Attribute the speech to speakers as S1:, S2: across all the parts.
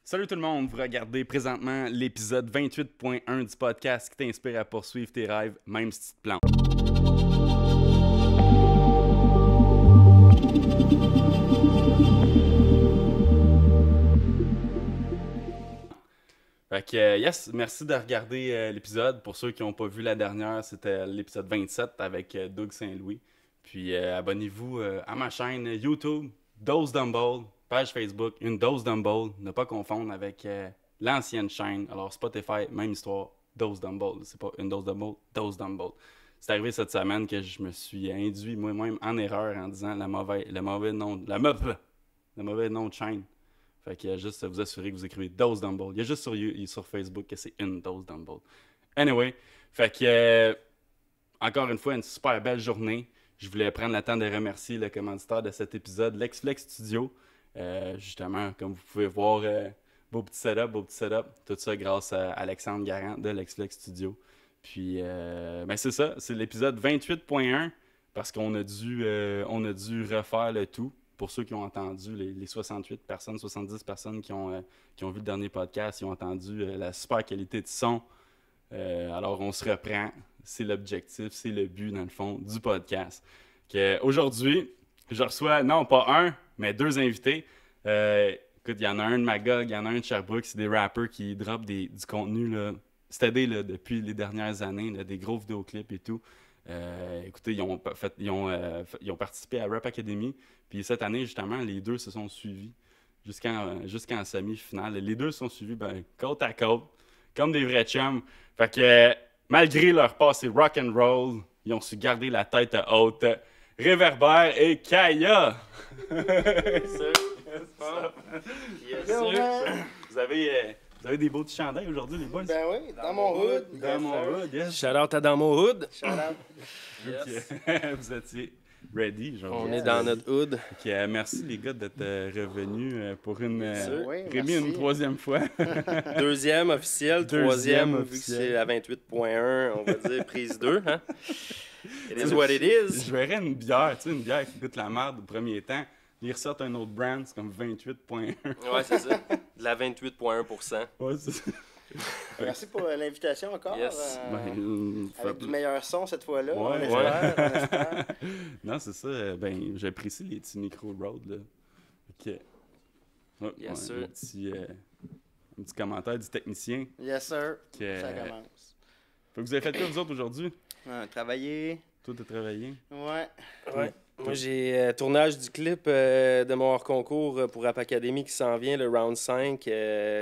S1: Salut tout le monde, vous regardez présentement l'épisode 28.1 du podcast qui t'inspire à poursuivre tes rêves, même si tu te plantes. Fait que, yes, merci de regarder l'épisode. Pour ceux qui n'ont pas vu la dernière, c'était l'épisode 27 avec Doug Saint-Louis. Puis abonnez-vous à ma chaîne YouTube, Dose Dumble, page Facebook, une Dose Dumble, ne pas confondre avec l'ancienne chaîne. Alors Spotify, même histoire, Dose Dumble. C'est pas une Dose Dumble, Dose Dumble. C'est arrivé cette semaine que je me suis induit moi-même en erreur en disant le mauvais nom de chaîne. Fait qu'il y a juste à vous assurer que vous écrivez Dose Dumble. Il y a juste sur Facebook que c'est une Dose Dumble. Anyway, fait que encore une fois, une super belle journée. Je voulais prendre le temps de remercier le commanditaire de cet épisode, l'Exflex Studio. Justement, comme vous pouvez voir, beau petit setup. Tout ça grâce à Alexandre Garant de l'Exflex Studio. Puis, ben c'est ça, c'est l'épisode 28.1 parce qu'on a dû refaire le tout. Pour ceux qui ont entendu, les 68 personnes, 70 personnes qui ont vu le dernier podcast, ils ont entendu la super qualité de son. Alors, on se reprend. C'est l'objectif, c'est le but, dans le fond, du podcast. Aujourd'hui, je reçois, non pas un, mais deux invités. Écoute, il y en a un de Magog, il y en a un de Sherbrooke. C'est des rappers qui dropent du contenu là, steady là, depuis les dernières années, là, des gros vidéoclips et tout. Écoutez, ils ont participé à Rap Academy. Puis cette année, justement, les deux se sont suivis jusqu'en semi-finale. Les deux se sont suivis côte à côte, comme des vrais chums. Fait que malgré leur passé rock'n'roll, ils ont su garder la tête haute. Réverbère et Kaya! Vous avez des beaux petits chandails aujourd'hui, les boys?
S2: Ben oui, dans mon hood.
S1: Dans mon hood, yes.
S3: Shout-out à Dans mon hood.
S2: Shout-out.
S3: Yes.
S1: Vous étiez ready, genre.
S3: On est dans notre hood.
S1: Merci les gars d'être revenus pour
S2: Oui,
S1: Rémi
S2: merci.
S1: une troisième fois.
S3: Deuxième officiel,
S1: Deuxième
S3: troisième,
S1: officiel.
S3: vu que c'est à 28.1, on va dire prise 2. Hein? It is what it is.
S1: Je verrais une bière qui goûte la merde au premier temps. Ils ressortent un autre brand, c'est comme 28.1.
S3: Ouais, c'est ça. De la 28.1%.
S1: Ouais, c'est ça.
S2: Merci pour l'invitation encore.
S3: Yes.
S2: Avec du meilleur son cette fois-là.
S1: Ouais.
S2: On espère.
S1: Non, c'est ça. J'apprécie les petits micros Rode, là. Ok. Ouais,
S3: Yes, sir.
S1: un petit commentaire du technicien.
S2: Yes, sir.
S1: Que-
S2: Ça commence.
S1: Fait que vous avez fait quoi, vous autres, aujourd'hui?
S2: Travailler.
S1: Toi, t'as travaillé?
S2: Ouais.
S3: Ouais. Moi, j'ai tournage du clip de mon hors-concours pour Rap Academy qui s'en vient, le round 5,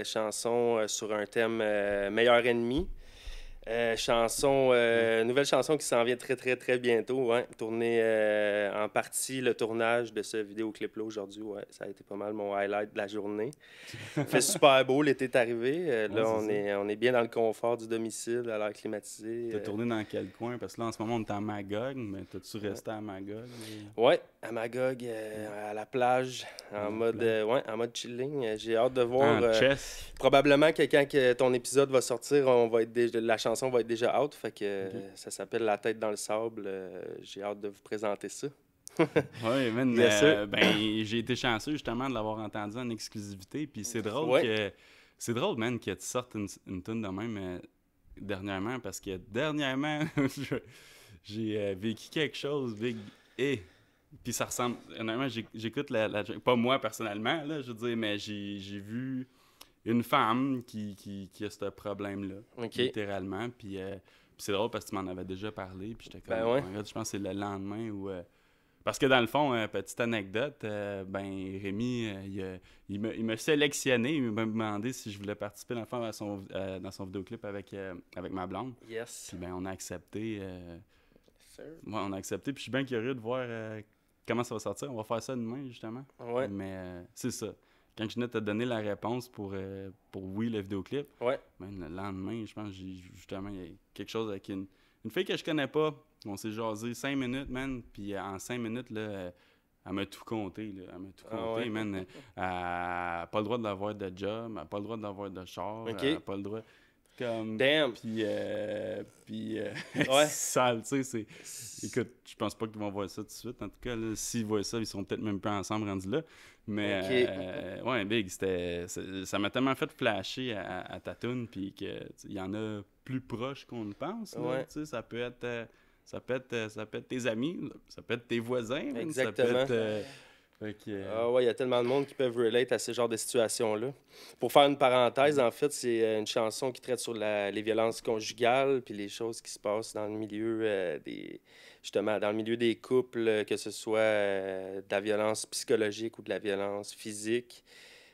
S3: chanson sur un thème meilleur ennemi. Nouvelle chanson qui s'en vient très, très, très bientôt. Ouais. Tourner en partie le tournage de ce vidéoclip-là aujourd'hui. Ouais. Ça a été pas mal mon highlight de la journée. Il fait super beau, l'été est arrivé. Là,
S1: c'est
S3: on est bien dans le confort du domicile, à l'air climatisé.
S1: T'as tourné dans quel coin? Parce que là, en ce moment, on est à Magog, mais t'as-tu resté à Magog?
S3: Ouais, à Magog, à la plage, en mode chilling. J'ai hâte de voir.
S1: Chess.
S3: Probablement que quand ton épisode va sortir, la chanson va être déjà out. Fait que ça s'appelle La tête dans le sable. J'ai hâte de vous présenter ça.
S1: Oui, man,
S3: Yes, sir.
S1: j'ai été chanceux justement de l'avoir entendu en exclusivité. Puis c'est drôle
S3: Ouais.
S1: man, que tu sortes une tune de même dernièrement. Parce que dernièrement, j'ai vécu quelque chose, big. Et puis ça ressemble. Honnêtement, j'écoute pas moi personnellement, là, je veux dire, mais j'ai vu une femme qui a ce problème-là,
S3: OK.
S1: littéralement. Puis c'est drôle parce que tu m'en avais déjà parlé. Puis j'étais comme,
S3: Ben ouais.
S1: oh my God, je pense que c'est le lendemain où. Parce que dans le fond, petite anecdote, Rémi, il m'a sélectionné, il m'a demandé si je voulais participer dans le fond dans son vidéoclip avec ma blonde.
S3: Yes.
S1: Puis on a accepté.
S2: Sir.
S1: On a accepté, puis je suis bien curieux de voir comment ça va sortir. On va faire ça demain, justement.
S3: Ouais.
S1: Mais c'est ça. Quand je venais de te donner la réponse pour oui, le vidéoclip,
S3: Ouais.
S1: le lendemain, je pense que justement, il y a quelque chose avec une fille que je connais pas. On s'est jasé 5 minutes, man. Puis en 5 minutes, là, elle m'a tout compté. Là. Elle m'a tout compté,
S3: ouais.
S1: man. Elle n'a pas le droit d'avoir de job, elle n'a pas le droit d'avoir de char,
S3: OK.
S1: elle n'a pas le droit. Comme,
S3: Damn! Ouais.
S1: sale, tu sais, écoute, je pense pas qu'ils vont voir ça tout de suite, en tout cas, là, s'ils voient ça, ils seront peut-être même pas ensemble rendus là, mais, ouais, Big, ça m'a tellement fait flasher à ta toune, puis que, il y en a plus proches qu'on le pense, là,
S3: Ouais.
S1: tu sais, ça peut être tes amis, ça peut être tes voisins, même,
S3: Exactement.
S1: ça peut être... fait que,
S3: Ah ouais, il y a tellement de monde qui peuvent relate à ce genre de situations-là. Pour faire une parenthèse, en fait, c'est une chanson qui traite sur les violences conjugales puis les choses qui se passent dans le milieu justement, dans le milieu des couples, que ce soit de la violence psychologique ou de la violence physique.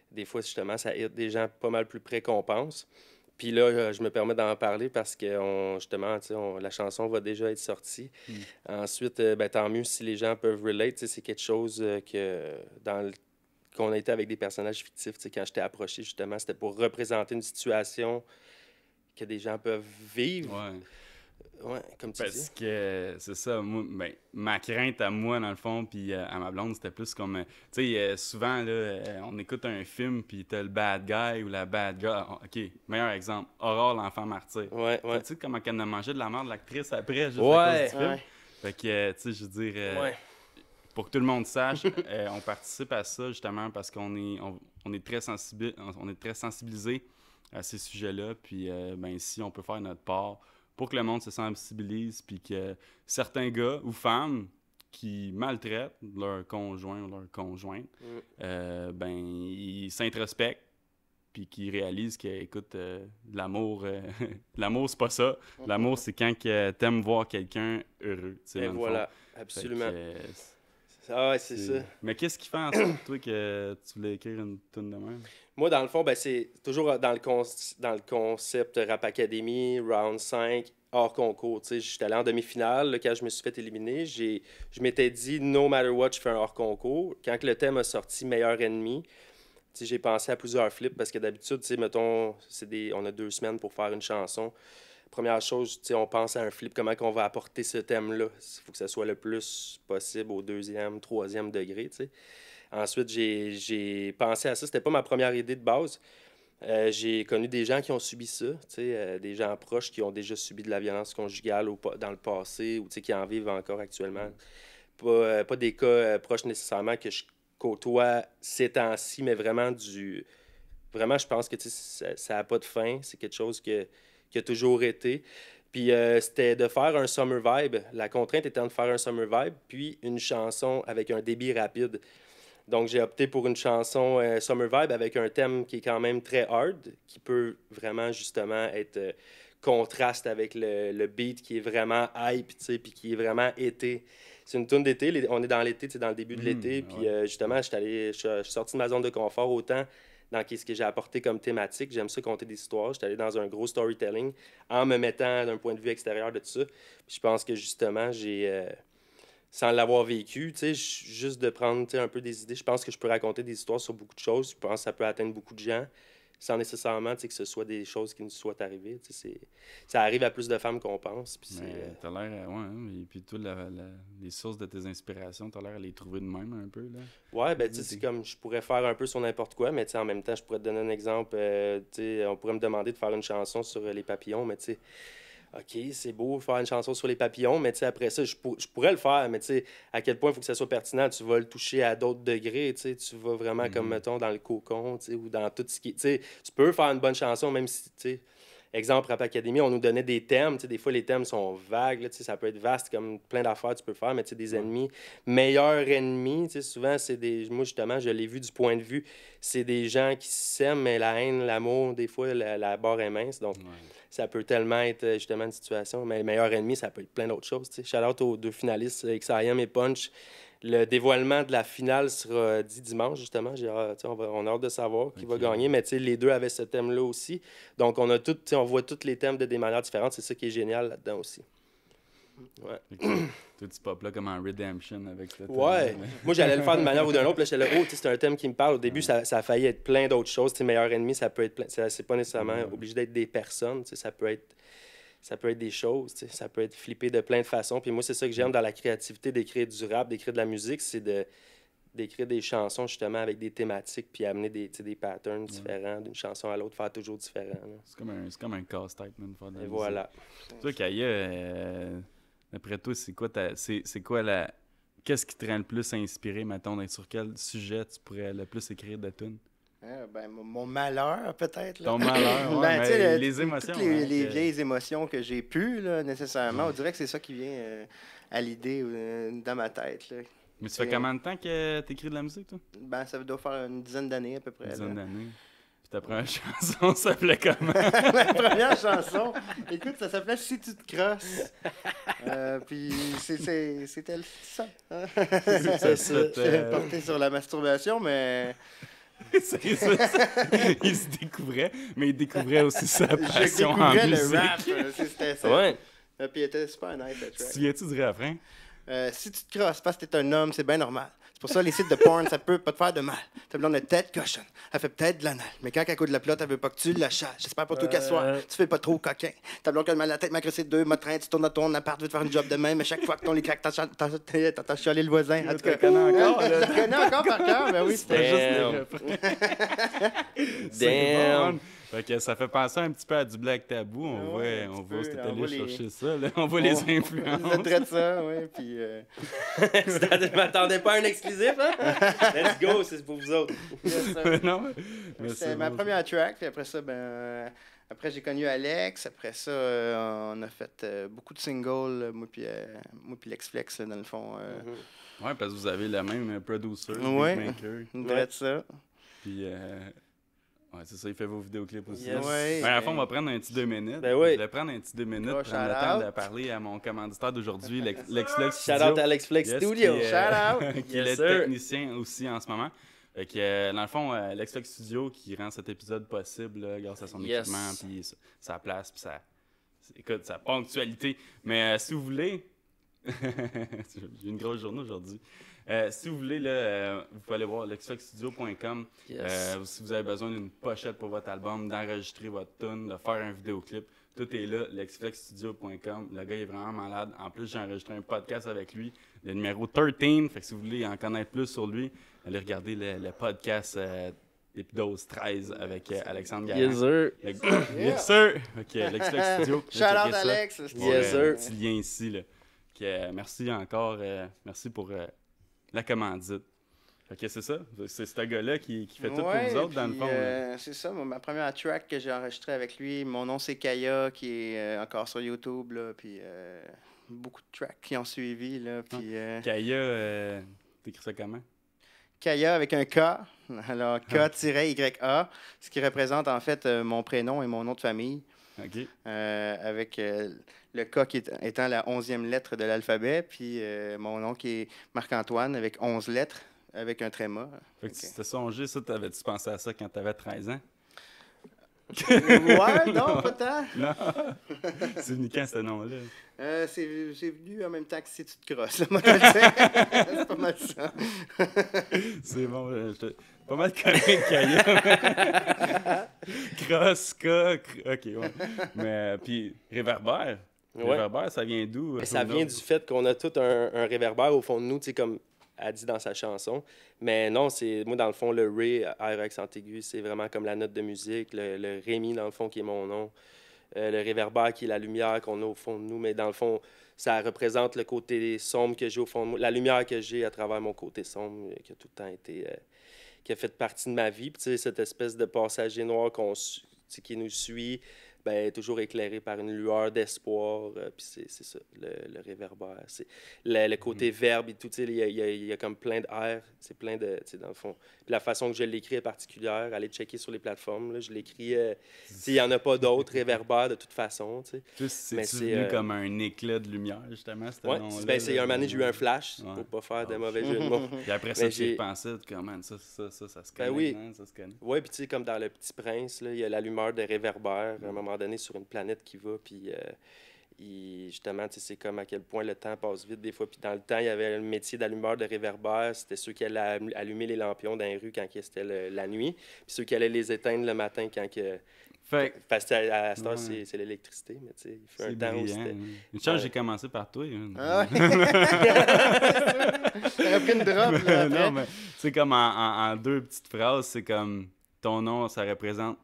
S3: Des fois, justement, ça aide des gens pas mal plus près qu'on pense. Puis là, je me permets d'en parler parce que, justement, tu sais, la chanson va déjà être sortie. Ensuite, ben, tant mieux si les gens peuvent relate. Tu sais, c'est quelque chose qu'on a été avec des personnages fictifs. Tu sais, quand j'étais approché, justement, c'était pour représenter une situation que des gens peuvent vivre.
S1: ouais.
S3: Ouais, comme tu
S1: Parce
S3: dis.
S1: que c'est ça, moi, ben, ma crainte à moi, dans le fond, puis à ma blonde, c'était plus comme. Tu sais, souvent, là, on écoute un film, puis t'as le bad guy ou la bad girl. Ok, meilleur exemple, Aurore, l'enfant martyr.
S3: Ouais, ouais.
S1: Tu sais comment qu'elle a mangé de la merde, l'actrice, après, juste à
S3: Ouais,
S1: cause du film.
S2: ouais.
S1: Fait que, tu sais, je veux dire,
S3: Ouais.
S1: pour que tout le monde sache, on participe à ça justement parce qu'on est, on est très sensibilisé à ces sujets-là. Puis, ben, si on peut faire notre part pour que le monde se sensibilise, puis que certains gars ou femmes qui maltraitent leur conjoint ou leur conjointe, ben, ils s'introspectent, puis qu'ils réalisent que, écoute, l'amour, l'amour, c'est pas ça. L'amour, c'est quand que t'aimes voir quelqu'un heureux. Tu sais,
S3: Et
S1: dans le
S3: voilà,
S1: fond.
S3: absolument.
S1: Fait que,
S3: Ah ouais, c'est ça.
S1: mais qu'est-ce qui fait en sorte, toi, que tu voulais écrire une tune de même?
S3: Moi, dans le fond, ben, c'est toujours dans le concept Rap Academy, Round 5, hors concours. Tu sais, j'étais allé en demi-finale. Là, quand je me suis fait éliminer, je m'étais dit, no matter what, je fais un hors concours. Quand que le thème a sorti Meilleur ennemi, tu sais, j'ai pensé à plusieurs flips parce que d'habitude, tu sais, mettons, on a 2 semaines pour faire une chanson. Première chose, tu sais, on pense à un flip, comment on va apporter ce thème-là. Il faut que ça soit le plus possible au 2e, 3e degré, tu sais. Ensuite, j'ai pensé à ça. C'était pas ma première idée de base. J'ai connu des gens qui ont subi ça, tu sais, des gens proches qui ont déjà subi de la violence conjugale dans le passé ou tu sais, qui en vivent encore actuellement. Pas des cas proches nécessairement que je côtoie ces temps-ci, mais vraiment Vraiment, je pense que tu sais, ça n'a pas de fin. C'est quelque chose qui a toujours été. Puis c'était de faire un summer vibe. La contrainte étant de faire un summer vibe, puis une chanson avec un débit rapide. Donc, j'ai opté pour une chanson Summer Vibe avec un thème qui est quand même très hard, qui peut vraiment justement être contraste avec le beat qui est vraiment hype, tu sais, puis qui est vraiment été. C'est une tune d'été, on est dans l'été, c'est dans le début de l'été, puis justement, je suis sorti de ma zone de confort autant dans ce que j'ai apporté comme thématique. J'aime ça conter des histoires. J'étais allé dans un gros storytelling en me mettant d'un point de vue extérieur de tout ça. Puis je pense que justement, sans l'avoir vécu, tu sais, juste de prendre tu sais, un peu des idées. Je pense que je peux raconter des histoires sur beaucoup de choses. Je pense que ça peut atteindre beaucoup de gens sans nécessairement tu sais, que ce soit des choses qui nous soient arrivées. Tu sais, ça arrive à plus de femmes qu'on pense. Puis
S1: T'as l'air, ouais, hein, et puis toi, les sources de tes inspirations, t'as l'air à les trouver de même un peu, là.
S3: ouais, ben tu sais, c'est comme je pourrais faire un peu sur n'importe quoi, mais tu sais, en même temps, je pourrais te donner un exemple. Tu sais, on pourrait me demander de faire une chanson sur les papillons, mais tu sais, OK, c'est beau faire une chanson sur les papillons, mais tu sais, après ça, je pourrais le faire, mais tu sais, à quel point il faut que ça soit pertinent, tu vas le toucher à d'autres degrés, tu sais, tu vas vraiment comme, mettons, dans le cocon, tu sais, ou dans tout ce qui... Tu sais, tu peux faire une bonne chanson, même si, tu sais, exemple, Rap Academy, on nous donnait des thèmes, tu sais, des fois, les thèmes sont vagues, là, tu sais, ça peut être vaste, comme plein d'affaires tu peux faire, mais tu sais, des ennemis, meilleurs ennemis, tu sais, souvent, c'est des... Moi, justement, je l'ai vu du point de vue, c'est des gens qui s'aiment, mais la haine, l'amour, des fois, la barre est mince, donc... Ça peut tellement être justement une situation. Mais le meilleur ennemi, ça peut être plein d'autres choses. T'sais. Shout out aux 2 finalistes, XIM et Punch. Le dévoilement de la finale sera dit dimanche, justement. On a hâte de savoir qui va gagner. Mais les 2 avaient ce thème-là aussi. Donc, on voit tous les thèmes de des manières différentes. C'est ça qui est génial là-dedans aussi. Ouais.
S1: Toi, tu pop là comme en Redemption avec ce
S3: ouais. Moi, j'allais le faire d'une manière ou d'une autre. Puis là, j'étais là, c'est un thème qui me parle. Au début, ça a failli être plein d'autres choses. Meilleur ennemi, ça peut être plein. C'est pas nécessairement obligé d'être des personnes. Ça peut être des choses. Ça peut être flippé de plein de façons. Puis moi, c'est ça que j'aime dans la créativité d'écrire du rap, d'écrire de la musique, c'est d'écrire des chansons justement avec des thématiques puis amener des patterns différents d'une chanson à l'autre, faire toujours différent. Là.
S1: C'est comme un casse-tête, même, faire de la
S3: Et
S1: musique.
S3: voilà.
S1: Toi, Kaya, d'après toi, c'est quoi la... Qu'est-ce qui te rend le plus inspiré, mettons, sur quel sujet tu pourrais le plus écrire de tunes?
S2: Mon malheur, peut-être. Là.
S1: Ton malheur, ouais,
S2: Ben,
S1: mais
S2: tu sais,
S1: les émotions.
S2: Toutes les
S1: hein,
S2: vieilles émotions que j'ai pu, là, nécessairement, on dirait que c'est ça qui vient à l'idée dans ma tête. Là.
S1: Mais ça fait combien de temps que t'écris de la musique, toi?
S2: Ben, ça doit faire une dizaine d'années à peu près.
S1: Une
S2: Là.
S1: dizaine d'années. Puis ta première chanson s'appelait comment?
S2: Ma première chanson, écoute, ça s'appelait Si tu te crosses. Puis c'était ça. Hein?
S1: C'est ça.
S2: C'est porté sur la masturbation, mais
S1: C'est ça. Il se découvrait, mais il découvrait aussi sa
S2: je
S1: passion en
S2: découvrais
S1: musique.
S2: le rap. C'était ça.
S3: Ouais.
S2: Puis il était super nice, le
S1: Tu te
S2: track.
S1: souviens-tu du refrain?
S2: Si tu te crosses parce que t'es un homme, c'est bien normal. C'est pour ça les sites de porn, ça peut pas te faire de mal. Ta blonde est peut-être cochonne. Elle fait peut-être de l'anal. Mais quand elle coûte de la plotte, elle veut pas que tu la chasses. J'espère pour tout qu'elle soit. Tu fais pas trop coquin. Ta blonde qui a mal à la tête, m'a crissé deux, m'a traîné, tu tournes dans ton appart, veux te faire une job de même. Mais chaque fois que ton les craques, t'as chialé le voisin. En tout cas,
S1: Tu connais encore, là.
S2: je connais encore par cœur, ben oui, c'était juste.
S1: Damn!
S3: Damn.
S1: Fait que ça fait penser un petit peu à du Black Tabou. On voit,
S2: Ouais, un
S1: on
S2: petit
S1: voit où
S2: peu,
S1: t'es
S2: on voit
S1: allé
S2: les-
S1: chercher ça. Là. On voit les
S2: C'est
S1: influences.
S2: très de ça, oui. Puis.
S3: Je m'attendais pas à un exclusif, hein? Let's go, c'est pour vous autres.
S1: Non, mais
S2: C'était ma première track, puis après ça, après j'ai connu Alex, après ça, on a fait beaucoup de singles, moi puis Lex-Flex, là, dans le fond.
S1: Ouais, parce que vous avez le même producer,
S2: Ouais.
S1: beatmaker.
S2: On dirait de ça.
S1: Puis, ouais, c'est ça, il fait vos vidéoclips aussi.
S3: Yes.
S2: Ouais,
S1: Ben, à la fin, on va prendre un petit 2 minutes.
S3: Ben oui.
S1: Je vais prendre un petit 2 minutes,
S2: Oh,
S1: prendre le
S2: shout
S1: temps
S2: out.
S1: de parler à mon commanditaire d'aujourd'hui, Lex
S3: Shout out à Alex Flex
S1: Yes,
S3: Studio.
S1: qui est,
S2: Shout out.
S1: qui
S3: Yes,
S1: est le
S3: sir.
S1: technicien aussi en ce moment. Fait que, dans le fond, Lex Flex Studio qui rend cet épisode possible là, grâce à son
S3: Yes.
S1: équipement, puis sa place, puis écoute, sa ponctualité. Mais si vous voulez, j'ai une grosse journée aujourd'hui. Si vous voulez, là, vous pouvez aller voir lexflexstudio.com.
S3: Yes.
S1: Si vous avez besoin d'une pochette pour votre album, d'enregistrer votre tune, de faire un vidéoclip, tout est là, lexflexstudio.com. Le gars est vraiment malade. En plus, j'ai enregistré un podcast avec lui, le numéro 13. Fait que si vous voulez en connaître plus sur lui, allez regarder le podcast Épidose 13 avec Alexandre Garand.
S3: Yes, sir.
S1: Yes, sir! Ok, Lexflex Studio.
S2: Shout out Alex.
S1: Bon,
S3: Yes, sir.
S1: petit lien ici. Là. Merci encore. Merci pour la commandite. Fait que c'est ça. C'est ce gars-là qui fait tout pour
S2: Ouais,
S1: vous autres, dans le
S2: puis,
S1: fond. là.
S2: c'est ça, ma première track que j'ai enregistrée avec lui. Mon nom, c'est Kaya, qui est encore sur YouTube. Là, puis beaucoup de tracks qui ont suivi. Là, puis,
S1: Kaya, t'écris ça comment?
S2: Kaya avec un K. Alors, K-Y-A, ce qui représente en fait mon prénom et mon nom de famille.
S1: OK.
S2: Avec le K étant la 11e lettre de l'alphabet, puis mon nom qui est Marc-Antoine avec 11 lettres, avec un tréma.
S1: Fait que tu t'es songé, ça, t'avais-tu pensé à ça quand t'avais 13 ans?
S2: Ouais, non, pas tant.
S1: Non! C'est venu quand, ce nom-là?
S2: C'est venu en même temps que Si tu te crosses. Là, moi, je le sais. C'est pas mal ça.
S1: C'est bon, pas mal connu Kaya. Cross, OK, ouais. Mais, puis, réverbère.
S3: Ouais.
S1: Réverbère, ça vient d'où?
S3: Mais ça vient du fait qu'on a tout un réverbère au fond de nous, tu sais, comme elle dit dans sa chanson. Mais non, c'est moi, dans le fond, le Ré, R accent aigu, c'est vraiment comme la note de musique. Le Rémi, dans le fond, qui est mon nom. Le réverbère, qui est la lumière qu'on a au fond de nous. Mais dans le fond, ça représente le côté sombre que j'ai au fond de moi. La lumière que j'ai à travers mon côté sombre, qui a tout le temps été... qui a fait partie de ma vie. Puis, tu sais, cette espèce de passager noir qui nous suit, ben, toujours éclairé par une lueur d'espoir. Puis c'est ça, le réverbère. C'est le côté verbe et tout. Tu sais, il y a comme plein d'air. C'est plein de... Tu sais, dans le fond. Puis la façon que je l'écris est particulière. Allez checker sur les plateformes. Là, je l'écris... tu sais, il n'y en a pas d'autres réverbères de toute façon. Tu sais. Mais
S1: C'est
S3: c'est,
S1: venu comme un éclat de lumière, justement, ce
S3: Ouais,
S1: nom-là.
S3: ben, c'est
S1: là,
S3: un moment donné, j'ai eu un flash.
S1: Ouais.
S3: Pour pas faire de
S1: Oh,
S3: mauvais jeu de mots.
S1: Puis après ça,
S3: Mais
S1: tu y
S3: j'ai-
S1: pensais, comment ça se connaît,
S3: oui.
S1: hein, ça se connaît.
S3: Oui, puis tu sais, comme dans Le Petit Prince, là, il y a la lumière de réverbère, à un moment donné, sur une planète qui va, puis Justement, c'est comme à quel point le temps passe vite des fois. Puis dans le temps, il y avait le métier d'allumeur de réverbère. C'était ceux qui allaient allumer les lampions dans les rues quand c'était la nuit. Puis ceux qui allaient les éteindre le matin quand... Parce qu'à cette heure, c'est l'électricité, mais tu sais, il fait un temps où c'était...
S1: Une chance, j'ai commencé par toi.
S2: Ah ouais? T'aurais pris une drop, là, après.
S1: Non, mais c'est comme en deux petites phrases, c'est comme ton nom, ça représente...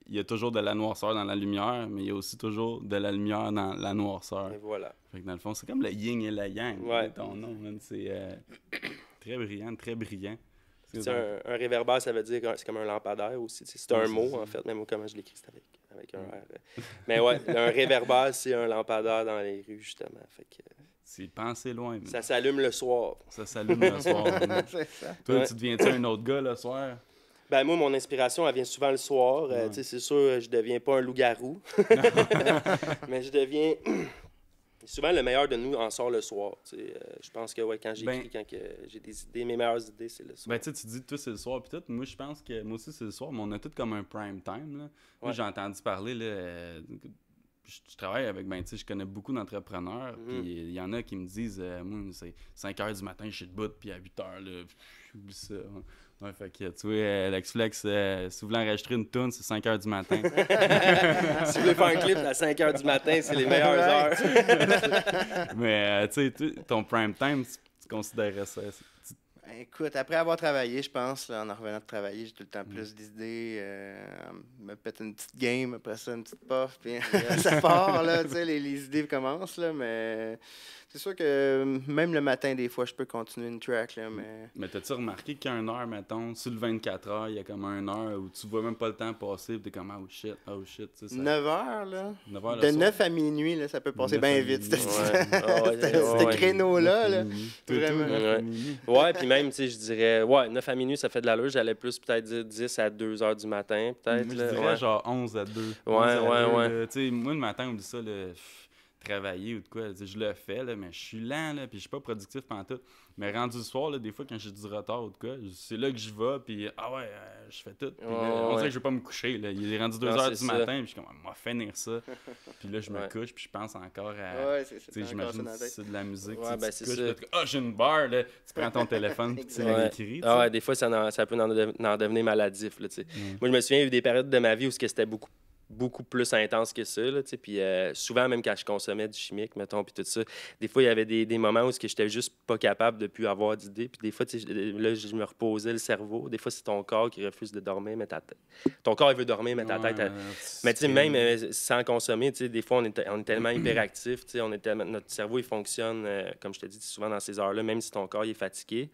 S1: Il y a toujours de la noirceur dans la lumière, mais il y a aussi toujours de la lumière dans la noirceur.
S3: Et voilà.
S1: Fait que dans le fond, c'est comme le yin et le yang,
S3: Ouais.
S1: ton nom. C'est très brillant, très brillant.
S3: Un réverbère, ça veut dire que c'est comme un lampadaire aussi. C'est un mot, en fait, même comment je l'écris, c'est avec un R. Mais ouais, un réverbère, c'est un lampadaire dans les rues, justement. Fait que,
S1: c'est penser loin.
S3: ça s'allume le soir.
S1: Ça s'allume le soir.
S2: C'est ça.
S1: Toi,
S3: Ouais.
S1: tu deviens-tu un autre gars le soir?
S3: Ben moi, mon inspiration, elle vient souvent le soir.
S1: Ouais.
S3: Tu sais, c'est sûr, je deviens pas un loup-garou. Mais je deviens... Souvent, le meilleur de nous en sort le soir. Tu sais. Je pense que ouais, quand j'écris, quand j'ai des idées, mes meilleures idées, c'est le soir.
S1: Ben, tu sais, tu dis tout c'est le soir, puis tout. Moi, je pense que moi aussi, c'est le soir, mais on a tout comme un prime time. Là. Moi, j'ai entendu parler, là, je travaille avec, ben, tu sais, je connais beaucoup d'entrepreneurs, puis il y en a qui me disent, moi, c'est 5 h du matin, je suis debout, puis à 8 h, là, j'oublie ça. Ouais, fait que, tu vois, Lex Flex, si vous voulez enregistrer une toune, c'est 5 h du matin.
S3: Si vous voulez faire un clip à 5 h du matin, c'est les meilleures heures.
S1: Mais, tu sais, ton prime time, tu considérerais ça?
S2: Écoute, après avoir travaillé, je pense, là, en revenant de travailler, j'ai tout le temps plus d'idées. Me pète une petite game, après ça, une petite puff, puis ça part, là, tu sais, les idées commencent, là, mais c'est sûr que même le matin, des fois, je peux continuer une track, là, mais...
S1: Mais t'as-tu remarqué qu'il y a une heure, mettons, sur le 24 heures, il y a comme une heure où tu vois même pas le temps passer, puis t'es comme, oh shit, tu sais, ça...
S2: 9 heures, là.
S1: 9 heures le
S2: De
S1: soir.
S2: 9 à minuit, là, ça peut passer
S1: 9 à
S2: bien vite,
S1: minuit.
S2: ce créneau-là, là. Vraiment.
S3: Ouais, puis même, tu sais, je dirais, 9 à minuit, ça fait de l'allure. J'allais plus peut-être dire 10 à 2 h du matin, peut-être.
S1: Moi,
S3: là,
S1: je dirais
S3: ouais.
S1: genre 11 à 2.
S3: Ouais,
S1: 11 à
S3: ouais.
S1: 2, là. Tu sais, moi, le matin, on me dit ça, là, travailler ou de quoi, tu sais, je le fais, là, mais je suis lent, là, puis je suis pas productif pantoute. Mais rendu le soir, là, des fois, quand j'ai du retard ou de quoi, c'est là que je vais, puis je fais tout. Puis là, on dirait que je vais pas me coucher, là. Il est rendu 2
S3: Non,
S1: h
S3: c'est
S1: du
S3: ça.
S1: matin, puis je suis comme, moi, finir ça. Puis là, je me couche, puis je pense encore à...
S2: Ouais, c'est ça.
S1: Tu sais, j'imagine que c'est de la musique.
S3: Ouais,
S1: tu sais,
S3: ben,
S1: tu
S3: c'est
S1: te couches,
S3: ça.
S1: puis là, j'ai une barre, là. Tu prends ton téléphone, puis tu l'écris.
S3: Ah ouais, des fois, ça peut en devenir maladif, là, tu sais. Moi, je me souviens, il y a eu des périodes de ma vie où c'était beaucoup plus intense que ça, là, tu sais, puis souvent, même quand je consommais du chimique, mettons, puis tout ça, des fois, il y avait des moments où j'étais juste pas capable de plus avoir d'idées, puis des fois, tu sais, là, je me reposais le cerveau. Des fois, c'est ton corps qui refuse de dormir, mais ta tête... Ton corps, il veut dormir, mais ta tête... Mais tu sais, même sans consommer, tu sais, des fois, on est tellement hyperactif, tu sais, notre cerveau, il fonctionne, comme je te dis, souvent dans ces heures-là, même si ton corps il est fatigué.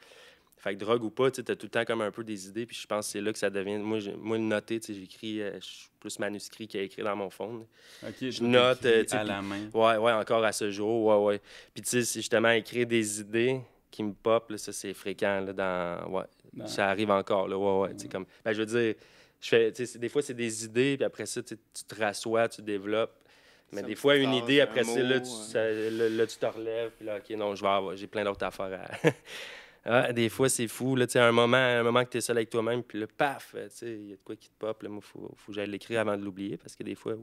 S3: Fait que drogue ou pas, tu as tout le temps comme un peu des idées, puis je pense que c'est là que ça devient... Moi, le noter, tu sais, j'écris, je suis plus manuscrit qu'à écrire dans mon phone.
S1: Ok,
S3: Je note, tu sais,
S1: à la main.
S3: Ouais, encore à ce jour, ouais. Puis tu sais, c'est justement écrire des idées qui me pop, là, ça, c'est fréquent, là, ça arrive encore, là, ouais. Tu sais, comme... Ben, je veux dire, tu sais, des fois, c'est des idées, puis après ça, tu te rassois, tu développes. Mais des fois, une idée, après ça, là, tu te relèves, puis là, OK, non, j'ai plein d'autres affaires à... Ah, des fois, c'est fou. Là, un moment que tu es seul avec toi-même, puis là, paf, il y a de quoi qui te pop. Moi, faut que j'aille l'écrire avant de l'oublier, parce que des fois,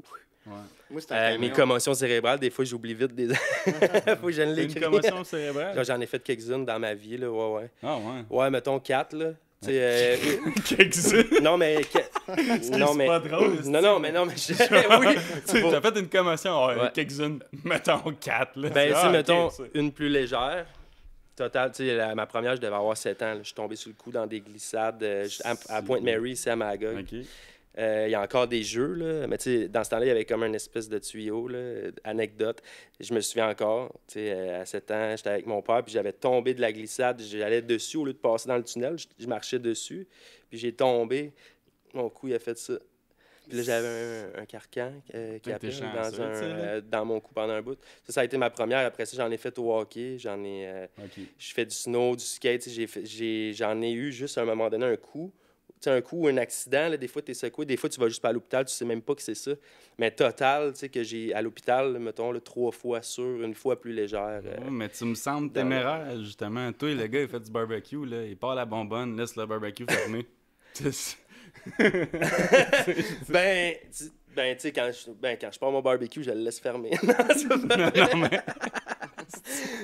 S2: Moi, c'est
S3: mes commotions cérébrales, des fois, j'oublie vite des... faut que j'aille l'écrire.
S1: Une commotion cérébrale?
S3: Genre, j'en ai fait quelques-unes dans ma vie, là, ouais.
S1: Ah ouais?
S3: Ouais, mettons 4, là.
S1: Quelques-unes?
S3: Non, mais...
S1: C'est pas drôle.
S3: Non, mais... Oui!
S1: Tu as fait une commotion, quelques-unes, mettons 4. Là.
S3: Ben, tu sais,
S1: ok,
S3: mettons,
S1: ça.
S3: une plus légère. Total, tu sais, ma première, je devais avoir 7 ans. Là. Je suis tombé sur le coup dans des glissades à Pointe-Mary, c'est à Magog.
S1: OK.
S3: Il y a encore des jeux, là. Mais tu sais, dans ce temps-là, il y avait comme une espèce de tuyau, là, anecdote. Je me souviens encore, tu sais, à 7 ans, j'étais avec mon père, puis j'avais tombé de la glissade. J'allais dessus au lieu de passer dans le tunnel. Je marchais dessus, puis j'ai tombé. Mon cou, il a fait ça. Puis là, j'avais un carcan qui appelle dans mon cou pendant un bout. Ça a été ma première. Après ça, j'en ai fait au hockey. Je fais du snow, du skate. J'en ai eu juste à un moment donné un coup. Tu sais, un coup ou un accident, là, des fois, tu es secoué. Des fois, tu vas juste pas à l'hôpital. Tu sais même pas que c'est ça. Mais total, tu sais, que j'ai à l'hôpital, mettons, là, 3 fois sur, une fois plus légère.
S1: Mais tu me sembles téméraire, justement. Toi, le gars, il fait du barbecue. Là. Il part la bonbonne, laisse le barbecue fermé.
S3: Ben, Ben, tu sais, quand je pars mon barbecue, je le laisse fermer.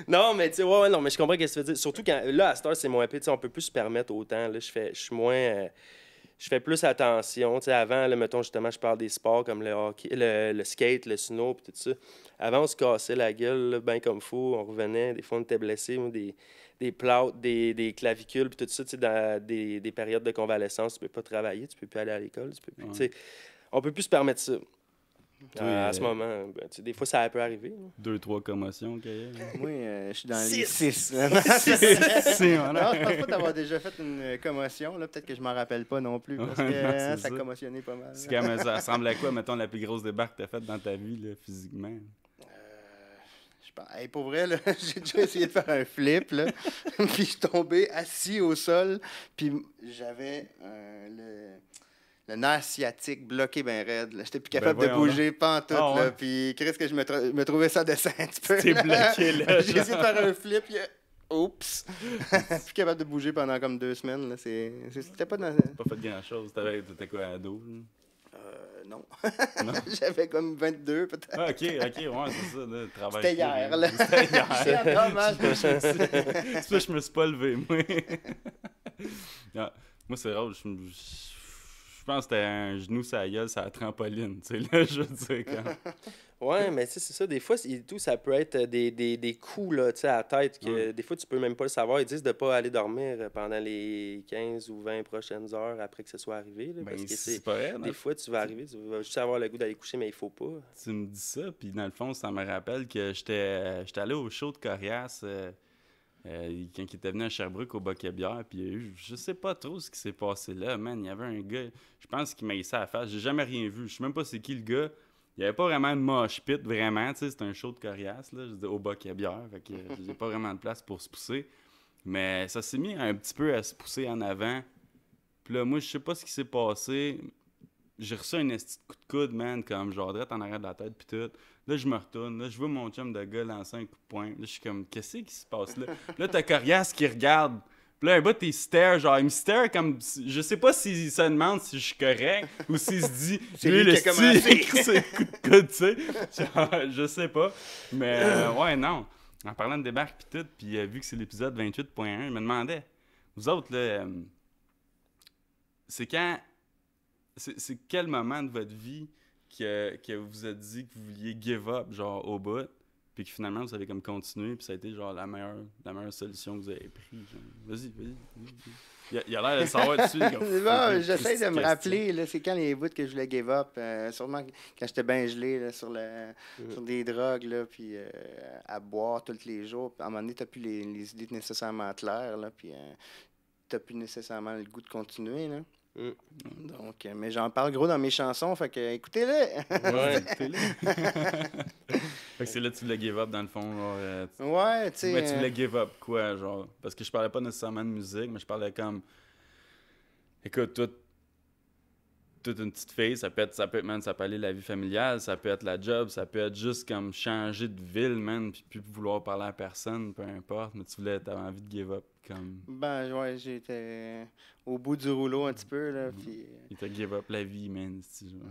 S3: Non, mais tu sais, ouais, non, mais je comprends ce que tu veux dire. Surtout quand, là, à cette heure, c'est moins pire, tu sais, on peut plus se permettre autant. Là, je suis moins... je fais plus attention. Tu sais, avant, là, mettons, justement, je parle des sports comme le hockey, le skate, le snow, puis tout ça. Avant, on se cassait la gueule, bien comme fou. On revenait, des fois, on était blessés, des plâtres, des clavicules, puis tout ça, tu sais, dans des périodes de convalescence, tu peux pas travailler, tu peux plus aller à l'école, tu peux plus, tu sais, on peut plus se permettre ça. À ce moment, ben, tu sais, des fois, ça peut arriver.
S1: 2-3 commotions, Gaël.
S2: Moi, je suis dans les 6.
S1: C'est
S2: Non,
S1: voilà.
S2: je pense pas d'avoir déjà fait une commotion. Là. Peut-être que je m'en rappelle pas non plus, parce que
S1: C'est
S2: ça
S1: ça.
S2: a commotionné pas mal.
S1: C'est comme, ça ressemble à quoi, mettons, la plus grosse débarque que t'as faite dans ta vie, là, physiquement?
S2: Je pense, hey, pour vrai, là, j'ai déjà essayé de faire un flip, là, puis je suis tombé assis au sol, puis j'avais le nerf sciatique bloqué ben raide. J'étais plus capable de bouger pantoute.
S1: Ah, ouais.
S2: Là, puis qu'est-ce que je me trouvais ça décent un petit peu.
S1: T'es bloqué, là.
S2: J'ai essayé de faire un flip, puis oups! Plus capable de bouger pendant comme 2 semaines. Là. C'était pas dans...
S1: Pas fait grand-chose. T'étais quoi, ado?
S2: Non.
S1: Non?
S2: J'avais comme 22 peut-être.
S1: Ah, ok, ouais, c'est ça. Là, travail.
S2: C'était hier, là.
S1: C'était hier.
S2: C'est dommage.
S1: C'est pour ça que je me suis pas levé, moi. Non, moi, c'est rare. Je pense que c'était un genou sur la gueule, sur la trampoline. Tu sais, là, je veux dire, quand...
S3: Ouais, mais tu sais, c'est ça. Des fois, ça peut être des coups là, tu sais, à la tête que des fois, tu peux même pas le savoir. Ils disent de pas aller dormir pendant les 15 ou 20 prochaines heures après que ce soit arrivé. Là,
S1: Ben,
S3: parce que
S1: c'est pas vrai.
S3: des fois, tu vas arriver, tu vas juste avoir le goût d'aller coucher, mais il faut pas.
S1: Tu me dis ça, puis dans le fond, ça me rappelle que j'étais allé au show de Corias quand il était venu à Sherbrooke au Bac à bière, puis je sais pas trop ce qui s'est passé là, man. Il y avait un gars, je pense qu'il m'a hissé à la face, j'ai jamais rien vu, je sais même pas c'est qui le gars. Il y avait pas vraiment de mosh pit, vraiment, tu sais, c'était un show de Corias, là, je dis, au Bac à bière, fait que j'ai pas vraiment de place pour se pousser. Mais ça s'est mis un petit peu à se pousser en avant. Puis là, moi, je sais pas ce qui s'est passé. J'ai reçu un esti de coup de coude, man, comme genre direct en arrière de la tête, pis tout. Là, je me retourne, là, je vois mon chum de gars lancer un coup de poing. Là, je suis comme, qu'est-ce qui se passe là? Puis là, t'as Corias qui regarde. Puis là, un bout, il stare, genre, il me stare comme. Je sais pas s'il se demande si je suis correct ou s'il se dit.
S2: C'est lui qui a commencé.
S1: C'est un coup de coude, tu sais. Genre, je sais pas. Mais, ouais, non. En parlant de débarque, pis tout, puis vu que c'est l'épisode 28.1, je me demandais, vous autres, là, c'est quand. C'est quel moment de votre vie que vous a dit que vous vouliez give up, genre, au bout, puis que finalement, vous avez comme continué, puis ça a été, genre, la meilleure solution que vous avez prise, genre. Vas-y. Il a l'air de savoir dessus.
S2: Bon, j'essaie de me rappeler, là, c'est quand les bouts que je voulais give up. Sûrement quand j'étais bien gelé là, sur des drogues, là, puis à boire tous les jours. Puis à un moment donné, t'as plus les idées nécessairement claires, là, puis t'as plus nécessairement le goût de continuer, là. Donc, mais j'en parle gros dans mes chansons, fait que écoutez-les!
S1: Ouais, écoutez-les! Fait que c'est là que tu voulais give up, dans le fond, genre...
S2: Ouais, tu sais...
S1: Mais tu voulais give up quoi, genre? Parce que je parlais pas nécessairement de musique, mais je parlais comme... Écoute, toute une petite fille, ça peut être, man, ça peut aller la vie familiale, ça peut être la job, ça peut être juste comme changer de ville, man, puis plus vouloir parler à personne, peu importe, mais t'avais envie de give up, comme...
S2: Ben, ouais, j'étais au bout du rouleau un petit peu, là, puis...
S1: Il t'a give up la vie, man,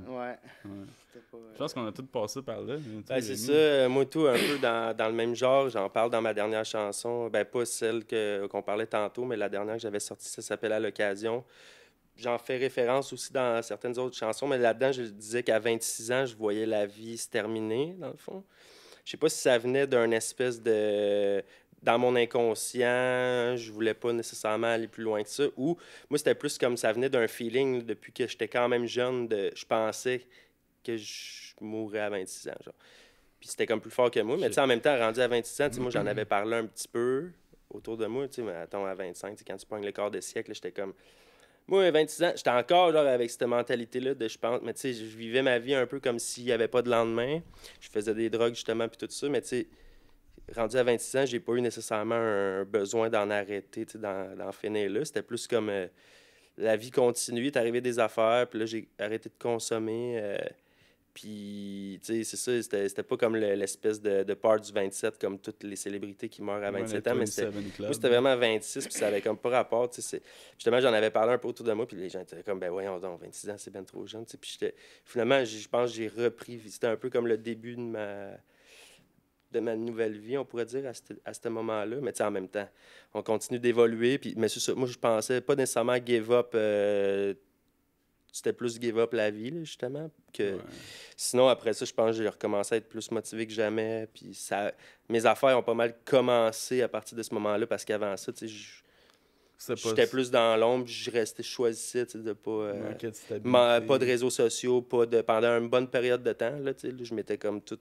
S2: Ouais.
S1: C'était pas... Je pense qu'on a tous passé par là.
S3: Ben, c'est ça, moi tout, un peu dans le même genre, j'en parle dans ma dernière chanson, ben pas celle qu'on parlait tantôt, mais la dernière que j'avais sortie, ça s'appelle « À l'occasion ». J'en fais référence aussi dans certaines autres chansons, mais là-dedans, je disais qu'à 26 ans, je voyais la vie se terminer, dans le fond. Je sais pas si ça venait d'un espèce de... Dans mon inconscient, je voulais pas nécessairement aller plus loin que ça. Ou moi, c'était plus comme ça venait d'un feeling, là, depuis que j'étais quand même jeune, je pensais que je mourrais à 26 ans, genre. Puis c'était comme plus fort que moi. Mais tu sais, en même temps, rendu à 26 ans, moi, j'en avais parlé un petit peu autour de moi. Tu sais, mais attends, à 25, quand tu pognes le quart de siècle, j'étais comme... Moi, à 26 ans, j'étais encore genre, avec cette mentalité-là de je pense, mais tu sais, je vivais ma vie un peu comme s'il n'y avait pas de lendemain. Je faisais des drogues, justement, puis tout ça, mais tu sais, rendu à 26 ans, j'ai pas eu nécessairement un besoin d'en arrêter, tu sais, d'en finir là. C'était plus comme la vie continue, il est arrivé des affaires, puis là, j'ai arrêté de consommer. Puis, tu sais, c'est ça, c'était pas comme l'espèce de part du 27, comme toutes les célébrités qui meurent à 27 ans, mais c'était vraiment à 26, puis ça avait comme pas rapport, tu sais. Justement, j'en avais parlé un peu autour de moi, puis les gens étaient comme, ben voyons donc, 26 ans, c'est bien trop jeune, tu sais. Puis finalement, je pense que j'ai repris, c'était un peu comme le début de ma nouvelle vie, on pourrait dire, à ce moment-là. Mais tu sais, en même temps, on continue d'évoluer, puis, mais c'est ça, moi, je pensais pas nécessairement give up... c'était plus give up la vie, là, justement. Sinon, après ça, je pense que j'ai recommencé à être plus motivé que jamais. Puis mes affaires ont pas mal commencé à partir de ce moment-là, parce qu'avant ça, tu sais, j'étais plus dans l'ombre, je choisissais, tu sais, de pas de réseaux sociaux, pendant une bonne période de temps, là, tu sais, là, je m'étais comme tout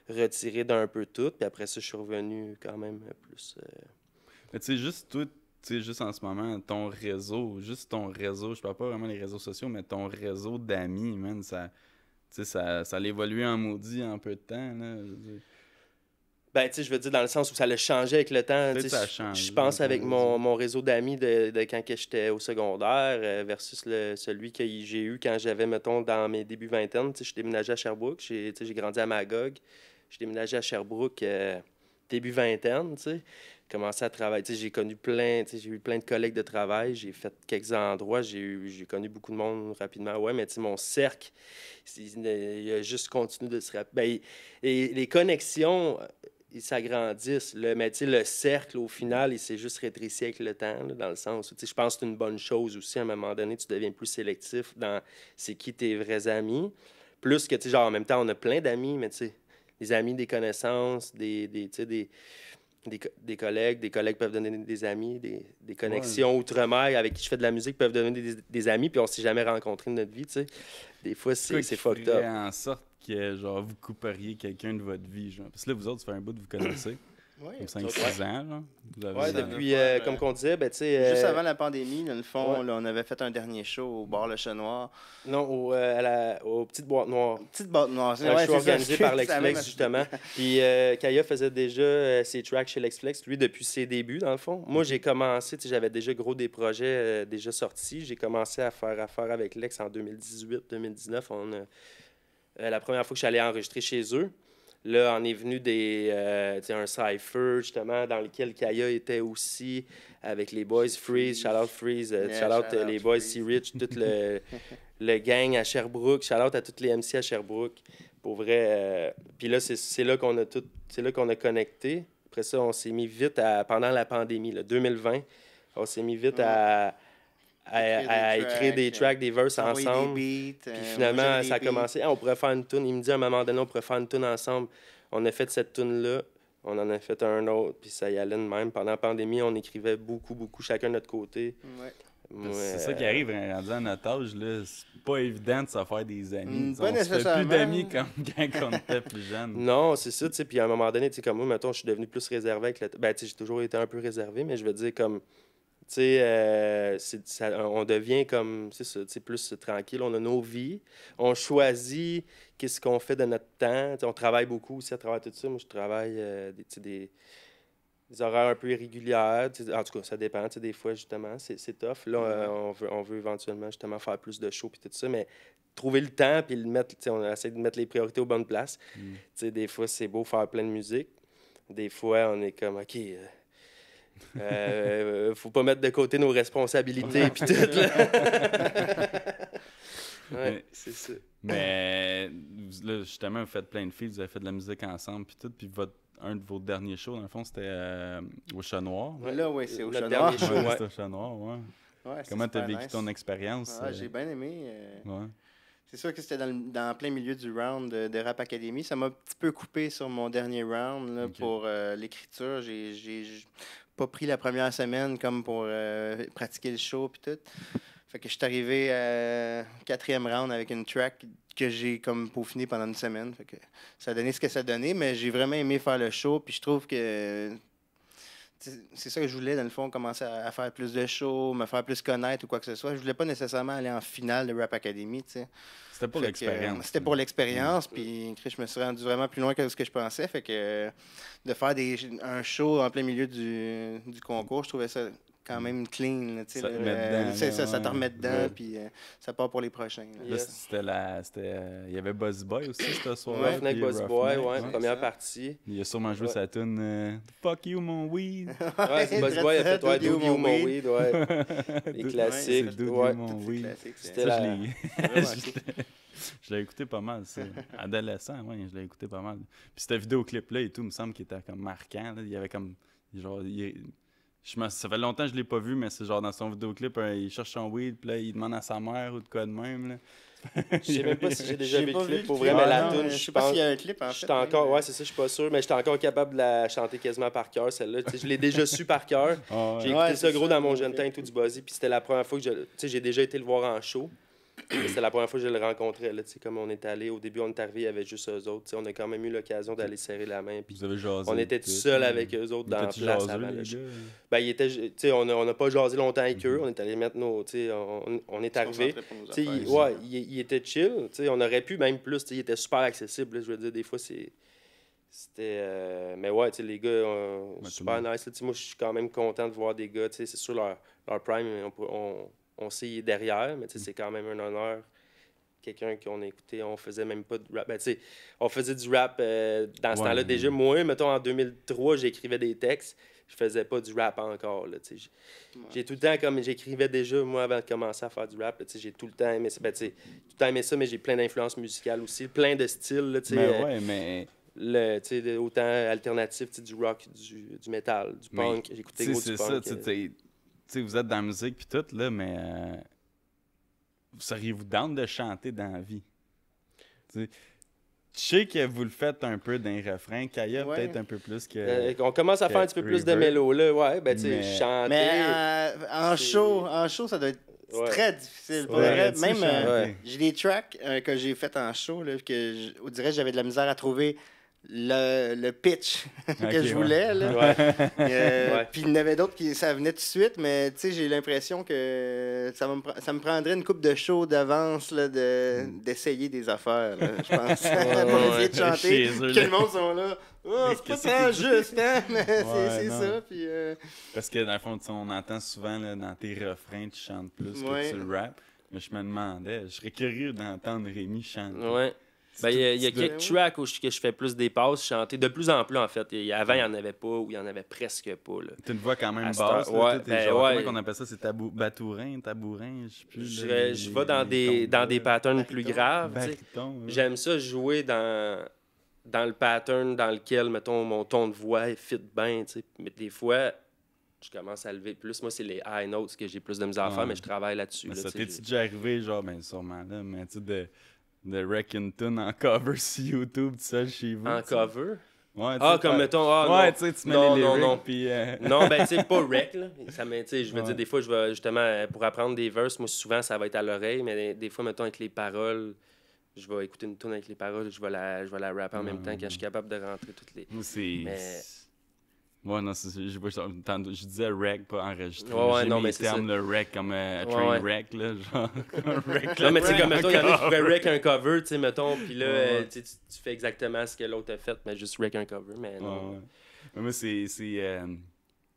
S3: retiré d'un peu tout. Puis après ça, je suis revenu quand même plus...
S1: Mais tu sais, juste toi, tu sais, juste en ce moment, ton réseau, je parle pas vraiment des réseaux sociaux, mais ton réseau d'amis, man, ça a évolué en maudit en peu de temps, là.
S3: Ben, tu sais, je veux dire, dans le sens où ça l'a changé avec le temps. Je pense avec mon réseau d'amis de quand j'étais au secondaire versus celui que j'ai eu quand j'avais, mettons, dans mes débuts vingtaine. Tu sais, je déménageais à Sherbrooke, j'ai grandi à Magog, j'ai déménagé à Sherbrooke début vingtaine, tu sais. Commencé à travailler. J'ai eu plein de collègues de travail, j'ai fait quelques endroits, j'ai connu beaucoup de monde rapidement. Ouais, mais mon cercle, il a juste continué de se rappeler. Et les connexions, ils s'agrandissent. Mais le cercle, au final, il s'est juste rétréci avec le temps, là, dans le sens où je pense que c'est une bonne chose aussi. À un moment donné, tu deviens plus sélectif dans c'est qui tes vrais amis. Plus que, genre, en même temps, on a plein d'amis, mais des amis, des connaissances, des collègues peuvent donner des amis, des connexions outre-mer avec qui je fais de la musique peuvent donner des amis, puis on s'est jamais rencontrés de notre vie, tu sais. Des fois, c'est fucked up.
S1: En sorte que, genre, vous couperiez quelqu'un de votre vie, genre. Parce que là, vous autres, ça fait un bout de vous connaissez. Comme 5-6 ans, là.
S3: Oui, depuis, comme on disait, ben, tu sais...
S2: Juste avant la pandémie, dans le fond, là, on avait fait un dernier show au bar Le Chat Noir.
S3: Non, aux Petites Boîtes Noires.
S2: Petite Boîte Noire,
S3: c'est un show organisé par Lexflex, justement. Puis Kaya faisait déjà ses tracks chez Lexflex, lui, depuis ses débuts, dans le fond. Moi, j'ai commencé, tu sais, j'avais déjà des projets déjà sortis. J'ai commencé à faire affaire avec Lex en 2018-2019. La première fois que je suis allé enregistrer chez eux. Là, on est venu un cypher, justement, dans lequel Kaya était aussi, avec les boys Freeze, shout-out Freeze, shout-out les boys C-Rich, tout le gang à Sherbrooke, shout-out à tous les MC à Sherbrooke. Pour vrai. Puis là, c'est là qu'on a connecté. Après ça, on s'est mis vite pendant la pandémie, là, 2020, on s'est mis vite à écrire des tracks, des verses ensemble. Puis finalement, ça a commencé. On pourrait faire une tune. Il me dit à un moment donné, on pourrait faire une tune ensemble. On a fait cette tune-là. On en a fait un autre. Puis ça y allait de même. Pendant la pandémie, on écrivait beaucoup, chacun de notre côté.
S2: Ouais.
S1: C'est ça qui arrive, rendu à notre âge, là. C'est pas évident de se faire des amis.
S2: Pas
S1: on se fait
S2: nécessairement.
S1: plus d'amis comme quand on était plus jeune.
S3: Non, c'est ça, tu sais. Puis à un moment donné, tu sais, comme moi, mettons, je suis devenu plus réservé avec le temps. Ben, tu sais, j'ai toujours été un peu réservé, mais je veux dire, comme. Tu sais, on devient comme, c'est ça, tu sais, plus tranquille. On a nos vies. On choisit qu'est-ce qu'on fait de notre temps. T'sais, on travaille beaucoup aussi à travers tout ça. Moi, je travaille des horaires un peu irrégulières. En tout cas, ça dépend. Des fois, justement, c'est tough. Là, on veut éventuellement, justement, faire plus de shows et tout ça. Mais trouver le temps puis le mettre, on essaie de mettre les priorités aux bonnes places. Des fois, c'est beau faire plein de musique. Des fois, on est comme, OK... faut pas mettre de côté nos responsabilités puis tout, là. Ouais, c'est ça.
S1: Mais là, justement, vous faites plein de filles, vous avez fait de la musique ensemble puis tout, puis un de vos derniers shows, dans le fond, c'était au Chat Noir.
S2: Là, oui, c'est au Chat
S3: Noir.
S1: C'était au Chat Noir, ouais. Comment t'as vécu ton expérience?
S2: J'ai bien aimé.
S1: Ouais.
S2: C'est sûr que c'était dans plein milieu du round de Rap Academy. Ça m'a un petit peu coupé sur mon dernier round là, pour l'écriture. J'ai pas pris la première semaine comme pour pratiquer le show puis tout. Fait que je suis arrivé quatrième round avec une track que j'ai comme peaufiné pendant une semaine. Fait que ça a donné ce que ça a donné, mais j'ai vraiment aimé faire le show. Puis je trouve que c'est ça que je voulais, dans le fond, commencer à faire plus de shows, me faire plus connaître ou quoi que ce soit. Je voulais pas nécessairement aller en finale de Rap Academy, tu sais.
S1: C'était pour l'expérience.
S2: C'était pour l'expérience, puis je me suis rendu vraiment plus loin que ce que je pensais. Fait que de faire un show en plein milieu du concours, je trouvais ça quand même clean. Là,
S1: Ça te met dedans,
S2: c'est ça, ça te
S1: ouais.
S2: remet dedans, puis ça part pour les prochains. Là.
S1: Là, il y avait Buzz Boy aussi cette soirée.
S3: Ouais, Roughneck
S1: puis
S3: Buzz Boy,
S1: Roughneck,
S3: ouais, première partie.
S1: Il a sûrement joué sa tune Fuck you, mon weed.
S3: Ouais, c'est Buzz Boy, il a fait ouais, Do You Mon Weed, ouais. Les classiques.
S1: C'est Do
S3: Ouais.
S1: You, mon weed.
S3: C'était
S1: Ça,
S3: la...
S1: je l'ai écouté pas mal, ça. Adolescent, ouais, je l'ai écouté pas mal. Puis ce vidéoclip-là et tout, il me semble qu'il était comme marquant. Là. Il y avait comme. Genre, ça fait longtemps que je l'ai pas vu, mais c'est genre dans son vidéoclip, il cherche son weed, puis là, il demande à sa mère ou de quoi de même. Là.
S3: Je sais même pas si j'ai déjà vu le clip pour vrai,
S2: Ah,
S3: mais la
S2: non,
S3: tune,
S2: je sais pas s'il y a un clip en fait.
S3: J'étais encore, ouais, c'est ça, je suis pas sûr, mais j'étais encore capable de la chanter quasiment par cœur, celle-là. Tu sais, je l'ai déjà su par cœur.
S1: Ah, ouais.
S3: J'ai écouté ça gros dans mon jeune temps et tout du Buzzy, puis c'était la première fois que tu sais, j'ai déjà été le voir en show. C'était la première fois que je le rencontrais, là, tu sais, comme on est allé. Au début, on est arrivé, il y avait juste eux autres. Tu sais, on a quand même eu l'occasion d'aller serrer la main. Puis
S1: Vous avez jasé.
S3: on était tout seul avec eux autres dans la place
S1: jaseux,
S3: avant.
S1: les gars?
S3: Ben, tu sais, on n'a pas jasé longtemps avec eux. On est allé mettre nos. Tu sais, on est arrivé. Tu sais, il était chill. Tu sais, on aurait pu même plus. Tu sais, il était super accessible. Là, je veux dire, des fois, c'était. Mais ouais, tu sais, les gars, super nice. Tu sais, moi, je suis quand même content de voir des gars. Tu sais, c'est sûr, leur prime, on sait qu'il est derrière, mais tu sais, c'est quand même un honneur. Quelqu'un qu'on écoutait, on faisait même pas de rap. Ben, tu sais, on faisait du rap dans ce temps-là. Déjà, moi, mettons, en 2003, j'écrivais des textes. Je faisais pas du rap encore. Là, j'ai tout le temps, comme j'écrivais déjà, moi, avant de commencer à faire du rap, là, j'ai tout le temps aimé ça. Ben, tout le temps aimé ça, mais j'ai plein d'influences musicales aussi, plein de styles. Là,
S1: mais...
S3: autant alternatif, du rock, du metal, du punk. J'écoutais gros du punk.
S1: C'est ça, vous êtes dans la musique puis tout, là, mais seriez-vous down de chanter dans la vie? T'sais, je sais que vous le faites un peu dans les refrains, Kaya peut-être un peu plus que...
S3: on commence à faire un petit peu plus de mélo, là, ouais, ben tu sais, chanter...
S2: Mais en show, ça doit être très difficile. Pour vrai, même, j'ai des tracks que j'ai fait en show, là, que on dirait que j'avais de la misère à trouver le pitch que je voulais. Là. Puis il y en avait d'autres qui ça venait tout de suite, mais j'ai l'impression que ça me prendrait une couple de shows d'avance là, d'essayer des affaires, là, je pense. Pour essayer de chanter. Que le monde sont là. Oh, c'est pas tant juste, hein? Mais c'est ça. Puis,
S1: Parce que dans le fond, on entend souvent là, dans tes refrains, tu chantes plus que tu le rap. Mais je me demandais, je serais curieux d'entendre Rémi chanter.
S3: Ouais. Ben, il y a quelques tracks où je fais plus des passes, chanter. De plus en plus, en fait. Avant, il n'y en avait pas ou il n'y en avait presque pas.
S1: Tu une voix quand même basse.
S3: Ouais,
S1: comment on appelle ça? C'est tabourin, je sais plus.
S3: Je vais dans des patterns plus graves. J'aime ça jouer dans le pattern dans lequel, mettons, mon ton de voix fit bien. Mais des fois, je commence à lever plus. Moi, c'est les high notes que j'ai plus de misère à faire, mais je travaille là-dessus.
S1: Mais ça t'es-tu déjà arrivé, genre, ben sûrement là, mais tu sais, de wreck une tune en cover sur YouTube, tout seul chez vous?
S3: En cover?
S1: Ouais,
S3: comme mettons...
S1: ouais, tu sais, tu mets les lyrics, puis...
S3: Non, ben, tu sais, pas wreck, là. Je veux dire, des fois, je vais, justement, pour apprendre des verses, moi, souvent, ça va être à l'oreille, mais des fois, mettons, avec les paroles... Je vais écouter une tune avec les paroles, je vais la rapper en même temps quand je suis capable de rentrer toutes les...
S1: Ouais, non, je disais wreck, pas enregistré.
S3: Ouais, non, mais
S1: c'est terme le wreck comme train wreck, là, genre.
S3: Non, mais tu sais, comme mettons, il y en a qui pourraient wreck un cover, tu sais, mettons, puis là, tu fais exactement ce que l'autre a fait, mais juste wreck un cover, mais non.
S1: Mais moi,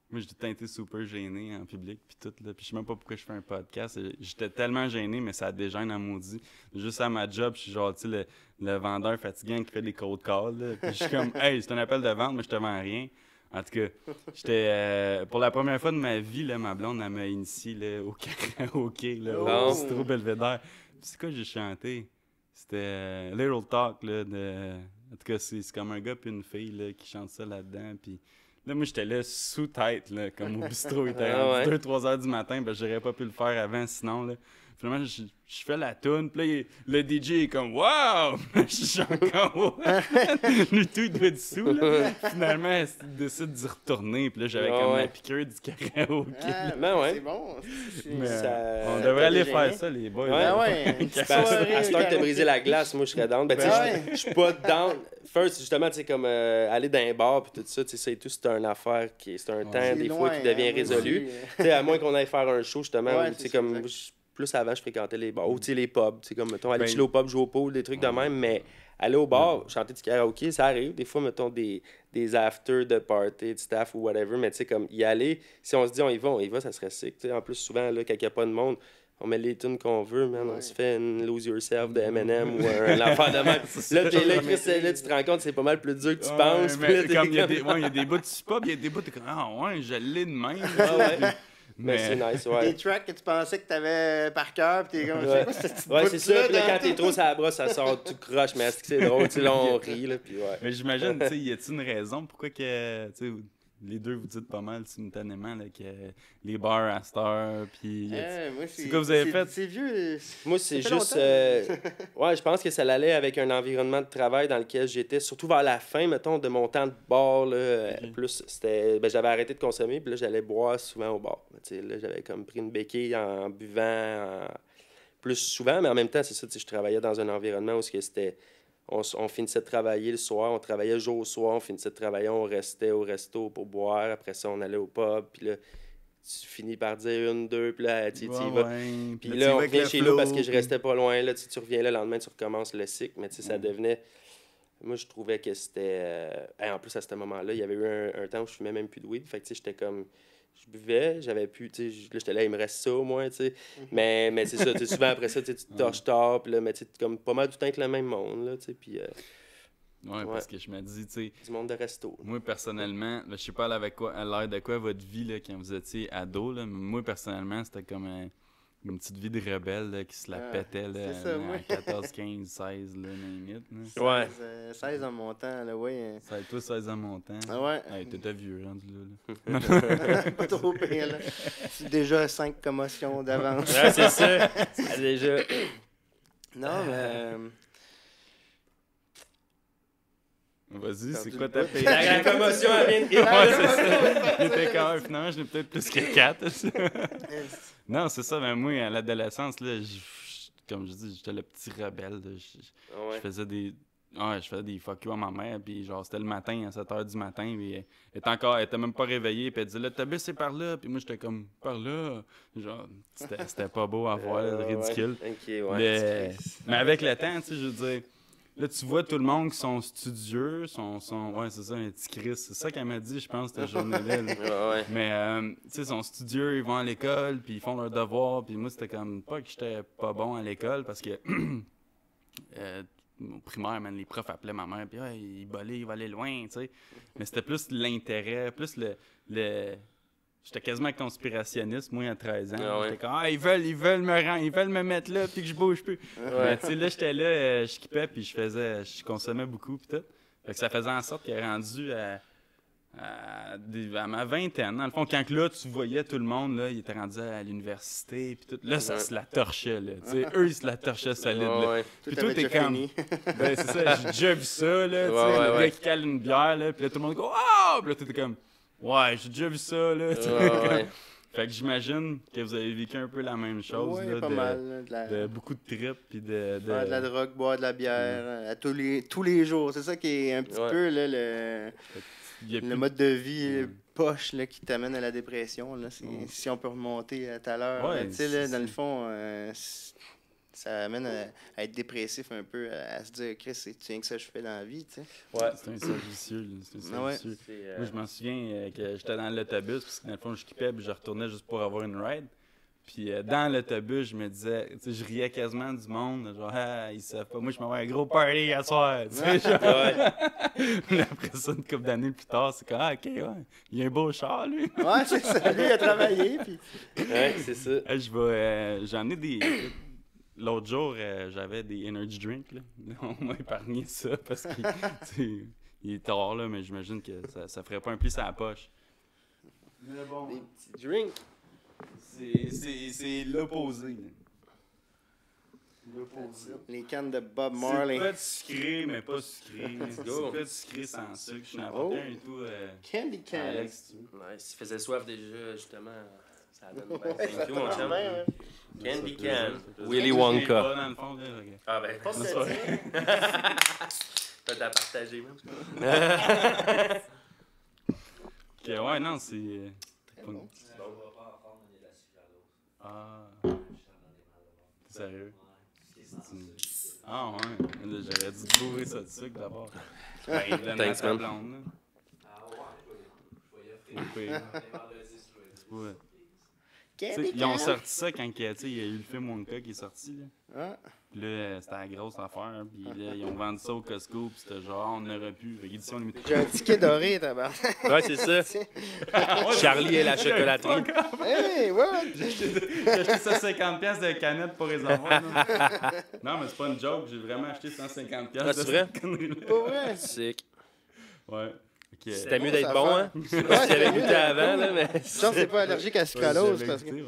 S1: moi, j'ai tout le temps été super gêné en public, puis tout, là. Puis je sais même pas pourquoi je fais un podcast. J'étais tellement gêné, mais ça dégêne à maudit. Juste à ma job, je suis genre, tu sais, le vendeur fatigant qui fait des cold calls, là. Puis je suis comme, hey, c'est un appel de vente, mais je te vends rien. En tout cas, j'étais... pour la première fois de ma vie, là, ma blonde, elle m'a initié là, au karaoké, là, au Bistro Belvédère. C'est quoi j'ai chanté? C'était Little Talk, là, En tout cas, c'est comme un gars puis une fille, là, qui chante ça là-dedans, puis... Là, moi, j'étais là sous tête, là, comme au bistrot. Il était 2-3 heures du matin, ben j'aurais pas pu le faire avant, sinon, là. Finalement, je fais la toune, puis là, le DJ est comme « Wow! » Je suis encore « Lui, tout, il doit être dessous, là. » Finalement, il décide d'y retourner, puis là, j'avais comme la piqûre du karaoké.
S3: Ben
S2: c'est bon.
S1: On devrait aller faire ça, les boys.
S3: À ce temps que t'as brisé la glace, moi, je serais down. Ben, tu sais, je suis pas down. First, justement, tu sais, comme aller dans un bar, puis tout ça, tu sais, c'est une affaire c'est un temps, des fois, qui devient résolu. Tu sais, à moins qu'on aille faire un show, justement, où, tu sais, comme... plus avant, je fréquentais les bars. Ou tu sais, les pubs. Tu sais, comme, mettons, aller
S1: Ben,
S3: chiller au pub, jouer au pool, des trucs de même. Mais aller au bar, chanter du karaoké, ça arrive. Des fois, mettons, des afters de party, de staff ou whatever. Mais tu sais, comme y aller, si on se dit on y va, ça serait sick. Tu sais, en plus, souvent, là, quand il n'y a pas de monde, on met les tunes qu'on veut, man. On se fait une Lose Yourself de Eminem ou un enfant de même. Là, tu te rends compte c'est pas mal plus dur que tu penses.
S1: Mais comme il y a des bouts, tu sais pas, puis il y a des bouts, t'es comme, ah ouais, je l'ai de même.
S3: Mais c'est nice, ouais.
S2: Des tracks que tu pensais que t'avais par cœur, puis t'es comme,
S3: Ouais, ouais c'est ça. Puis là, quand
S2: t'es
S3: t'es trop sur la brosse, ça sort tout croche, mais c'est drôle, tu sais, là, on rit, là, puis ouais.
S1: Mais j'imagine, tu sais, y a-t-il une raison pourquoi que, tu sais, les deux vous dites pas mal simultanément là, que les bars à cette heure, puis c'est quoi vous avez fait?
S2: C'est vieux.
S3: Moi, c'est juste... ouais, je pense que ça allait avec un environnement de travail dans lequel j'étais, surtout vers la fin, mettons, de mon temps de bar, là, plus, c'était... Ben, j'avais arrêté de consommer, puis là, j'allais boire souvent au bar. Tu sais, là, j'avais comme pris une béquille en buvant plus souvent, mais en même temps, c'est ça, tu sais, je travaillais dans un environnement où c'était... On finissait de travailler le soir, on travaillait jour au soir, on finissait de travailler, on restait au resto pour boire. Après ça, on allait au pub, puis là, tu finis par dire une, deux, puis là, tu y vas. Puis là, on revient chez nous parce que je restais pas loin. Là, tu reviens là, le lendemain, tu recommences le cycle. Mais tu sais, ça devenait... Moi, je trouvais que c'était... en plus, à ce moment-là, il y avait eu un temps où je fumais même plus de weed. Fait que tu sais, j'étais comme... Je buvais, j'avais pu, tu sais, là, j'étais là, il me reste ça au moins, tu sais. Mais c'est ça, tu sais, souvent après ça, tu te torches tard, puis là, mais tu sais, comme pas mal du temps avec le même monde, là, tu sais, puis...
S1: Ouais, parce que je me dis, tu sais...
S3: Du monde de resto.
S1: Moi, personnellement, là, je sais pas à l'air de quoi votre vie, là, quand vous étiez ado, là, mais moi, personnellement, c'était comme une petite vie de rebelle, là, qui se la pétait, là,
S2: ça,
S1: à 14, 15, 16, là, limite, là.
S3: Ouais.
S2: 16 en montant, là, ouais.
S1: Ça a été toi, 16 ans montant.
S2: Ah ouais.
S1: Hey, t'étais vieux, rendu là.
S2: Pas trop pire, là. C'est déjà 5 commotions d'avance.
S3: Ouais, c'est ça. Déjà...
S2: Non, mais...
S1: Vas-y, c'est quoi ta paye?
S3: La commotion, elle vient de...
S1: Ouais, c'est ça. Il était quand même, finalement, j'en ai peut-être plus que 4. Non, c'est ça, mais moi, à l'adolescence, là, comme je dis, j'étais le petit rebelle. Je faisais des... Ouais, je faisais des fuck you à ma mère, puis genre, c'était le matin, à 7h du matin, puis elle était même pas réveillée, puis elle disait, l'autobus, c'est par là, puis moi, j'étais comme, par là. Genre, c'était pas beau à voir, ridicule.
S3: Ouais.
S1: Mais avec le temps, tu sais, je veux dire... Là, tu vois tout le monde qui sont studieux, ouais, c'est ça, un petit Chris. C'est ça qu'elle m'a dit, je pense, cette journée-là.
S3: Ouais.
S1: Mais, tu sais, ils sont studieux, ils vont à l'école, puis ils font leurs devoirs. Puis moi, c'était comme, pas que j'étais pas bon à l'école, parce que, au primaire, man, les profs appelaient ma mère, puis il va aller loin, tu sais. Mais c'était plus l'intérêt, plus le... J'étais quasiment conspirationniste, moi, à 13 ans.
S3: Ah ouais.
S1: J'étais comme, ils veulent me mettre là, puis que je bouge plus. Mais tu sais, là, j'étais là, je kippais, puis je consommais beaucoup, puis tout. Fait que ça faisait en sorte qu'elle est rendue à ma vingtaine. Dans le fond, quand là, tu voyais tout le monde, là, il était rendu à l'université, puis tout. Là, ça se la torchait, là. Tu sais, eux, ils se la torchaient solide, là. Puis toi, t'es comme... Ben, c'est ça, j'ai déjà vu ça, là, tu sais, le gars qui cale une bière, là, puis là, tout le monde dit « Oh! » Puis là, t'étais comme... Ouais, j'ai déjà vu ça, là. Fait que j'imagine que vous avez vécu un peu la même chose.
S2: Oui,
S1: là,
S2: pas mal.
S1: De beaucoup de trips. Puis de...
S2: Faire de la drogue, boire de la bière à tous les jours. C'est ça qui est un petit peu là, le mode de vie poche là, qui t'amène à la dépression. Là. Si on peut remonter à tout à l'heure.
S1: Ouais,
S2: là, dans le fond, ça amène à être dépressif un peu, à se dire, Chris, c'est rien que ça que je fais dans la vie, tu sais.
S1: Ouais, c'est un cercle vicieux. Moi, je m'en souviens que j'étais dans l'autobus, parce que dans le fond, je kippais, puis je retournais juste pour avoir une ride. Puis dans l'autobus, je me disais, tu sais, je riais quasiment du monde, genre, ils savent pas, moi, je m'en vais à un gros party à soir, tu sais, genre. Puis après ça, une couple d'années plus tard, c'est comme, ok, ouais, il y a un beau char, lui.
S2: Ouais, c'est ça, lui, il a travaillé, puis...
S3: Ouais, c'est ça.
S1: J'en ai des... L'autre jour, j'avais des energy drinks, là. On m'a épargné ça parce qu'il est tard, là, mais j'imagine que ça ferait pas un pli sur la poche.
S3: Mais bon. Des petits drinks.
S1: C'est l'opposé.
S2: Les cannes de Bob Marley.
S1: C'est pas sucré, mais pas sucré. C'est pas sucré sans sucre. Je suis n'importe un et tout.
S2: Candy can.
S1: Alex, tu veux.
S3: Ouais, s'il faisait soif déjà, justement, ça donne bien. Thank you, mon chum. Candy can. Willy Wonka.
S1: Pas dans le fond, là.
S3: Ah ben, pas ça. Peut-être à partager, même.
S1: Ok, ouais, non, c'est...
S2: Très bon.
S1: Ah. Sérieux? Ah ouais, là, j'aurais dû te bourrer ça de sucre d'abord. Ben, il donne à ta blonde, là. Au pire. C'est pas... T'sais, ils ont sorti ça quand il y a eu le film Wonka qui est sorti. Là.
S2: Ah.
S1: Puis là, c'était la grosse affaire. Puis là, ils ont vendu ça au Costco. Puis c'était genre, on aurait pu. Édition limitée.
S2: J'ai un ticket doré, tabarnak.
S3: Ouais, c'est ça. Charlie et la chocolaterie.
S2: Hey, what?
S1: J'ai acheté ça 50$ de canettes pour les avoir. Là. Non, mais c'est pas une joke. J'ai vraiment acheté 150$.
S3: Ah, c'est vrai?
S2: Pas vrai?
S3: Sick.
S1: Ouais. Okay.
S3: C'était mieux
S2: ça
S3: d'être
S2: va
S3: bon,
S2: faire.
S3: hein? Je sais pas si tu avais goûté avant, là, mais...
S2: Chance, c'est pas allergique à la sucralose.
S1: Ouais,
S2: Parce que...
S1: ouais.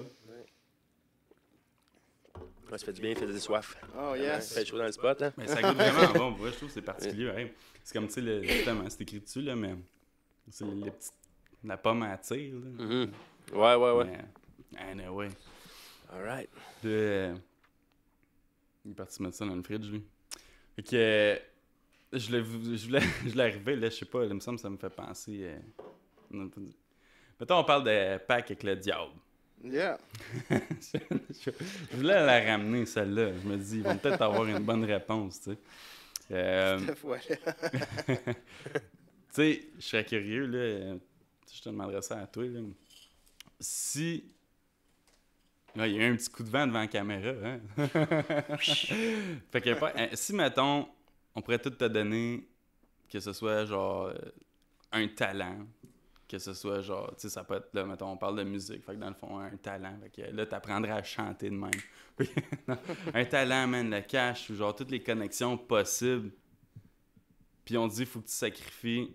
S3: Ouais, ça fait du bien, il faisait soif.
S2: Oh,
S3: Ça
S2: yes.
S3: fait chaud dans le spot, hein?
S1: Mais ça goûte vraiment bon. Pour vrai, je trouve que c'est particulier. Ouais. C'est comme, tu sais, justement, c'est écrit dessus, là, mais c'est les petites... La pomme à tire, là.
S3: Mhm. Ouais.
S1: Mais, anyway.
S3: All right.
S1: Il est parti mettre ça dans le fridge, lui. Fait que... Je voulais arriver, là, je sais pas, là, il me semble que ça me fait penser... Mettons, on parle de Pâques avec le diable.
S2: Yeah.
S1: Je voulais la ramener, celle-là. Je me dis, ils vont peut-être avoir une bonne réponse, tu sais.
S2: Cette fois-là.
S1: Tu sais, je serais curieux, là. Je te demanderais ça à toi, là. Si... Là, il y a eu un petit coup de vent devant la caméra, hein? Fait que, si, mettons, on pourrait tout te donner, que ce soit, genre, un talent, que ce soit, genre, tu sais, ça peut être, là, mettons, on parle de musique, fait que dans le fond, un talent, fait que là, t'apprendrais à chanter de même. Non, un talent, man, le cash, ou genre, toutes les connexions possibles. Puis on dit, il faut que tu sacrifies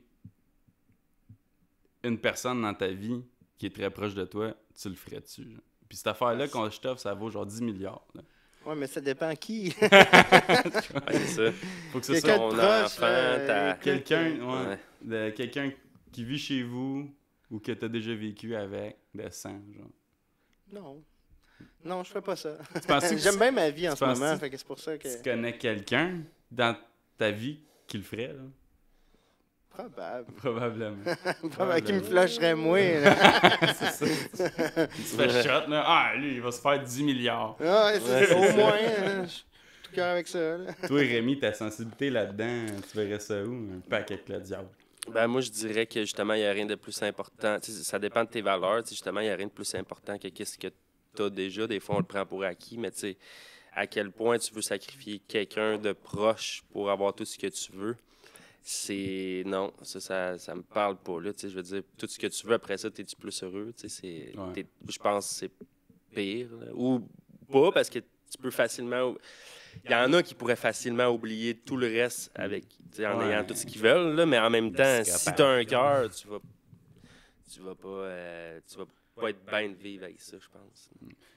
S1: une personne dans ta vie qui est très proche de toi, tu le ferais-tu, genre? Puis cette affaire-là, qu'on je t'offre, ça vaut genre 10 milliards. Là.
S2: Ouais, mais ça dépend qui.
S3: Ouais, c'est ça.
S1: Faut que ce
S2: Quelqu'un
S1: soit
S2: de
S3: ton
S2: proche,
S3: enfant, ta...
S1: quelqu'un quelqu'un qui vit chez vous ou que tu as déjà vécu avec de sang, genre.
S2: Non. Non, je ferais pas ça.
S1: penses-tu que
S2: J'aime bien ma vie en
S1: tu
S2: ce moment,
S1: penses-tu
S2: fait que c'est pour ça que...
S1: Tu connais quelqu'un dans ta vie qui le ferait, là?
S2: Probable.
S1: Probablement.
S2: Probable qu'il me flusherait moins. Là.
S1: C'est ça. Il se fait shot, là. Ah, lui, il va se faire 10 milliards.
S2: Ah, c'est au moins. Hein, je suis tout cœur avec ça. Là.
S1: Toi, Rémi, ta sensibilité là-dedans, tu verrais ça où? Un pack avec le diable.
S3: Ben, moi, je dirais que justement, il n'y a rien de plus important. T'sais, ça dépend de tes valeurs. Justement, il n'y a rien de plus important que qu'est-ce que tu as déjà. Des fois, on le prend pour acquis, mais tu sais, à quel point tu veux sacrifier quelqu'un de proche pour avoir tout ce que tu veux, c'est... Non, ça me parle pas. Là, je veux dire, tout ce que tu veux après ça, t'es-tu plus heureux?
S1: Ouais.
S3: Je pense que c'est pire. Là. Ou pas, parce que tu peux facilement... Il y en a qui pourraient facilement oublier tout le reste avec, en ayant tout ce qu'ils veulent, là, mais en même temps, si tu as un cœur, tu vas pas être bien de vivre avec ça, je pense.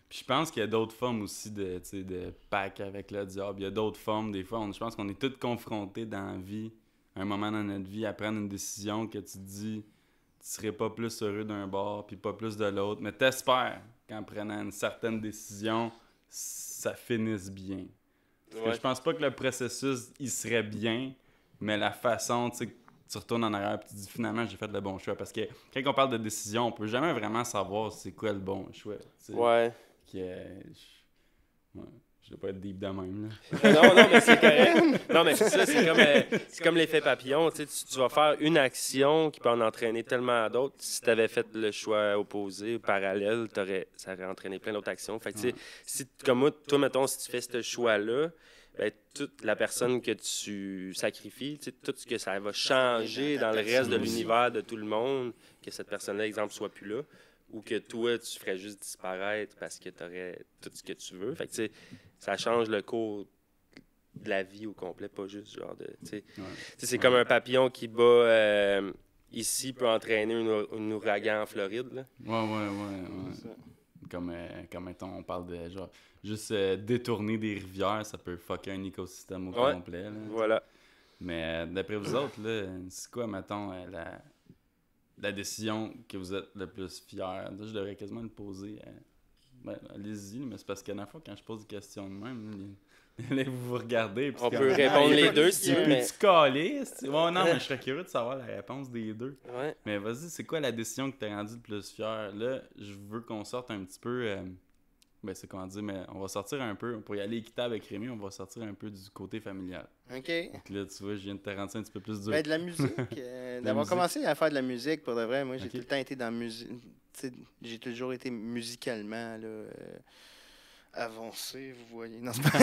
S1: Puis je pense qu'il y a d'autres formes aussi de pack avec le diable. Il y a d'autres formes, des fois. Je pense qu'on est tous confrontés dans la vie, à un moment dans notre vie, à prendre une décision que tu te dis, tu serais pas plus heureux d'un bord, puis pas plus de l'autre. Mais t'espères qu'en prenant une certaine décision, ça finisse bien. Parce que je pense pas que le processus, il serait bien, mais la façon, tu sais, tu retournes en arrière et tu dis finalement j'ai fait le bon choix. Parce que quand on parle de décision, on peut jamais vraiment savoir c'est quoi le bon choix.
S3: Ouais.
S1: Je vais pas être deep de même. Là.
S3: Non, mais c'est correct. Non, mais c'est ça, c'est comme l'effet papillon. Tu vas faire une action qui peut en entraîner tellement d'autres. Si tu avais fait le choix opposé, parallèle, ça aurait entraîné plein d'autres actions. Fait que, tu sais, si, comme moi, toi, mettons, si tu fais ce choix-là, ben, toute la personne que tu sacrifies, tout ce que ça va changer dans le reste de l'univers de tout le monde, que cette personne-là, exemple, soit plus là, ou que toi, tu ferais juste disparaître parce que tu aurais tout ce que tu veux. Fait que, tu sais, ça change le cours de la vie au complet, pas juste genre de... C'est comme un papillon qui bat ici, peut entraîner un ouragan en Floride. Là.
S1: Ouais. Comme mettons, on parle de genre juste détourner des rivières, ça peut fucker un écosystème au complet. Là,
S3: voilà.
S1: Mais d'après vous autres, là, c'est quoi, mettons, la décision que vous êtes le plus fier? Là, je devrais quasiment le poser. Allez-y, mais c'est parce que la fois, quand je pose des questions de même, là, vous vous regardez.
S3: On peut répondre les deux si tu veux.
S1: Peux-tu caler? Ouais, non, mais je serais curieux de savoir la réponse des deux.
S3: Ouais.
S1: Mais vas-y, c'est quoi la décision que t'as rendu le plus fier? Là, je veux qu'on sorte un petit peu Ben, c'est comment dire, mais on va sortir un peu, pour y aller équitable avec Rémi, on va sortir un peu du côté familial.
S2: OK.
S1: Donc là, tu vois, je viens de te rendre ça un petit peu plus dur.
S2: Ben, de la musique. D'avoir
S1: musique.
S2: commencé à faire de la musique, pour de vrai. Moi, j'ai
S1: Ok.
S2: tout le temps été dans la musique. J'ai toujours été musicalement là, avancé, vous voyez. Non, c'est pas...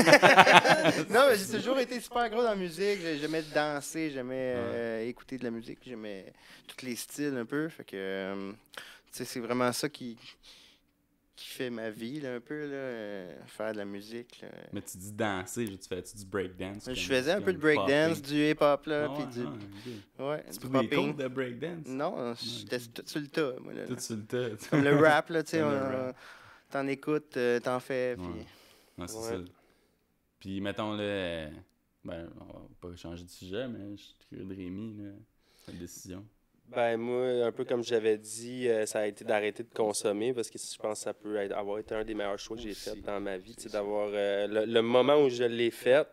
S2: non, mais j'ai toujours été super gros dans la musique. J'aimais danser, j'aimais écouter de la musique, j'aimais tous les styles un peu. Fait que, c'est vraiment ça qui fait ma vie, là, un peu, là, faire de la musique. Là.
S1: Mais tu dis danser, tu fais-tu du breakdance?
S2: Je faisais un peu de breakdance, du hip-hop, là,
S1: Ah
S2: puis
S1: ouais,
S2: du...
S1: ok.
S2: Ouais,
S1: Tu
S2: du
S1: prends des
S2: popping.
S1: cours de breakdance?
S2: Non, j'étais tout sur le tas, moi, là.
S1: Tout sur le tas.
S2: Comme le rap, là, tu sais,
S1: Comme le rap.
S2: t'en écoutes, t'en fais, puis...
S1: Ouais. Non, c'est
S3: Ouais.
S1: ça. Puis, mettons, là, ben, on va pas changer de sujet, mais je suis curieux de Rémi, là, sa décision.
S3: Ben moi, un peu comme j'avais dit, ça a été d'arrêter de consommer parce que je pense que ça peut avoir été un des meilleurs choix que j'ai fait dans ma vie. C'est d'avoir le moment où je l'ai fait,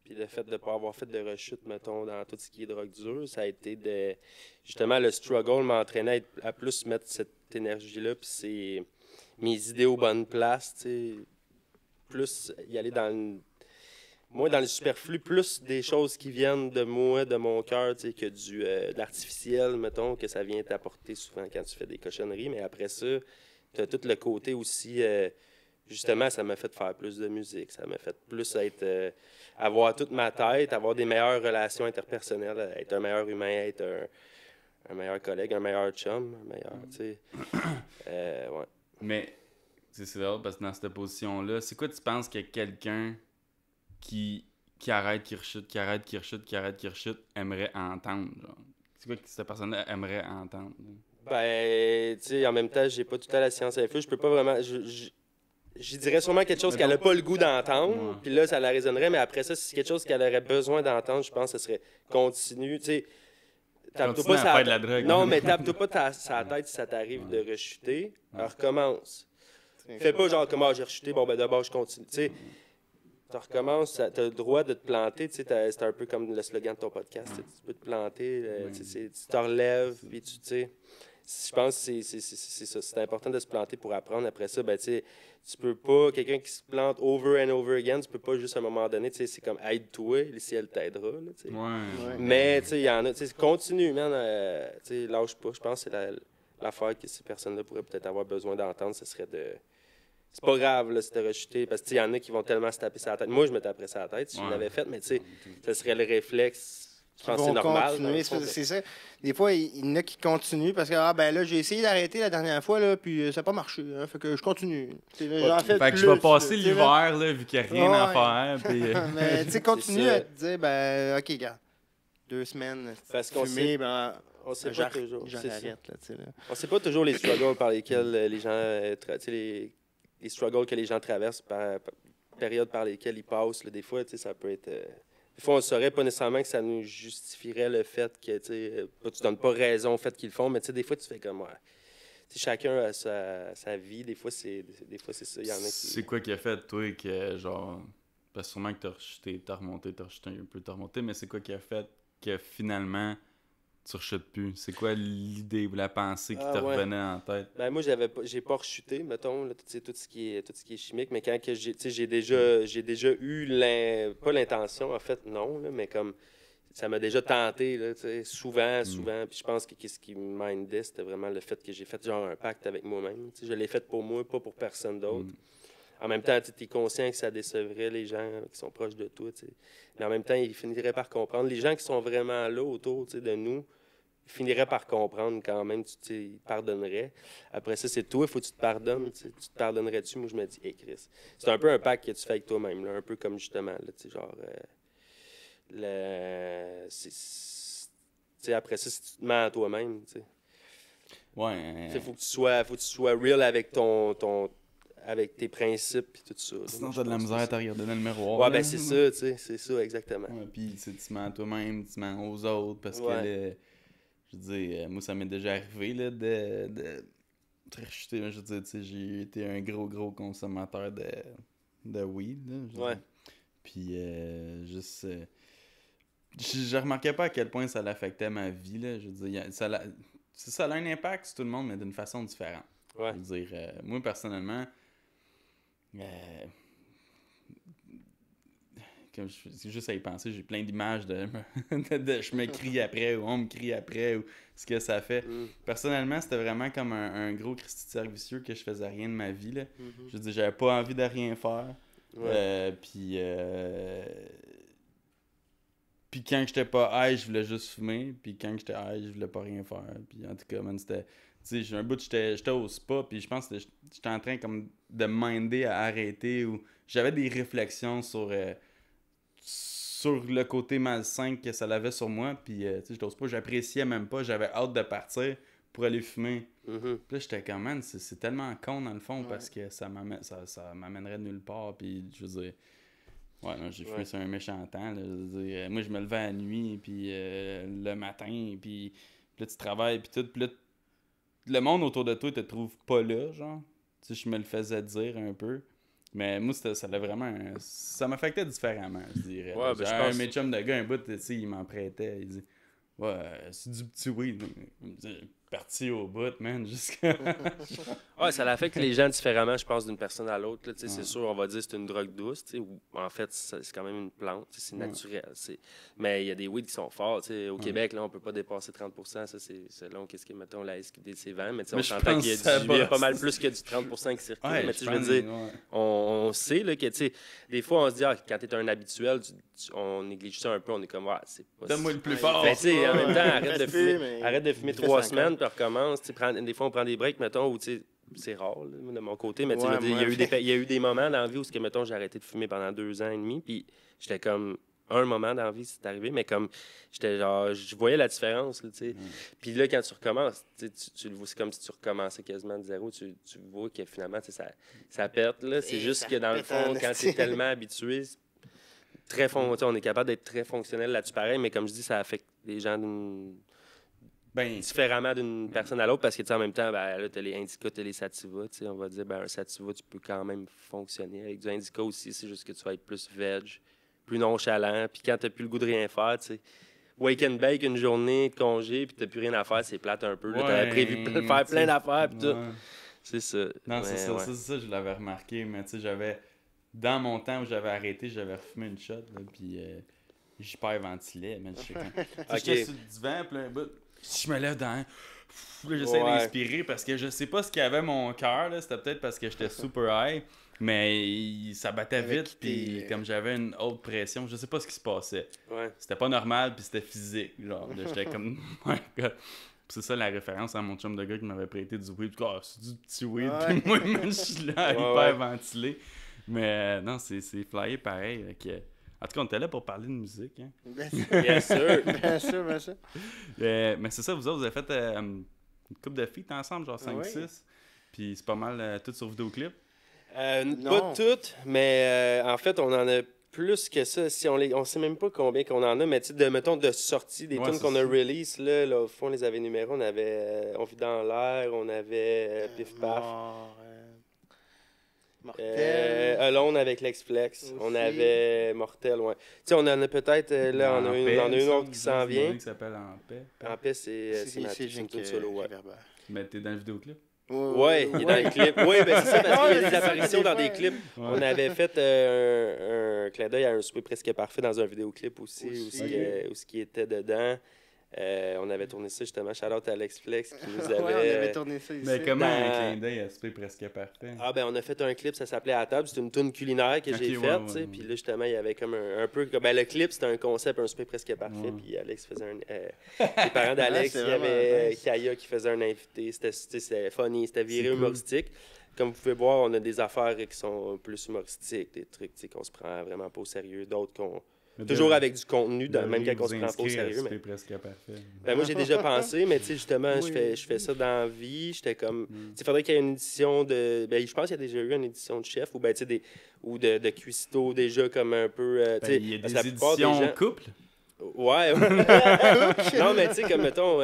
S3: puis le fait de ne pas avoir fait de rechute, mettons, dans tout ce qui est drogue dure, ça a été de... Justement, le struggle m'entraînait à plus mettre cette énergie-là, puis c'est mes idées aux bonnes places, tu sais, plus y aller dans le... Moins dans le superflu, plus des choses qui viennent de moi, de mon cœur, tu sais, que de l'artificiel, mettons, que ça vient t'apporter souvent quand tu fais des cochonneries. Mais après ça, tu as tout le côté aussi, justement, ça m'a fait faire plus de musique. Ça m'a fait plus avoir toute ma tête, avoir des meilleures relations interpersonnelles, être un meilleur humain, être un meilleur collègue, un meilleur chum, un meilleur, tu sais. Ouais.
S1: Mais, c'est drôle parce que dans cette position-là, c'est quoi tu penses que quelqu'un qui arrête, qui rechute, qui arrête, qui rechute, qui arrête, qui rechute, aimerait entendre, genre? C'est quoi que cette personne-là aimerait entendre?
S3: Ben, tu sais, en même temps, j'ai pas tout à la science infuse. Je peux pas vraiment... Je dirais sûrement quelque chose qu'elle a pas le goût d'entendre,
S1: Ouais.
S3: puis là, ça la résonnerait, mais après ça, si c'est quelque chose qu'elle aurait besoin d'entendre, je pense que ce serait continue, tu sais... Tape-toi
S1: Continue à
S3: sa-
S1: faire de la drogue.
S3: Non, mais tape-toi pas sa tête si ça t'arrive de rechuter. Alors, recommence. Fais pas genre, comment j'ai rechuté, bon, ben d'abord, je continue. Tu sais, tu recommences, tu as le droit de te planter. Tu sais, c'est un peu comme le slogan de ton podcast. Tu sais, tu peux te planter, tu sais, tu te relèves, puis tu sais. Je pense que c'est ça. C'est important de se planter pour apprendre. Après ça, ben, tu sais, tu peux pas, quelqu'un qui se plante over and over again, tu peux pas juste à un moment donné, tu sais, c'est comme aide-toi, si elle t'aidera, là, tu sais.
S1: Ouais.
S3: Mais, tu sais, il y en a, tu sais, continue, man, tu sais, lâche pas. Je pense que c'est l'affaire que ces personnes-là pourraient peut-être avoir besoin d'entendre, ce serait de... C'est pas grave, là, si t'as rechuté, parce qu'il y en a qui vont tellement se taper sur la tête. Moi, je me taperais sur la tête si je l'avais fait, mais tu sais, ce serait le réflexe. Je pense que c'est normal.
S2: Continuer, c'est ça. Des fois, il y en a qui continuent parce que, ah, ben là, j'ai essayé d'arrêter la dernière fois, là, puis ça n'a pas marché. Hein, fait que je continue. J'en fais
S1: Fait que
S2: plus,
S1: je vais passer
S2: là, tu sais,
S1: l'hiver, là, vu qu'il n'y a rien à
S2: Ouais.
S1: faire. Puis,
S2: Mais tu sais, continue
S3: C'est ça.
S2: à te dire, ben, OK, gars, 2 semaines,
S3: Parce qu'on
S2: fumer, ben,
S3: On sait pas
S2: j'arrête,
S3: toujours. c'est ça.
S2: là, tu sais, là.
S3: On sait pas toujours les struggles par lesquels les gens... tu sais, les struggles que les gens traversent, périodes par lesquelles ils passent. Là, des fois, tu sais, ça peut être... des fois, on ne saurait pas nécessairement que ça nous justifierait le fait que, tu sais, tu donnes pas raison au fait qu'ils le font, mais tu sais, des fois, tu fais comme... Ouais. Tu sais, chacun a sa vie. Des fois, c'est ça. Il y en a qui...
S1: c'est quoi qui a fait, toi, que genre. Parce que sûrement que t'as rechuté, t'as remonté un peu, t'as remonté, mais c'est quoi qui a fait que finalement tu rechutes plus? C'est quoi l'idée ou la pensée qui te revenait en tête?
S3: Ben moi, j'ai pas rechuté, mettons, là, tout ce qui est chimique, mais quand que j'ai déjà eu pas l'intention, en fait, non, là, mais comme ça m'a déjà tenté, là, tu sais, souvent, puis je pense que ce qui me mindait, c'était vraiment le fait que j'ai fait genre un pacte avec moi-même. Tu sais, je l'ai fait pour moi, pas pour personne d'autre. En même temps, tu es conscient que ça décevrait les gens qui sont proches de toi, tu sais. Mais en même temps, ils finiraient par comprendre. Les gens qui sont vraiment là autour, tu sais, de nous, finirait par comprendre quand même, ils pardonneraient. Après ça, c'est toi, il faut que tu te pardonnes. Tu te pardonnerais-tu? Moi, je me dis, hey, Chris. C'est un peu un pacte que tu fais avec toi-même, là, un peu comme justement, là, genre, après ça, si tu te mens à toi-même, tu sais.
S1: Ouais.
S3: Il faut que tu sois real avec avec tes principes et tout ça. Là.
S1: Sinon,
S3: Moi,
S1: t'as de la
S3: je pense
S1: misère à
S3: que
S1: te regarder dans le miroir.
S3: Ouais,
S1: là.
S3: ben c'est ça, tu sais, c'est ça, exactement.
S1: Ouais, puis tu mens à toi-même, tu mens aux autres, parce que,
S3: Ouais.
S1: là, je veux dire, moi, ça m'est déjà arrivé, là, de rechuter. Je veux dire, tu sais, j'ai été un gros consommateur de weed, là, je veux
S3: Ouais.
S1: dire. Puis, juste... je remarquais pas à quel point ça l'affectait ma vie, là, je veux dire, ça a un impact sur tout le monde, mais d'une façon différente.
S3: Ouais.
S1: Je veux dire, moi, personnellement, Comme juste à y penser, j'ai plein d'images de je me crie après ou on me crie après ou ce que ça fait. Personnellement, c'était vraiment comme un gros Christy de servicieux que je faisais rien de ma vie. Là. Je veux dire, j'avais pas envie de rien faire. Puis quand j'étais pas high, je voulais juste fumer. Puis quand j'étais high, je voulais pas rien faire. Puis en tout cas, man, c'était... Tu sais, un bout, j'étais au spa, puis je pense que j'étais en train comme de minder à arrêter. Ou j'avais des réflexions sur le côté malsain que ça avait sur moi. Puis tu sais, j'étais au spa, j'appréciais même pas. J'avais hâte de partir pour aller fumer. Puis là, j'étais comme, man, c'est tellement con dans le fond parce que ça m'amènerait nulle part. Puis je veux dire... Ouais, non, j'ai fumé sur un méchant temps. Là, je veux dire, moi, je me levais à la nuit, puis le matin, puis là, tu travailles, puis tout. Puis là, le monde autour de toi te trouve pas là, genre. Tu sais, je me le faisais dire un peu. Mais moi, ça l'a vraiment... Ça m'affectait différemment, je dirais.
S3: Ouais,
S1: ben, un mes chums de gars, un bout, tu sais, il m'en prêtait. Il dit, ouais, c'est du petit weed. Parti au bout, man, jusqu'à...
S3: Ouais, ça l'affecte les gens différemment, je pense, d'une personne à l'autre. Là, c'est sûr, on va dire que c'est une drogue douce, ou en fait, c'est quand même une plante, c'est naturel. Mais il y a des weeds qui sont forts. Au Québec, là, on peut pas dépasser 30%. Ça, c'est selon qu'est-ce que, mettons, la SQDC vend. Mais on s'entend qu'il y a pas mal plus que du 30% qui circule.
S1: Ouais,
S3: mais je veux dire, on sait là, que, des fois, on se dit, quand tu es un habituel, on néglige ça un peu. On est comme, c'est pas...
S1: Donne-moi le plus fort.
S3: Mais en même temps, arrête de fumer 3 semaines, puis recommence. Des fois, on prend des breaks, mettons, où c'est rare là, de mon côté, mais il y a eu des moments dans la vie où mettons, j'ai arrêté de fumer pendant 2 ans et demi, puis j'étais comme un moment dans la vie, c'est arrivé, mais comme j'étais genre, je voyais la différence, Puis là, quand tu recommences, tu le vois, c'est comme si tu recommençais quasiment de zéro, tu vois que finalement, ça pète, là. C'est juste que dans le fond, quand tu es tellement habitué, on est capable d'être très fonctionnel là-dessus pareil, mais comme je dis, ça affecte les gens différemment d'une personne à l'autre, parce que en même temps, là, tu as les Indica, tu as les Sativa. On va dire, un Sativa, tu peux quand même fonctionner. Avec du Indica aussi, c'est juste que tu vas être plus veg, plus nonchalant. Puis quand tu n'as plus le goût de rien faire, wake and bake une journée de congé, puis tu n'as plus rien à faire, c'est plate un peu. Tu avais prévu de faire plein d'affaires, puis tout. C'est ça.
S1: Non, c'est ça, je l'avais remarqué. Mais tu sais, dans mon temps où j'avais arrêté, j'avais refumé une shot, là, puis j'hyperventilais. J'étais sur le divan, puis là, si je me lève dans... J'essaie d'inspirer parce que je sais pas ce qu'il y avait mon cœur. C'était peut-être parce que j'étais super high, mais ça battait vite. Puis comme j'avais une haute pression, je sais pas ce qui se passait. C'était pas normal, puis c'était physique. Genre, j'étais comme... my God. C'est ça la référence à mon chum de gars qui m'avait prêté du weed. C'est du petit weed. Puis moi, je suis là, hyper ventilé. Mais non, c'est flyé pareil. En tout cas, on était là pour parler de musique. Hein?
S3: Bien sûr.
S2: Bien sûr, bien sûr.
S1: Mais c'est ça, vous autres, vous avez fait une couple de feats ensemble, genre 5-6. Puis c'est pas mal tout sur vidéoclip.
S3: Pas toutes, mais en fait, on en a plus que ça. Si on sait même pas combien qu'on en a, mais mettons de sorties, des tunes qu'on a release, là, au fond, on les avait numérés. On avait On vit dans l'air, on avait Pif Paf. Mortel. Alone avec Lex-Flex. On avait Mortel, ouais. Tu sais, on en a peut-être, là, on en a une autre qui s'en vient.
S1: Qui s'appelle En Paix.
S3: En Paix, c'est une toute solo, ouais.
S1: Mais t'es dans le vidéoclip?
S3: Ouais, il est dans les clips. Oui, ben c'est ça, parce qu'il y a des apparitions dans des clips. Ouais. On avait fait un clin d'œil à Un souper presque parfait dans un vidéoclip aussi. Où ce qui était dedans. On avait tourné ça justement, shout-out à Alex Flex qui nous avait...
S2: on avait tourné ça ici.
S1: Mais comment un clin d'œil à souper presque parfait?
S3: Ah ben on a fait un clip, ça s'appait À table, c'est une toune culinaire que j'ai faite, tu sais, puis là justement il y avait comme un peu... Ben le clip c'était un concept, un souper presque parfait, puis Alex faisait les parents d'Alex, il y avait Kaya qui faisait un invité, c'était funny, c'était viré humoristique. Comme vous pouvez voir, on a des affaires qui sont plus humoristiques, des trucs qu'on se prend vraiment pas au sérieux, d'autres qu'on... Toujours avec du contenu, même quand on se prend pas au sérieux.
S1: Mais... presque parfait.
S3: Ben moi, j'ai déjà pensé, mais tu sais, justement, je fais ça dans la vie. J'étais comme... Il faudrait qu'il y ait une édition de... Ben, je pense qu'il y a déjà eu une édition de chef, ou ben, tu sais, ou de cuistot, déjà comme un peu...
S1: il y a des éditions couple?
S3: Ouais. Non, mais tu sais, comme, mettons,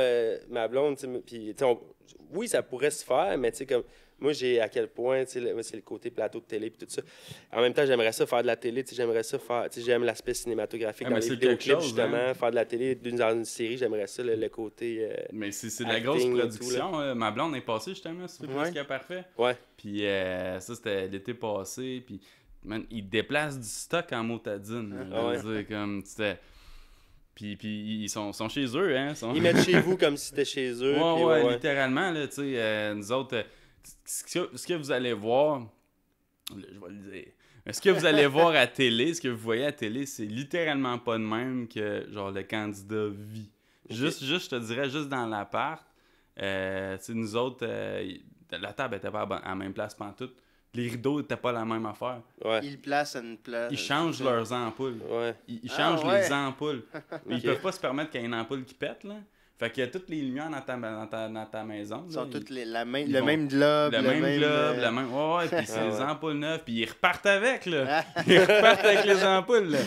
S3: ma blonde, puis, oui, ça pourrait se faire, mais tu sais, comme... Moi, j'ai à quel point, tu sais, c'est le côté plateau de télé et tout ça. En même temps, j'aimerais ça faire de la télé, tu sais, j'aimerais ça faire, tu sais, j'aime l'aspect cinématographique dans les vidéoclips, justement. Faire de la télé dans une série, j'aimerais ça, le côté
S1: mais c'est de la grosse production. Ma blonde est passée, justement, sur Presque Parfait.
S3: Ouais.
S1: Puis ça, c'était l'été passé, puis man, ils déplacent du stock en motadine. Comme, c'était... Puis ils sont chez eux, hein.
S3: Ils mettent chez vous comme si c'était chez eux.
S1: Ouais, littéralement, là, tu sais, nous autres, ce que vous allez voir, je vais le dire, ce que vous allez voir à télé, ce que vous voyez à télé, c'est littéralement pas de même que, genre, le candidat vit. Okay. Juste, je te dirais, juste dans l'appart, tu sais, nous autres, la table était pas à la même place pantoute. Les rideaux n'étaient pas la même affaire.
S3: Ouais.
S2: Ils placent une place.
S1: Ils changent leurs ampoules.
S3: Ouais.
S1: Ils changent les ampoules. Ils peuvent pas se permettre qu'il y ait une ampoule qui pète, là. Fait qu'il y a toutes les lumières dans ta maison.
S2: Ils sont toutes le même globe.
S1: Le même globe, le même... Ouais, puis c'est les ampoules neuves, puis ils repartent avec, là. Ils repartent avec les ampoules, là.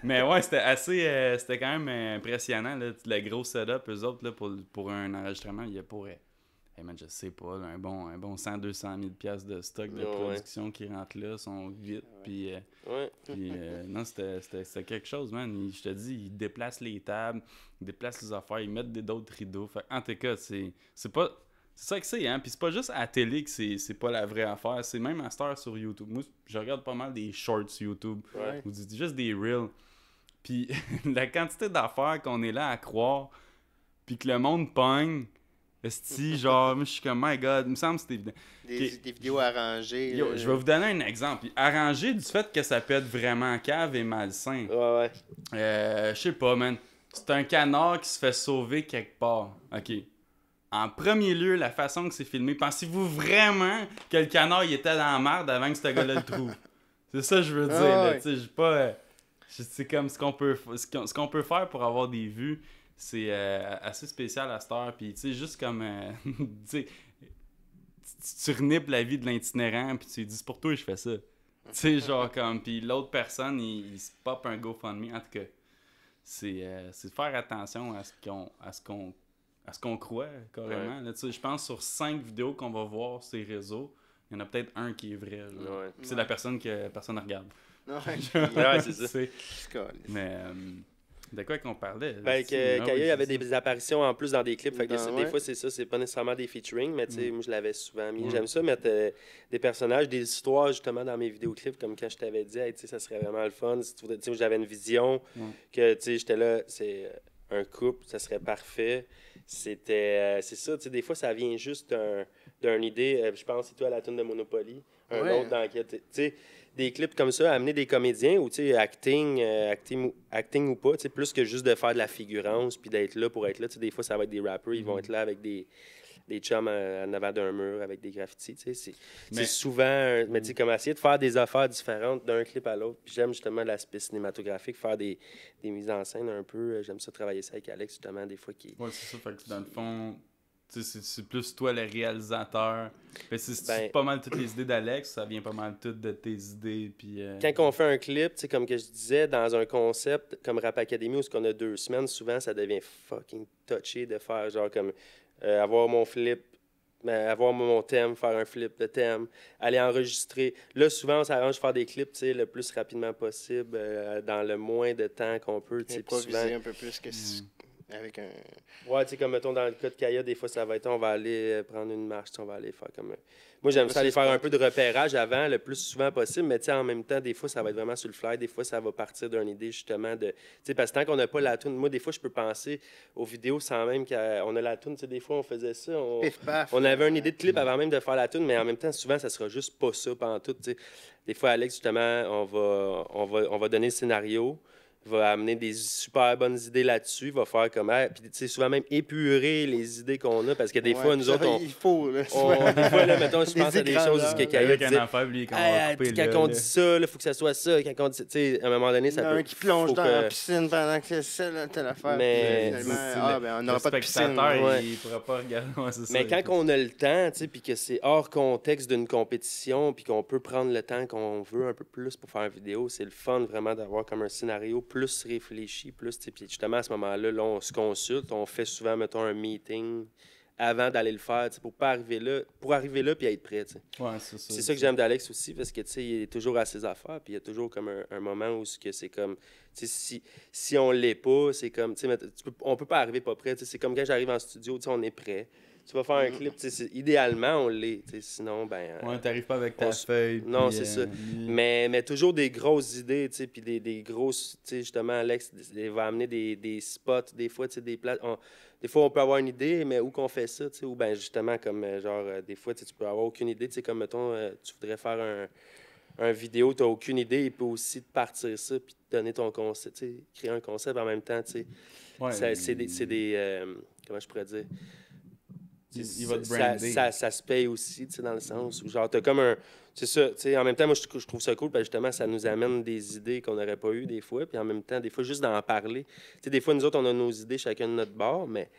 S1: Mais ouais, c'était assez... c'était quand même impressionnant, là. Le gros setup, eux autres, là, pour un enregistrement, il y a pour... Hey man, je sais pas, là, un bon 100-200 000 $, de stock de production qui rentrent là, sont vite, puis non, c'était quelque chose, man. Je te dis, ils déplacent les tables, ils déplacent les affaires, ils mettent d'autres rideaux. Fait, en tout cas, c'est ça que c'est, hein. Puis c'est pas juste à la télé que c'est pas la vraie affaire, c'est même à cette heure sur YouTube. Moi, je regarde pas mal des shorts YouTube, ou juste des reels. Puis la quantité d'affaires qu'on est là à croire, puis que le monde pogne. Esti, genre, moi je suis comme, my god, il me semble que c'était évident.
S2: Des vidéos arrangées.
S1: Yo, je vais vous donner un exemple. Arrangé du fait que ça peut être vraiment cave et malsain.
S3: Ouais.
S1: Je sais pas, man. C'est un canard qui se fait sauver quelque part. OK. En premier lieu, la façon que c'est filmé, pensez-vous vraiment que le canard il était dans la merde avant que ce gars-là le trouve? C'est ça que je veux dire. Là, j'ai pas. C'est comme ce qu'on peut faire pour avoir des vues. C'est assez spécial à cette heure. Puis, tu sais, juste comme. Tu sais, tu renippes la vie de l'itinérant, puis tu lui dis, c'est pour toi que je fais ça. Tu sais, genre, comme. Puis l'autre personne, il se pop un GoFundMe. En tout cas, c'est de faire attention à ce qu'on croit, carrément. Ouais. Je pense sur 5 vidéos qu'on va voir sur les réseaux, il y en a peut-être un qui est vrai. Ouais. C'est la personne que personne ne regarde.
S3: Ouais, c'est ça.
S1: Mais. De quoi qu'on parlait?
S3: Ben, Kaya, il y avait des apparitions en plus dans des clips. Fait que des fois, c'est ça. C'est pas nécessairement des featuring, mais tu sais, moi, je l'avais souvent mis. J'aime ça mettre des personnages, des histoires, justement, dans mes vidéoclips. Comme quand je t'avais dit, hey, tu sais, ça serait vraiment le fun. Si tu sais, j'avais une vision que, tu sais, j'étais là, c'est un couple, ça serait parfait. C'est ça, tu sais, des fois, ça vient juste d'une idée. Je pense, c'est toi, la tune de Monopoly. Un autre dans lequel, tu sais, des clips comme ça, amener des comédiens ou, tu sais, acting ou pas, tu sais, plus que juste de faire de la figurance puis d'être là pour être là. Tu sais, des fois, ça va être des rappers, ils vont être là avec des chums en avant d'un mur avec des graffitis, tu sais. C'est souvent, mais tu sais, comme essayer de faire des affaires différentes d'un clip à l'autre. Puis j'aime justement l'aspect cinématographique, faire des mises en scène un peu. J'aime ça travailler ça avec Alex, justement, des fois.
S1: Ouais, c'est ça, fait que dans le fond... C'est plus toi le réalisateur. C'est pas mal toutes les idées d'Alex, ça vient pas mal toutes de tes idées. Puis,
S3: Quand on fait un clip, comme que je disais, dans un concept comme Rap Academy où on a 2 semaines, souvent ça devient fucking touché de faire genre comme avoir mon flip, avoir mon thème, faire un flip de thème, aller enregistrer. Là, souvent, on s'arrange faire des clips le plus rapidement possible, dans le moins de temps qu'on peut.
S2: Improviser un peu plus que avec un...
S3: Ouais, tu sais, comme mettons dans le cas de Kaya, des fois, ça va être, on va aller prendre une marche, on va aller faire comme... Moi, j'aime ça aller faire un peu de repérage avant, le plus souvent possible, mais tu sais, en même temps, des fois, ça va être vraiment sur le fly, des fois, ça va partir d'une idée, justement, de... Tu sais, parce que tant qu'on n'a pas la toune, moi, des fois, je peux penser aux vidéos sans même qu'on a la toune, tu sais, des fois, on faisait ça, on avait une idée de clip avant même de faire la toune, mais en même temps, souvent, ça sera juste pas ça, pantoute, tu sais. Des fois, Alex, justement, on va donner le scénario, va amener des super bonnes idées là-dessus, va faire comme puis tu sais souvent même épurer les idées qu'on a parce que des fois nous autres
S2: il faut là,
S3: des fois là mettons je pense à des choses que Kaya disait quand on dit ça il faut que ça soit ça quand on dit tu sais à un moment donné ça peut
S2: un qui plonge dans la piscine pendant que c'est ça là telle affaire
S3: mais
S2: on n'aura pas de piscine
S1: il pourra pas regarder
S3: mais quand on a le temps tu sais puis que c'est hors contexte d'une compétition puis qu'on peut prendre le temps qu'on veut un peu plus pour faire une vidéo, c'est le fun vraiment d'avoir comme un scénario plus réfléchi, plus, puis justement, à ce moment-là, là, on se consulte, on fait souvent, mettons, un meeting avant d'aller le faire, tu sais, pour arriver là puis être prêt. Tu sais.
S1: Ouais, c'est ça.
S3: C'est ça que j'aime d'Alex aussi, parce que tu sais, il est toujours à ses affaires, puis il y a toujours comme un moment où c'est comme, tu sais, si on l'est pas, c'est comme, tu sais, on peut pas arriver pas prêt. Tu sais, c'est comme quand j'arrive en studio, tu sais, on est prêt. Tu vas faire un clip, tu sais, idéalement, on l'est. Tu sais, sinon, ben.
S1: Ouais, t'arrives pas avec ta feuille.
S3: Non,
S1: puis,
S3: c'est ça. Mais toujours des grosses idées, tu sais, puis des grosses. Tu sais, justement, Alex il va amener des spots, des fois, tu sais, des places. Des fois, on peut avoir une idée, mais où qu'on fait ça, tu sais, ou ben justement, comme genre, des fois, tu peux avoir aucune idée, tu sais, comme mettons, tu voudrais faire un vidéo, tu n'as aucune idée, il peut aussi te partir ça, puis te donner ton concept, tu sais, créer un concept en même temps, tu sais.
S1: Ouais,
S3: C'est des comment je pourrais dire?
S1: Il va te brander.
S3: Ça se paye aussi, tu sais, dans le sens où, genre, t'as comme un... C'est ça, tu sais, en même temps, moi, je trouve ça cool, parce que justement, ça nous amène des idées qu'on n'aurait pas eues des fois, puis en même temps, des fois, juste d'en parler. Tu sais, des fois, nous autres, on a nos idées chacun de notre bord, mais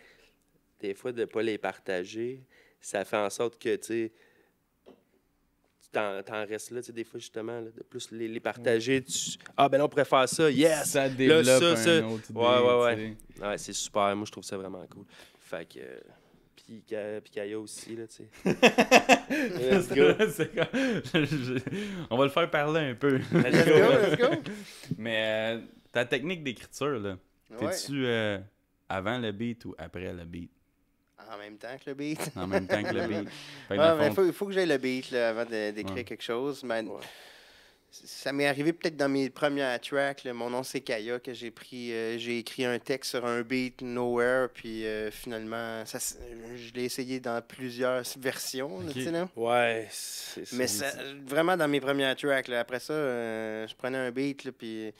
S3: des fois, de ne pas les partager, ça fait en sorte que, tu sais, t'en restes là, tu sais, des fois, justement, là, de plus les partager, ah, ben là, on pourrait faire ça, yes!
S1: Ça développe
S3: là,
S1: un autre idée,
S3: ouais. Ouais, c'est super, moi, je trouve ça vraiment cool. Fait que... Puis Kaya aussi, là, tu sais. Let's go!
S1: On va le faire parler un peu.
S2: Let's go!
S1: Mais ta technique d'écriture, là,
S2: Ouais.
S1: t'es-tu avant le beat ou après le beat?
S2: En même temps que le beat.
S1: En même temps que le beat. Fait que
S2: Ah,
S1: dans le
S2: mais
S1: fond,
S2: faut que j'aille le beat là, avant d'écrire
S1: Ouais.
S2: quelque chose. Mais
S3: Ouais.
S2: ça m'est arrivé peut-être dans mes premières tracks. Là, mon nom, c'est Kaya, que j'ai écrit un texte sur un beat Nowhere. Puis finalement, je l'ai essayé dans plusieurs versions. Là,
S1: Ok.
S2: tu sais, là.
S3: Ouais, c'est ça.
S2: Mais vraiment dans mes premières tracks. Là, après ça, je prenais un beat. Là, puis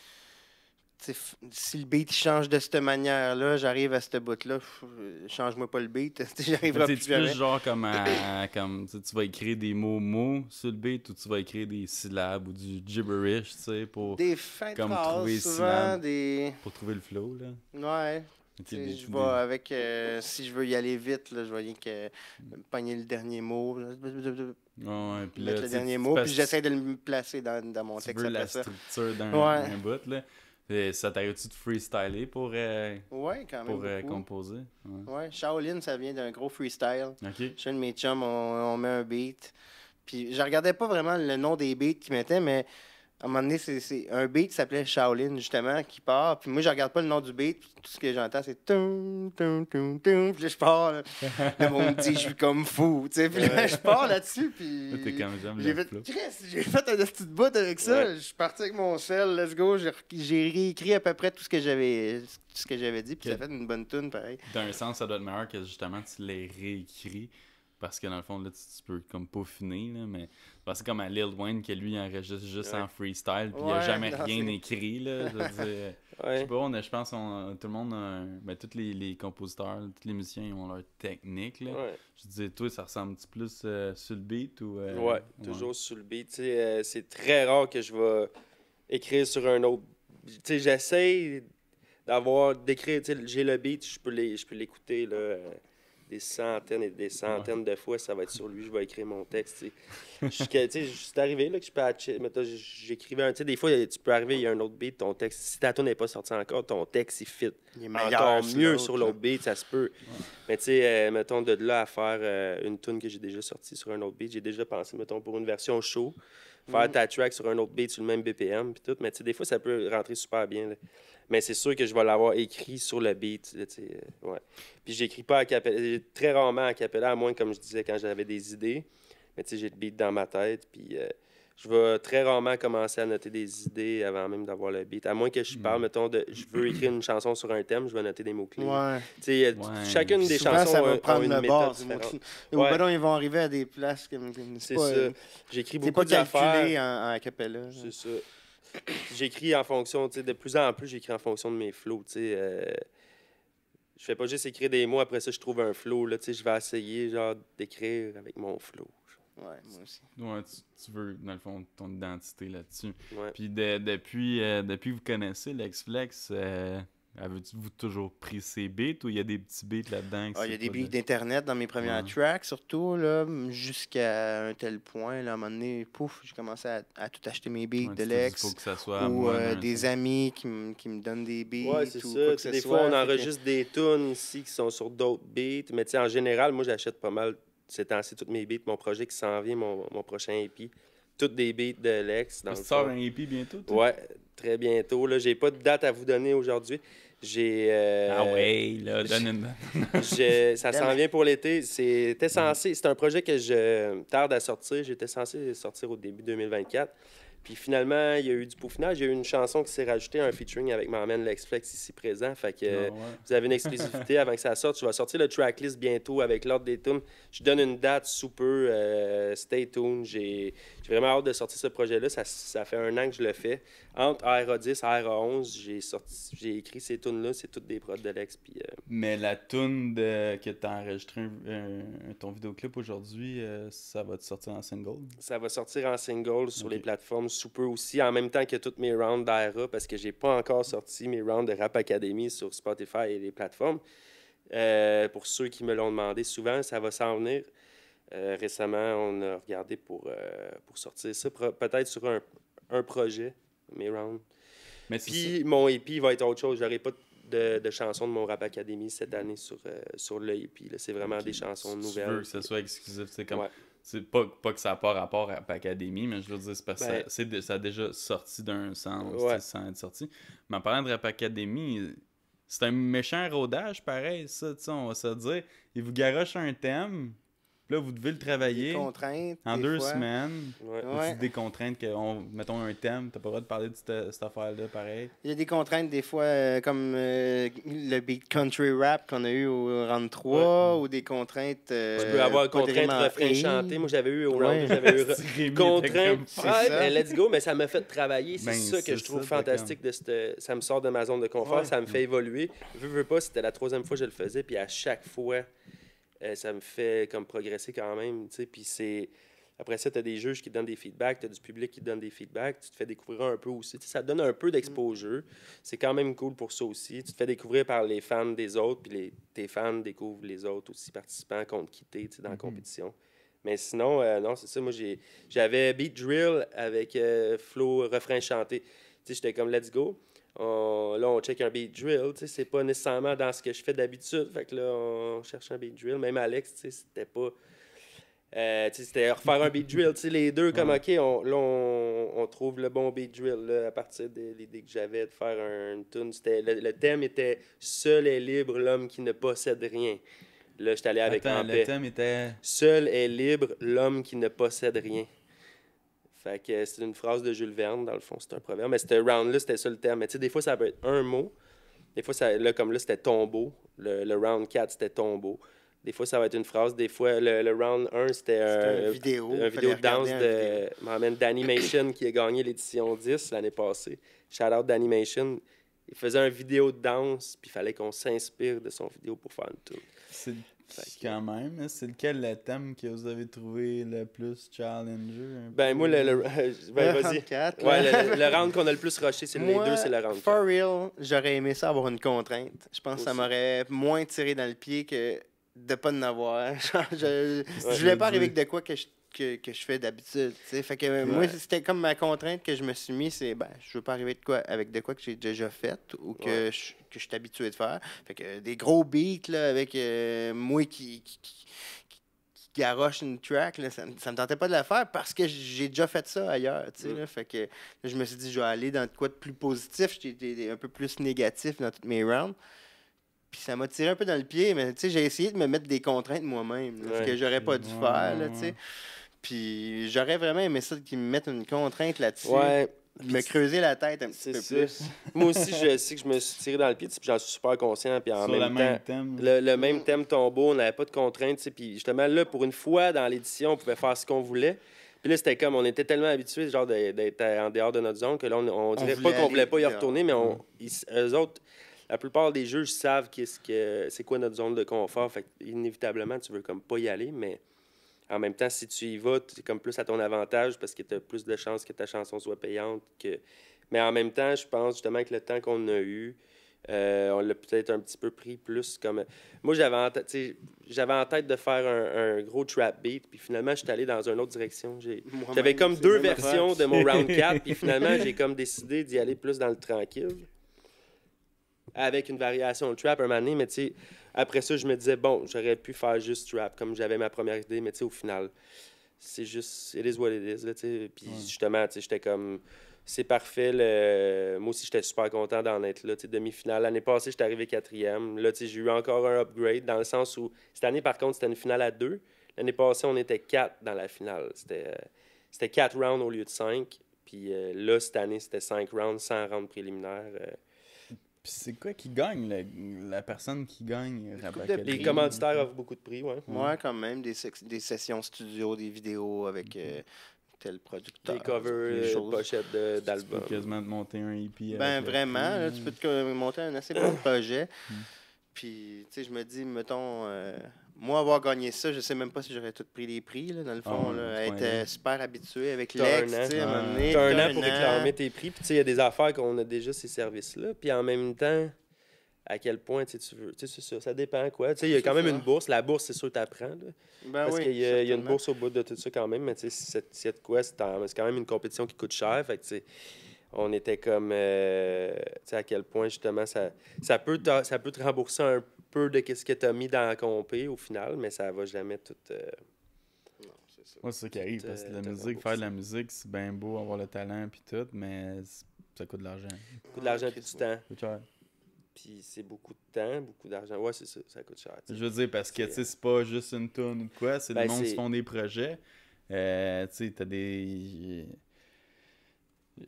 S2: tu sais, si le beat change de cette manière-là, j'arrive à ce bout-là, change-moi pas le beat. J'arriverai
S1: t'es
S2: plus jamais.
S1: plus genre comme, comme tu vas écrire des mots sur le beat ou tu vas écrire des syllabes ou du gibberish, tu sais, pour
S2: Des fins de
S1: comme
S2: phrases,
S1: trouver
S2: souvent,
S1: syllabes.
S2: des...
S1: Pour trouver le flow, là.
S2: Ouais.
S1: Ok,
S2: Tu sais,
S1: des-
S2: je vais avec... si je veux y aller vite, là, je vais rien que pogner le dernier mot, là,
S1: Ouais, puis là,
S2: mettre le
S1: tu sais,
S2: dernier
S1: tu
S2: mot,
S1: passes-
S2: puis j'essaie de le placer dans mon
S1: tu
S2: texte
S1: veux la
S2: après ça.
S1: structure d'un
S2: Ouais.
S1: d'un bout, là. Et ça t'arrive-tu de freestyler pour
S2: Ouais, quand même beaucoup.
S1: composer? Ouais.
S2: Ouais, Shaolin, ça vient d'un gros freestyle.
S1: Ok.
S2: Chez un de mes chums, on met un beat. Puis je regardais pas vraiment le nom des beats qu'ils mettaient, mais à un moment donné, c'est un beat qui s'appelait Shaolin, justement, qui part. Puis moi, je regarde pas le nom du beat. Puis tout ce que j'entends, c'est tum, tum, tum, tum. Puis là, je pars. Là. Le monde me dit, je suis comme fou. Tu sais, puis là, je pars là-dessus. Puis
S1: Là, t'es comme j'aime
S2: j'ai
S1: le
S2: fait,
S1: flow.
S2: j'ai fait un petit bout avec ça.
S3: Ouais.
S2: Je suis parti avec mon sel, let's go. J'ai réécrit à peu près tout ce que j'avais dit. Puis ça fait une bonne tune, pareil.
S1: D'un sens, ça doit être meilleur que justement tu l'aies réécrit. Parce que dans le fond, là, tu peux comme peaufiner, là, mais c'est comme à Lil Wayne que lui, il enregistre juste
S3: Ouais.
S1: en freestyle, puis il
S2: Ouais,
S1: a jamais
S2: non,
S1: rien
S2: c'est-
S1: écrit, là, je veux dire. Je
S3: Ouais.
S1: sais pas, je pense tout le monde tous les compositeurs, tous les musiciens, ils ont leur technique, là.
S3: Ouais.
S1: Je disais, toi, ça ressemble un petit plus sur le beat ou...
S3: Ouais, toujours sur le beat. Tu sais, c'est très rare que je vais écrire sur un autre. Tu sais, j'essaie d'écrire. Tu sais, j'ai le beat, je peux l'écouter là, des centaines et des centaines de fois. Ça va être sur lui, je vais écrire mon texte. Tu sais. Tu sais, c'est arrivé là, que je patchais. Mettons, j'écrivais un. Tu sais, des fois, tu peux arriver, il y a un autre beat, ton texte. Si ta tune n'est pas sortie encore, ton texte, il fit.
S2: Il est
S3: Encore
S2: sur
S3: mieux
S2: l'autre,
S3: sur
S2: là.
S3: l'autre beat, ça se peut. Mais tu sais, mettons, de là à faire une tune que j'ai déjà sortie sur un autre beat, j'ai déjà pensé, mettons, pour une version show, faire ta track sur un autre beat sur le même BPM, puis tout. Mais tu sais, des fois, ça peut rentrer super bien. Là. Mais c'est sûr que je vais l'avoir écrit sur le beat. Là, tu sais, ouais. Puis j'écris pas a cappella, très rarement a cappella, à moins, comme je disais, quand j'avais des idées. Mais tu sais, j'ai le beat dans ma tête, puis je vais très rarement commencer à noter des idées avant même d'avoir le beat. À moins que je parle, mettons, je veux écrire une chanson sur un thème, je vais noter des mots-clés.
S2: Ouais.
S3: Tu sais,
S1: Ouais.
S3: chacune des
S2: Souvent,
S3: chansons
S2: ça va
S3: a
S2: prendre
S3: une
S2: le
S3: méthode
S2: bord.
S3: différente.
S2: Ou
S3: Ouais.
S2: ben non, ils vont arriver à des places comme
S3: C'est
S2: pas,
S3: ça. J'écris
S2: c'est
S3: beaucoup
S2: pas calculé
S3: d'affaires.
S2: en acapella. là.
S3: C'est ça. J'écris en fonction, tu sais, de plus en plus, j'écris en fonction de mes flows, tu sais. Je fais pas juste écrire des mots, après ça, je trouve un flow, là, tu sais. Je vais essayer, genre, d'écrire avec mon flow.
S2: Ouais, moi aussi.
S1: Ouais, tu veux, dans le fond, ton identité là-dessus.
S3: Ouais.
S1: Puis depuis que vous connaissez Lex Flex, Avez-vous toujours pris ces beats ou il y a des petits beats là-dedans?
S2: Il y a des beats d'Internet dans mes premières tracks, surtout, là, jusqu'à un tel point. Là, à un moment donné, pouf, j'ai commencé à tout acheter mes beats de Lex.
S1: Faut que ça soit
S2: ou des amis qui me donnent des beats.
S3: Ouais, c'est
S2: ou
S3: ça.
S2: quoi que ce
S3: Des
S2: soit,
S3: fois, on enregistre des tunes ici qui sont sur d'autres beats. Mais en général, moi, j'achète pas mal ces temps-ci tous mes beats. Mon projet qui s'en vient, mon prochain EP. Toutes des beats de Lex.
S1: Tu sors un EP bientôt, toi?
S3: Ouais, très bientôt. Là, j'ai pas de date à vous donner aujourd'hui.
S1: Ah ouais, là, donne une...
S3: Ça s'en vient pour l'été. C'est un projet que je tarde à sortir. J'étais censé sortir au début 2024. Puis finalement, il y a eu du peaufinage. Il y a eu une chanson qui s'est rajoutée, un featuring avec ma man Lex Flex ici présent. Fait que vous avez une exclusivité avant que ça sorte. Je vais sortir le tracklist bientôt avec l'ordre des tunes. Je donne une date sous peu. Stay tuned. J'ai vraiment hâte de sortir ce projet-là. Ça fait 1 an que je le fais. Entre RA10 et RA11, j'ai écrit ces tunes-là. C'est toutes des prods de Lex. Puis,
S1: Mais la tune que tu as enregistré ton vidéoclip aujourd'hui, ça va te sortir en single?
S3: Ça va sortir en single sur les plateformes sous peu aussi, en même temps que toutes mes rounds d'ARA, parce que j'ai pas encore sorti mes rounds de Rap Academy sur Spotify et les plateformes. Pour ceux qui me l'ont demandé souvent, ça va s'en venir. Récemment, on a regardé pour sortir ça, peut-être sur un projet, mes rounds. Puis mon EP va être autre chose. J'aurai pas de chansons de mon Rap Academy cette année sur le EP. C'est vraiment des chansons nouvelles.
S1: Tu veux que ce soit exclusif, c'est comme...
S3: Ouais.
S1: C'est pas que ça n'a pas rapport à Academy, mais je veux dire, c'est parce que ça a déjà sorti d'un sens sans être sorti. Mais en parlant de Rap Academy, c'est un méchant rodage, pareil, ça, on va se dire. Il vous garoche un thème, puis là, vous devez le travailler en 2 semaines.
S2: Ouais.
S1: Des contraintes mettons un thème, t'as pas le droit de parler de cette affaire-là, pareil.
S2: Il y a des contraintes des fois, comme le beat country rap qu'on a eu au round 3, ou des contraintes...
S3: tu peux avoir contrainte refrain chanté. Moi, j'avais eu au round 2, j'avais eu contrainte. Let's go, mais ça m'a fait travailler. C'est ça que je trouve fantastique. Ça me sort de ma zone de confort, ça me fait évoluer. Veux pas, c'était la 3e fois que je le faisais, puis à chaque fois... ça me fait comme progresser quand même, tu sais, puis c'est... Après ça, tu as des juges qui donnent des feedbacks, tu as du public qui donne des feedbacks, tu te fais découvrir un peu aussi, tu sais, ça te donne un peu d'exposure, c'est quand même cool pour ça aussi, tu te fais découvrir par les fans des autres, puis tes fans découvrent les autres aussi participants contre qui t'es, tu sais, dans la compétition. Mais sinon, non, c'est ça, moi, j'avais Beat Drill avec flow, refrain chanté, tu sais, j'étais comme « let's go ». Là, on check un beat drill, tu sais, c'est pas nécessairement dans ce que je fais d'habitude. Fait que là, on cherche un beat drill. Même Alex, tu sais, c'était pas... tu sais, c'était refaire un beat drill, tu sais, les deux, comme, OK, on trouve le bon beat drill, là, à partir de l'idée que j'avais de faire une tune. Le thème était « Seul est libre l'homme qui ne possède rien ». Là, j'étais allé avec En paix.
S1: Le thème était...
S3: Seul est libre l'homme qui ne possède rien. Fait que c'est une phrase de Jules Verne, dans le fond, c'est un proverbe. Mais c'était round-là, c'était ça le terme. Mais tu sais, des fois, ça peut être un mot. Des fois, comme là, c'était tombeau. Le round 4, c'était tombeau. Des fois, ça va être une phrase. Des fois, le round 1, c'était une vidéo de danse de ma man d'Animation qui a gagné l'édition 10 l'année passée. Shout-out d'Animation. Il faisait une vidéo de danse, puis il fallait qu'on s'inspire de son vidéo pour faire une tune.
S1: Quand même, c'est lequel le thème que vous avez trouvé le plus challenger?
S2: moi,
S3: Vas-y. Le round qu'on a le plus rushé, c'est les deux, c'est le round.
S2: For real, j'aurais aimé ça avoir une contrainte. Je pense que ça m'aurait moins tiré dans le pied que de pas en avoir. Je voulais pas arriver avec de quoi que je fais d'habitude. Fait que moi, c'était comme ma contrainte que je me suis mis, c'est je veux pas arriver avec de quoi que j'ai déjà fait ou que je suis habitué de faire. Fait que des gros beats là, avec moi qui garoche une track, là, ça me tentait pas de la faire parce que j'ai déjà fait ça ailleurs. Là, fait que là, je me suis dit, je vais aller dans de quoi de plus positif. J'étais un peu plus négatif dans tous mes rounds. Puis ça m'a tiré un peu dans le pied, mais j'ai essayé de me mettre des contraintes moi-même, ce que j'aurais pas dû faire. Là, puis j'aurais vraiment aimé ça qu'ils me mettent une contrainte là-dessus. Me creuser la tête un petit peu plus.
S3: Moi aussi, je sais que je me suis tiré dans le pied, puis j'en suis super conscient. Puis en même temps, le même thème tombeau, on n'avait pas de contrainte. Puis justement, là, pour une fois, dans l'édition, on pouvait faire ce qu'on voulait. Puis là, c'était comme, on était tellement habitués genre d'être en dehors de notre zone que là, on dirait pas qu'on voulait pas y retourner, mais eux autres, la plupart des juges savent c'est quoi notre zone de confort. Fait inévitablement, tu veux comme pas y aller, mais en même temps, si tu y vas, tu es comme plus à ton avantage parce que tu as plus de chances que ta chanson soit payante. Mais en même temps, je pense justement que le temps qu'on a eu, On l'a peut-être un petit peu pris plus comme... Moi, j'avais en tête de faire un gros trap beat, puis finalement, je suis allé dans une autre direction. J'avais comme deux versions de mon Round 4, puis finalement, j'ai comme décidé d'y aller plus dans le tranquille, avec une variation de trap un moment donné, mais tu sais, après ça, je me disais, bon, j'aurais pu faire juste trap, comme j'avais ma première idée, mais tu sais, au final, c'est juste, it is what it is, là, tu sais. Puis justement, tu sais, j'étais comme... C'est parfait. Moi aussi, j'étais super content d'en être là. Demi-finale. L'année passée, j'étais arrivé 4e. Là, j'ai eu encore un upgrade dans le sens où cette année, par contre, c'était une finale à 2. L'année passée, on était 4 dans la finale. C'était 4 rounds au lieu de 5. Puis là, cette année, c'était 5 rounds sans round préliminaire.
S1: Puis c'est quoi qui gagne, la personne qui gagne
S3: Les commanditaires offrent beaucoup de prix, ouais.
S2: Ouais, quand même. Des sessions studio, des vidéos avec... tel producteur.
S3: Des covers, des pochettes d'albums.
S1: Tu peux quasiment te monter un EP.
S2: Vraiment. Là, tu peux te monter un assez bon projet. Puis, tu sais, je me dis, mettons, moi, avoir gagné ça, je sais même pas si j'aurais tout pris les prix, là, dans le fond. Là, être super habitué avec Lex, tu sais, à un moment donné.
S3: T'as un an pour réclamer tes prix. Puis, tu sais, il y a des affaires qu'on a déjà ces services-là. Puis, en même temps, à quel point tu veux. Tu sais, c'est ça, ça dépend, quoi. Tu sais, il y a quand même une bourse. La bourse, c'est sûr que tu apprends. Parce qu'il y a une bourse au bout de tout ça quand même. Mais tu sais, s'il y a de quoi, c'est quand même une compétition qui coûte cher. Fait que, tu sais, on était comme... tu sais, à quel point, justement, ça peut te rembourser un peu de ce que tu as mis dans la compé au final, mais ça va jamais tout...
S2: Non, c'est ça.
S1: Moi, c'est ça qui arrive. Parce que la musique, faire de la musique, c'est bien beau, avoir le talent puis tout, mais ça coûte de l'argent.
S3: Ça coûte de l'argent et du temps.
S1: Ça coûte cher.
S3: Puis c'est beaucoup de temps, beaucoup d'argent. Ouais, c'est ça, ça coûte cher.
S1: Je veux dire, parce que, tu sais, c'est pas juste une tourne ou quoi, c'est le monde qui font des projets. Tu sais, t'as des...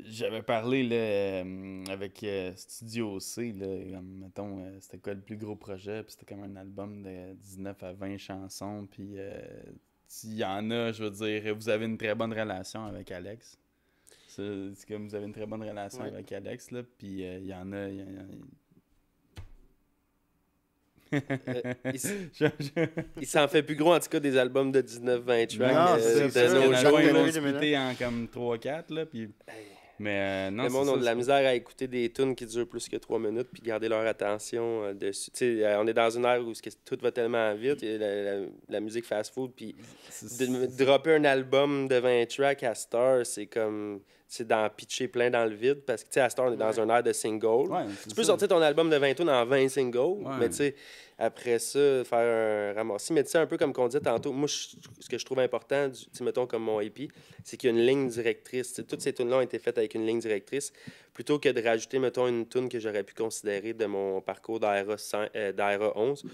S1: J'avais parlé là, avec Studio C, là, comme, mettons, c'était quoi le plus gros projet, puis c'était comme un album de 19 à 20 chansons, puis il y en a, je veux dire, vous avez une très bonne relation avec Alex. C'est comme vous avez une très bonne relation avec Alex, là, puis il y en a...
S3: Il s'en fait plus gros, en tout cas, des albums de 19-20 tracks.
S2: Non, c'est ça.
S1: Il y en a
S2: Jour,
S1: qui vont
S2: oui,
S1: splitté en comme 3-4, là, puis... Mais non,
S3: le monde a de la misère à écouter des tunes qui durent plus que 3 minutes puis garder leur attention dessus. Tu sais, on est dans une ère où tout va tellement vite, la musique fast-food, puis dropper un album de 20 tracks à Star, c'est comme... C'est d'en pitcher plein dans le vide, parce que, tu sais, à Star, on est dans un air de single.
S1: Ouais,
S3: tu peux sortir ton album de 20 tunes en 20 singles, mais tu sais, après ça, faire un ramassis. Mais tu sais, un peu comme qu'on disait tantôt, moi, ce que je trouve important, tu sais, mettons, comme mon EP, c'est qu'il y a une ligne directrice. T'sais, toutes ces tunes-là ont été faites avec une ligne directrice, plutôt que de rajouter, mettons, une tune que j'aurais pu considérer de mon parcours d'Aera 11.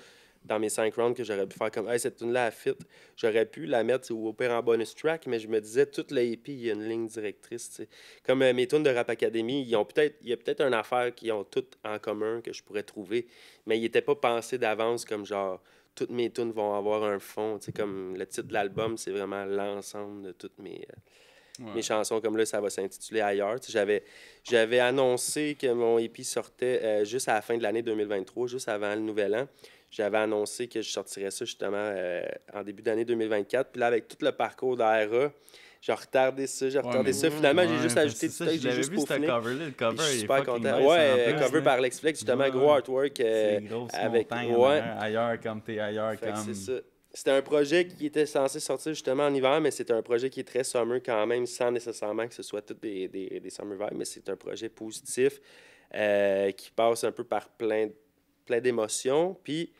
S3: Dans mes 5 rounds que j'aurais pu faire comme « Hey, cette tune-là, elle fit », j'aurais pu la mettre au pire en bonus track, mais je me disais, toute l'EP, il y a une ligne directrice. T'sais. Comme mes tunes de Rap Academy, il y a peut-être une affaire qu'ils ont toutes en commun que je pourrais trouver, mais ils n'étaient pas pensés d'avance comme genre, toutes mes tunes vont avoir un fond. Comme le titre de l'album, c'est vraiment l'ensemble de toutes mes chansons. Comme là, ça va s'intituler Ailleurs. J'avais annoncé que mon EP sortait juste à la fin de l'année 2023, juste avant le Nouvel An. J'avais annoncé que je sortirais ça justement en début d'année 2024. Puis là, avec tout le parcours d'Aera, j'ai retardé ça. Finalement, j'ai juste ajouté du texte, j'ai juste peaufiné.
S1: Le cover,
S3: je suis super content. Ouais, cover par Lexflex, justement, gros artwork.
S1: Avec ailleurs comme t'es ailleurs comme...
S3: C'est ça. C'était un projet qui était censé sortir justement en hiver, mais c'est un projet qui est très summer quand même, sans nécessairement que ce soit toutes des summer vibes, mais c'est un projet positif qui passe un peu par plein d'émotions, puis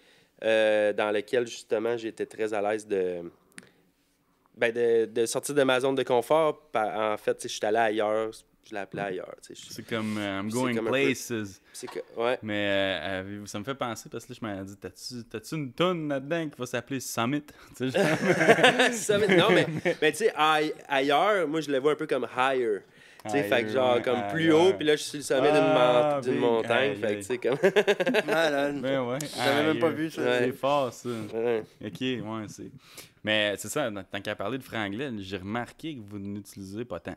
S3: dans lequel, justement, j'étais très à l'aise de sortir de ma zone de confort. En fait, je suis allé ailleurs, je l'ai appelé Ailleurs.
S1: C'est comme I'm going places.
S3: Ouais.
S1: Mais ça me fait penser, parce que là, je m'avais dit, t'as-tu une toune là-dedans qui va s'appeler Summit?
S3: Summit, non, mais tu sais, Ailleurs, moi, je le vois un peu comme Higher. Fait que genre comme plus haut, puis là je suis le sommet d'une montagne, fait que tu sais comme
S2: malade.
S1: Ben ouais.
S2: J'avais même pas vu ça.
S1: C'est fort ça.
S3: Ouais.
S1: OK, ouais, c'est. Mais c'est ça, tant qu'à parler de franglais, j'ai remarqué que vous n'utilisez pas tant.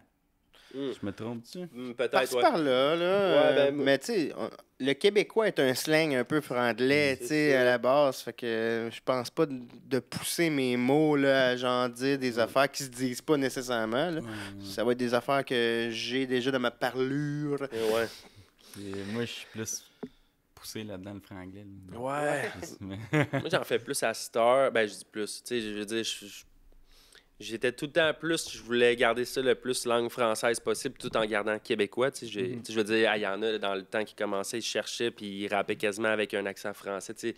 S1: Je me trompe-tu?
S3: Peut-être,
S2: par-là, là. Mais tu sais, le québécois est un slang un peu franglais, tu sais, à la base. Fait que je pense pas de pousser mes mots, là, à genre dire des affaires qui se disent pas nécessairement, là. Ça va être des affaires que j'ai déjà dans ma parlure.
S3: Ouais.
S1: Et moi, je suis plus poussé là-dedans, le franglais. Là.
S3: Ouais.
S1: Mais-
S3: Moi, j'en fais plus à cette heure. Ben, je dis plus. Tu sais, je veux dire, j'étais tout le temps plus, je voulais garder ça le plus langue française possible tout en gardant québécois. Tu sais, tu sais, je veux dire, il y en a là, dans le temps qui commençaient, ils cherchaient puis ils rappaient quasiment avec un accent français. Tu sais.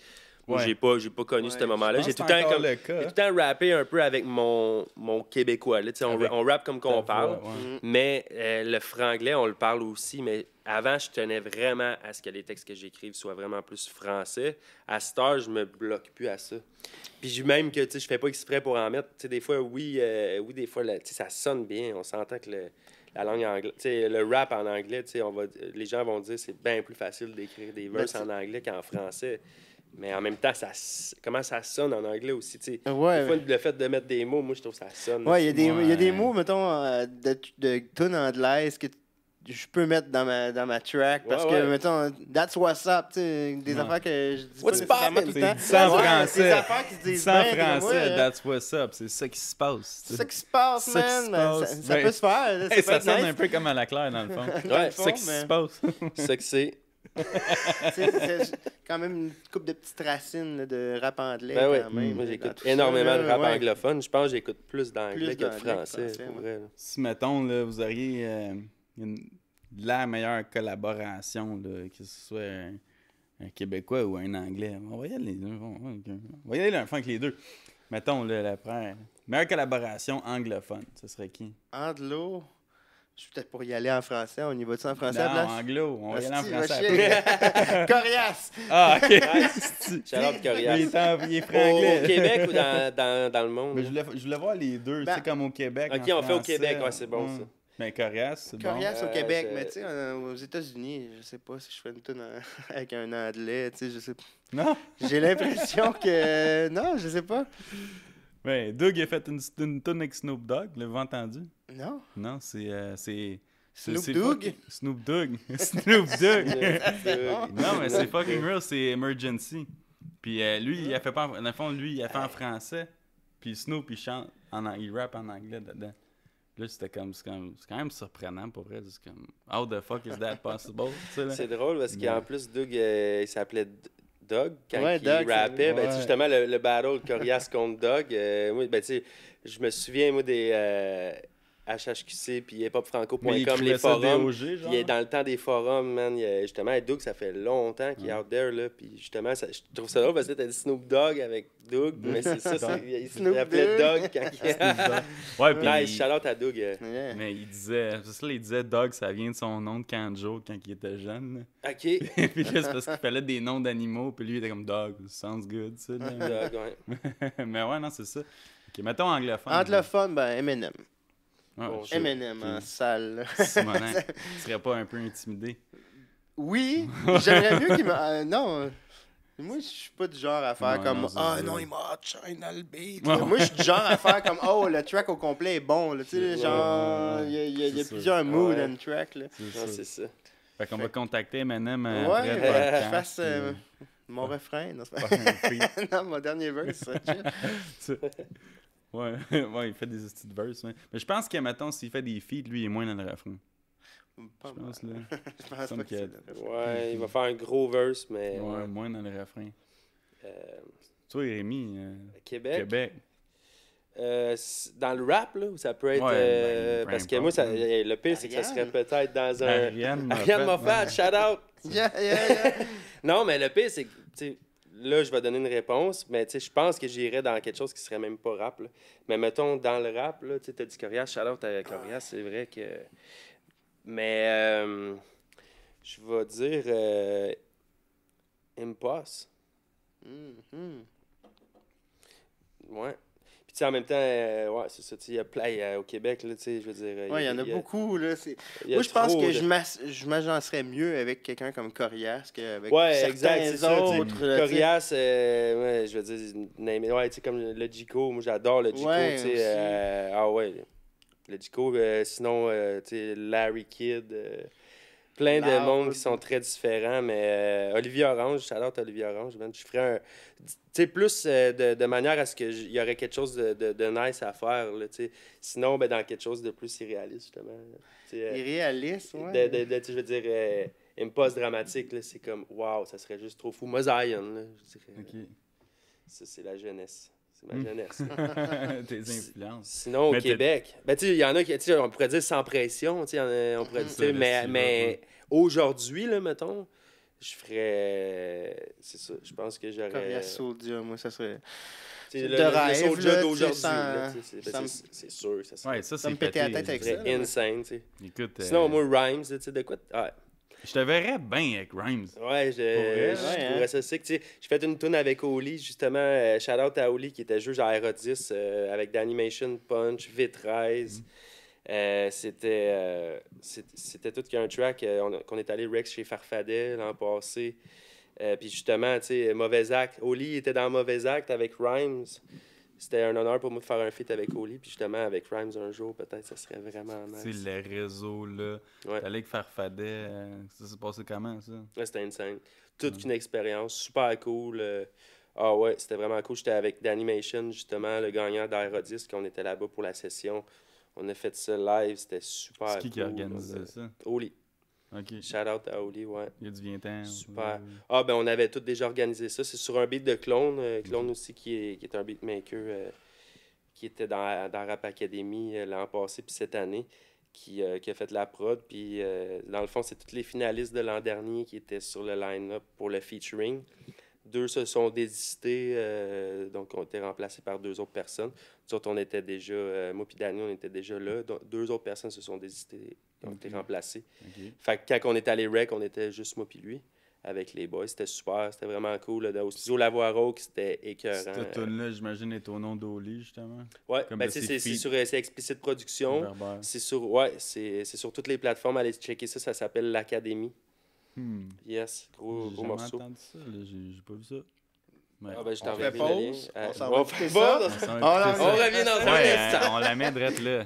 S3: Moi,
S1: Ouais.
S3: j'ai pas connu ce
S2: Ouais,
S3: moment-là.
S1: Je
S3: J'ai
S1: pense
S3: tout le
S1: que
S3: temps
S1: c'est
S3: comme.
S1: encore le
S3: J'ai
S1: cas.
S3: tout le temps rappé un peu avec mon québécois. Là. Tu sais,
S1: Avec
S3: on rappe comme qu'on
S1: Ta
S3: parle.
S1: voix, ouais.
S3: Mais le franglais, on le parle aussi. Mais avant, je tenais vraiment à ce que les textes que j'écrive soient vraiment plus français. À cette heure, je me bloque plus à ça. Puis même que je fais pas exprès pour en mettre. Tu sais, des fois, oui, des fois, tu sais, ça sonne bien. On s'entend que la langue anglaise, tu sais, le rap en anglais, tu sais, les gens vont dire que c'est bien plus facile d'écrire des verses en anglais qu'en français. Mais en même temps, comment ça sonne en anglais aussi, tu sais.
S2: Ouais.
S3: Des fois, le fait de mettre des mots, moi, je trouve que ça sonne.
S2: Ouais, il y a des
S1: Ouais.
S2: mots, mettons, de tunes anglaises que je peux mettre dans ma track parce
S3: Ouais,
S2: que,
S3: ouais.
S2: mettons, that's what's up, tu sais, des
S1: Ouais.
S2: affaires que je dis
S3: What's
S2: pas nécessairement
S3: poppin'?
S2: tout
S1: C'est
S2: le temps.
S1: dit ça en
S2: Ouais,
S1: français.
S2: Des affaires qui se disent
S1: Sans
S2: bien, t'es comme,
S1: français,
S2: ouais,
S1: that's what's up. C'est ça qui se passe.
S2: c'est ça qui se passe,
S1: C'est ça qui
S2: man.
S1: se
S2: mais
S1: passe.
S2: Ça
S1: Ben,
S2: peut se faire.
S1: Hey,
S2: peut
S1: ça
S2: être
S1: sonne
S2: nice.
S1: un peu comme à la claire, dans le fond.
S2: Dans le
S3: Ouais,
S2: fond,
S1: C'est ça qui
S2: mais-
S1: se passe.
S3: C'est que c'est.
S2: Tu sais, c'est quand même une couple de petites racines là, de rap anglais.
S3: Ben oui,
S2: quand même,
S3: moi
S2: dans
S3: j'écoute
S2: tout ça,
S3: énormément
S2: là,
S3: de rap
S2: ouais.
S3: anglophone. Je pense que j'écoute plus d'anglais
S2: Plus
S3: que de
S2: d'anglais que
S3: français.
S2: français,
S3: pour
S2: ouais.
S3: vrai, là.
S1: Si, mettons, là, vous auriez la meilleure collaboration, là, que ce soit un Québécois ou un Anglais, on va y aller. On va y aller un fond avec les deux. Mettons, là, la première. Meilleure collaboration anglophone, ce serait qui?
S2: Anglo, je suis peut-être pour y aller en français. On y va-tu en français à la
S1: Non,
S2: place?
S1: anglo. On va y aller en
S2: Asti,
S1: français
S2: va
S1: après.
S2: chier. Coriace!
S1: Ah, ok.
S3: Shout-out Corias.
S1: Il est
S3: Au
S1: franglais.
S3: Québec ou dans le monde?
S1: Mais je voulais voir les deux,
S2: Ben,
S1: tu sais, comme au Québec.
S3: ok,
S1: en
S3: on fait au
S1: français.
S3: Québec, ouais, c'est bon, ça.
S1: Mais Corias, c'est bon.
S2: Coriace au Québec,
S3: je-
S2: mais tu sais, aux États-Unis, je sais pas si je fais une tune avec un anglais, tu sais, je sais pas.
S1: Non?
S2: J'ai l'impression que. Non, je sais pas.
S1: Ouais, Doug a fait une tune avec Snoop Dogg, l'avez-vous entendu?
S2: Non?
S1: Non, c'est
S2: Snoop
S1: c'est
S2: Dogg?
S1: fucking- Snoop Dogg. Snoop Dogg.
S3: Euh,
S1: Non, mais c'est fucking real, c'est Emergency. Puis lui, il a fait pas dans le fond, lui, il a fait en français. Puis Snoop, il chante, il rappe en anglais dedans. Là, c'est quand même surprenant pour vrai. C'est comme, how the fuck is that possible? Tu sais, là.
S3: C'est drôle parce qu'en plus, Doug, il s'appait Doug quand
S2: Ouais,
S3: il
S2: Doug,
S3: rappait.
S2: c'est-
S3: Ben, tu sais,
S1: ouais.
S3: justement, le battle Corias contre Doug, moi, ben, tu sais, je me souviens, moi, des HHQC puis
S1: Mais il
S3: hiphopfranco.com,
S1: écrivait
S3: les
S1: ça
S3: forums.
S1: DOG, genre.
S3: Puis dans le temps des forums, man, justement, Doug, ça fait longtemps qu'il est
S1: Ouais.
S3: out there, là. Puis justement, je trouve ça drôle parce que t'as dit Snoop Dogg avec Doug, mais c'est ça, il
S2: Snoop
S3: s'appelait
S2: Dogg.
S3: Doug quand il...
S1: Ouais, puis
S3: Nice, shout-out à Doug.
S2: Yeah.
S1: mais il disait, c'est ça, il disait Dog, ça vient de son nom de Kanjo quand il était jeune. là.
S3: OK.
S1: Puis là, c'est parce qu'il fallait des noms d'animaux, puis lui, il était comme Dog, sounds good, tu sais. là.
S3: Doug, ouais.
S1: Mais ouais, non, c'est ça. Ok, mettons anglophone.
S2: Anglophone, ben Eminem.
S1: Ouais,
S3: Bon,
S1: je sais.
S2: Eminem
S1: Ok.
S2: en salle. là.
S1: Simonin, tu serais pas un peu intimidé?
S2: Oui, j'aimerais mieux qu'il me. Non. Moi, je suis pas du genre à faire
S1: Ouais,
S2: comme
S1: non, c'est
S2: ah
S1: ça.
S2: non, il m'a outshine dans le beat.
S1: Ouais.
S2: Moi, je suis du genre à faire comme oh, le track au complet est bon. Là. Tu sais,
S3: Ouais,
S2: genre, il y a
S1: c'est ça.
S2: plusieurs moods
S3: Ouais.
S2: dans le track. Là.
S1: C'est
S3: Non,
S1: ça.
S3: c'est ça.
S1: Fait qu'on va contacter Eminem
S2: Ouais,
S1: après le
S2: que
S1: podcast.
S2: je fasse
S1: puis
S2: mon refrain. Non, c'est pas-
S1: faire un feat.
S2: non, mon dernier verse.
S1: Ouais, ouais, il fait des petites verses. Ouais. Mais je pense que, mettons, s'il fait des feats, lui, il est moins dans le refrain.
S2: Pas
S1: Je pense, là.
S2: mal. Je pense
S1: Comme
S2: pas que
S1: qu'il y a-
S2: c'est le-
S3: Ouais, il va faire un gros verse, mais...
S1: Ouais, moins dans le refrain.
S3: Euh,
S1: Toi, Rémi,
S3: Québec.
S1: Québec.
S3: Dans le rap, là, où ça peut être...
S1: Ouais, ben,
S3: parce
S1: peu
S3: que moi,
S1: importe, là.
S3: le pire, c'est que ça serait
S2: Ariane.
S3: peut-être dans un...
S1: Ariane
S3: Ariane Moffat, shout out!
S2: Yeah, yeah, yeah.
S3: Non, mais le pire, c'est que, tu sais, là, je vais donner une réponse, mais tu sais, je pense que j'irais dans quelque chose qui serait même pas rap, là. Mais mettons, dans le rap, là, tu sais, t'as dit Corias, shout out à Corias, c'est vrai que... Mais, je vais dire Impost.
S2: Mhm.
S3: Ouais. Puis, tu sais, en même temps, ouais, c'est ça, tu sais, il y a plein au Québec, là, tu sais, je veux dire...
S2: Ouais, il y en a beaucoup. Là.
S3: il y a
S2: Moi, je pense
S3: trop
S2: que
S3: de-
S2: je m'agencerais mieux avec quelqu'un comme Corias qu'avec
S3: Ouais,
S2: certains
S3: exact, c'est ça, tu sais,
S2: autres. là, tu sais.
S3: Corias, ouais, je veux dire, ouais, tu sais, comme le Gico, moi j'adore le Gico,
S2: Ouais,
S3: tu sais,
S2: aussi.
S3: ah ouais, le Gico, sinon, tu sais, Larry Kidd, plein de
S2: Loud.
S3: monde qui sont très différents, mais Olivier Orange, shout-out Olivier Orange, man, je ferais un, tu sais, plus de manière à ce qu'il y aurait quelque chose de nice à faire, là, tu sais, sinon, ben, dans quelque chose de plus irréaliste, justement, tu sais,
S2: Irréaliste, ouais.
S3: tu sais, je veux dire, Impulse dramatique, là, c'est comme, wow, ça serait juste trop fou. Moi, Zion, là, je dirais.
S1: Ok.
S3: Ça, c'est la jeunesse. C'est ma jeunesse.
S1: Tes influences.
S3: Sinon, au
S1: Mais
S3: Québec, ben, tu sais, il y en a qui, tu sais, on pourrait dire sans pression, tu sais, on pourrait dire, tu sais, mais aujourd'hui, là, mettons, je ferais. C'est ça, je pense que j'aurais.
S2: Coria Soulja, moi, ça serait.
S3: C'est
S2: de rêve,
S3: le Soulja
S2: là,
S3: d'aujourd'hui,
S2: tu sais,
S3: là,
S2: ça me-
S3: c'est sûr, ça serait
S1: Ouais, ça,
S2: Ça me
S1: c'est
S2: pétait la
S1: pété.
S2: tête avec
S3: ça
S2: ça.
S3: serait
S2: là.
S3: insane, tu sais.
S1: Écoute,
S3: Sinon, moi, Rhymes, tu sais, de quoi. Ah,
S1: je te verrais bien avec Rhymes.
S3: ouais,
S1: vrai,
S3: je
S2: ouais,
S3: trouverais
S2: hein.
S3: ça sick. Tu sais, j'ai fait une tune avec Oli, justement. Shout-out à Oli, qui était juge à Aero 10 avec d'Animation Punch, V13. C'était tout qu'un track qu'on est allé Rex chez Farfadet l'an passé. Puis justement, tu sais, Mauvais Acte. Oli était dans Mauvais Acte avec Rhymes. C'était un honneur pour moi de faire un feat avec Oli. Puis justement, avec Rhymes un jour, peut-être, ça serait vraiment
S1: Tu
S3: nice.
S1: sais, les réseaux, là.
S3: Ouais.
S1: T'allais avec Farfadet, ça s'est passé comment, ça?
S3: Ouais, c'était insane. Toute une expérience, super cool. Ah ouais, c'était vraiment cool. J'étais avec d'Animation, justement, le gagnant d'Aerodisc. On était là-bas pour la session. On a fait ça live, c'était super
S1: C'est
S3: cool.
S1: qui organisait ça?
S3: Oli.
S1: Ok.
S3: Shout-out à Oli, ouais.
S1: Il y a du bien-temps.
S3: Super. Ah, ben on avait tout déjà organisé ça. C'est sur un beat de Clone. Clone aussi, qui est un beatmaker qui était dans Rap Academy l'an passé, puis cette année, qui a fait la prod. Puis dans le fond, c'est tous les finalistes de l'an dernier qui étaient sur le line-up pour le featuring. 2 se sont désistés, donc ont été remplacés par 2 autres personnes. Nous autres, on était déjà, moi puis Danny, on était déjà là. Donc, 2 autres personnes se sont désistées, ont été remplacées.
S1: Ok.
S3: Fait que quand on est allé rec, on était juste moi puis lui, avec les boys. C'était super, c'était vraiment cool. Là, au studio La Voix Rauque, c'était écœurant.
S1: Cette tune-là, j'imagine, est au nom d'Oli, justement.
S3: Ouais,
S1: comme
S3: ben,
S1: de
S3: tu sais,
S1: ses
S3: c'est
S1: feats.
S3: sur c'est Explicit Production.
S1: Berbère.
S3: C'est sur toutes les plateformes. Allez checker ça, ça s'appelle l'Académie. Yes, gros
S1: J'ai jamais
S3: morceau.
S1: entendu ça, là. J'ai pas vu ça. Ouais.
S3: Ah ben, je
S2: On
S3: t'enverrai
S2: fait
S3: le lien.
S2: pause, on s'en
S3: on
S2: va
S3: fait
S2: écouter
S3: pause.
S2: ça.
S1: On
S2: On
S1: écouter ça.
S3: revient dans un
S1: Ouais,
S3: instant.
S1: on la met direct là.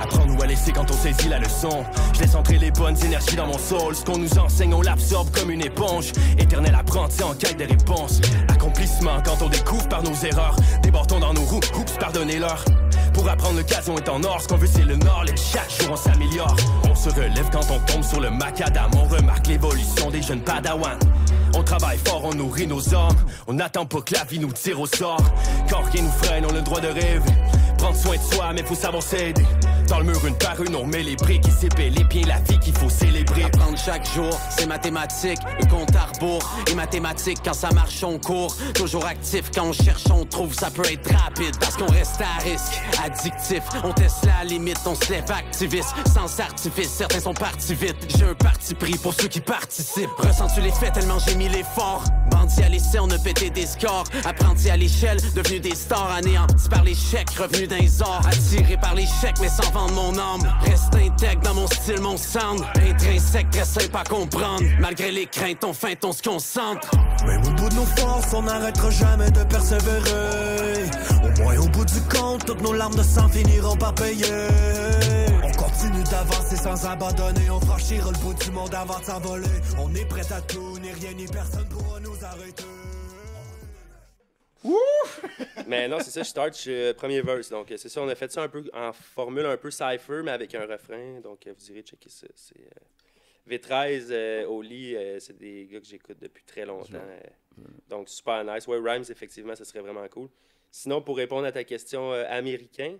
S4: Apprendre ou à laisser quand on saisit la leçon. Je laisse entrer les bonnes énergies dans mon soul. Ce qu'on nous enseigne, on l'absorbe comme une éponge. Éternel apprenti en quête des réponses. Accomplissement quand on découvre par nos erreurs. Des bâtons dans nos roues, oups, pardonnez-leur. Pour apprendre, l'occasion est en or. Ce qu'on veut, c'est le knowledge. Chaque jour, on s'améliore. On se relève quand on tombe sur le macadam. On remarque l'évolution des jeunes padawans. On travaille fort, on nourrit nos hommes. On n'attend pas que la vie nous tire au sort. Quand rien nous freine, on a le droit de rêver. Prendre soin de soi, mais faut savoir s'aider. Dans le mur, une par une, on met les briques. Et c'est bel et bien la vie qu'il faut célébrer.
S5: Apprendre chaque jour, c'est mathématique. Et compte à rebours. Et mathématiques, quand ça marche, on court. Toujours actif, quand on cherche, on trouve. Ça peut être rapide, parce qu'on reste à risque. Addictif, on teste la limite. On se lève activiste, sans artifice. Certains sont partis vite. J'ai un parti pris pour ceux qui participent. Ressens-tu les faits tellement j'ai mis l'effort? Bandit à l'essai, on a pété des scores. Apprenti à l'échelle, devenu des stars. Anéantis par l'échec, revenu d'un zor. Attiré par l'échec, mais sans vendre mon âme. Reste intègre dans mon style, mon sound. Intrinsèque, très simple à comprendre. Malgré les craintes, on feinte, on se concentre.
S4: Même au bout de nos forces, on n'arrêtera jamais de persévérer. Au moins au bout du compte, toutes nos larmes de sang finiront par payer. On continue d'avancer sans abandonner. On franchira le bout du monde avant de s'envoler. On est prêt à tout, ni rien ni personne pourra nous arrêter.
S3: Mais non, c'est ça, je start, premier verse. Donc, c'est ça, on a fait ça un peu en formule un peu cypher, mais avec un refrain. Donc, vous irez checker ça. C'est V13, Oli, c'est des gars que j'écoute depuis très longtemps. Donc, super nice. Ouais, Rhymes, effectivement, ça serait vraiment cool. Sinon, pour répondre à ta question américain,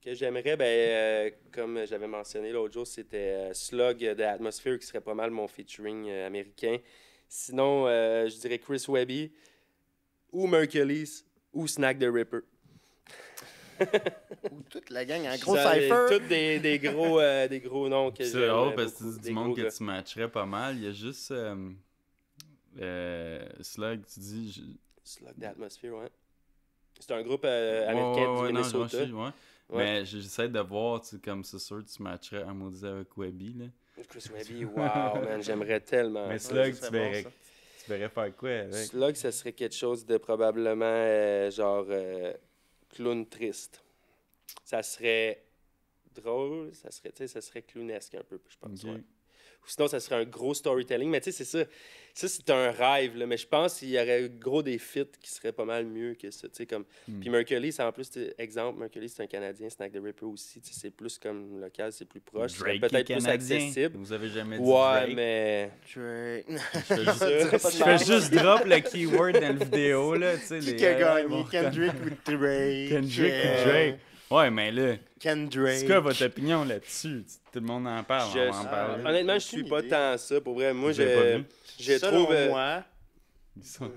S3: que j'aimerais, comme j'avais mentionné l'autre jour, c'était Slug de Atmosphere, qui serait pas mal mon featuring américain. Sinon, je dirais Chris Webby, ou Mercules, ou Snack the Ripper.
S2: Ou toute la gang, un gros
S3: Ça,
S2: cypher.
S3: Tous des gros noms que
S1: C'est
S3: j'aime.
S1: drôle parce que
S3: beaucoup,
S1: tu dis
S3: des
S1: du monde
S3: gros
S1: que
S3: gars.
S1: tu matcherais pas mal. Il y a juste Slug, tu dis.
S3: Slug d'Atmosphere, ouais. C'est un groupe américain du
S1: non,
S3: Minnesota.
S1: ouais. Mais j'essaie de voir, tu sais, comme c'est sûr, tu matcherais un maudit avec Webby, là.
S3: Chris Webby, wow, man, j'aimerais tellement.
S1: Mais Slug, tu verrais faire quoi avec?
S3: Slug, ça serait quelque chose de probablement genre clown triste. Ça serait drôle, ça serait clownesque un peu, je pense.
S1: Okay.
S3: Ouais. Ou sinon, ça serait un gros storytelling. Mais tu sais, c'est ça. Ça, c'est un rêve, là. Mais je pense qu'il y aurait gros des feats qui seraient pas mal mieux que ça. Comme... Puis Mercury, c'est en plus, exemple, Mercury, c'est un Canadien, Snack the Ripper aussi. C'est plus comme local, c'est plus proche.
S1: Drake
S3: peut-être
S1: plus accessible. Vous avez jamais dit Drake?
S3: Ouais, mais...
S2: Drake.
S1: Je fais juste drop le keyword dans la vidéo, là.
S2: Qui a gagné? Kendrick ou Drake?
S1: Kendrick ou Drake? Ouais, mais là,
S2: Kendrick.
S1: c'est quoi votre opinion là-dessus? Tout le monde en parle, on va en parler.
S3: Honnêtement, je suis pas tant ça. Pour vrai, moi,
S1: Selon
S2: moi,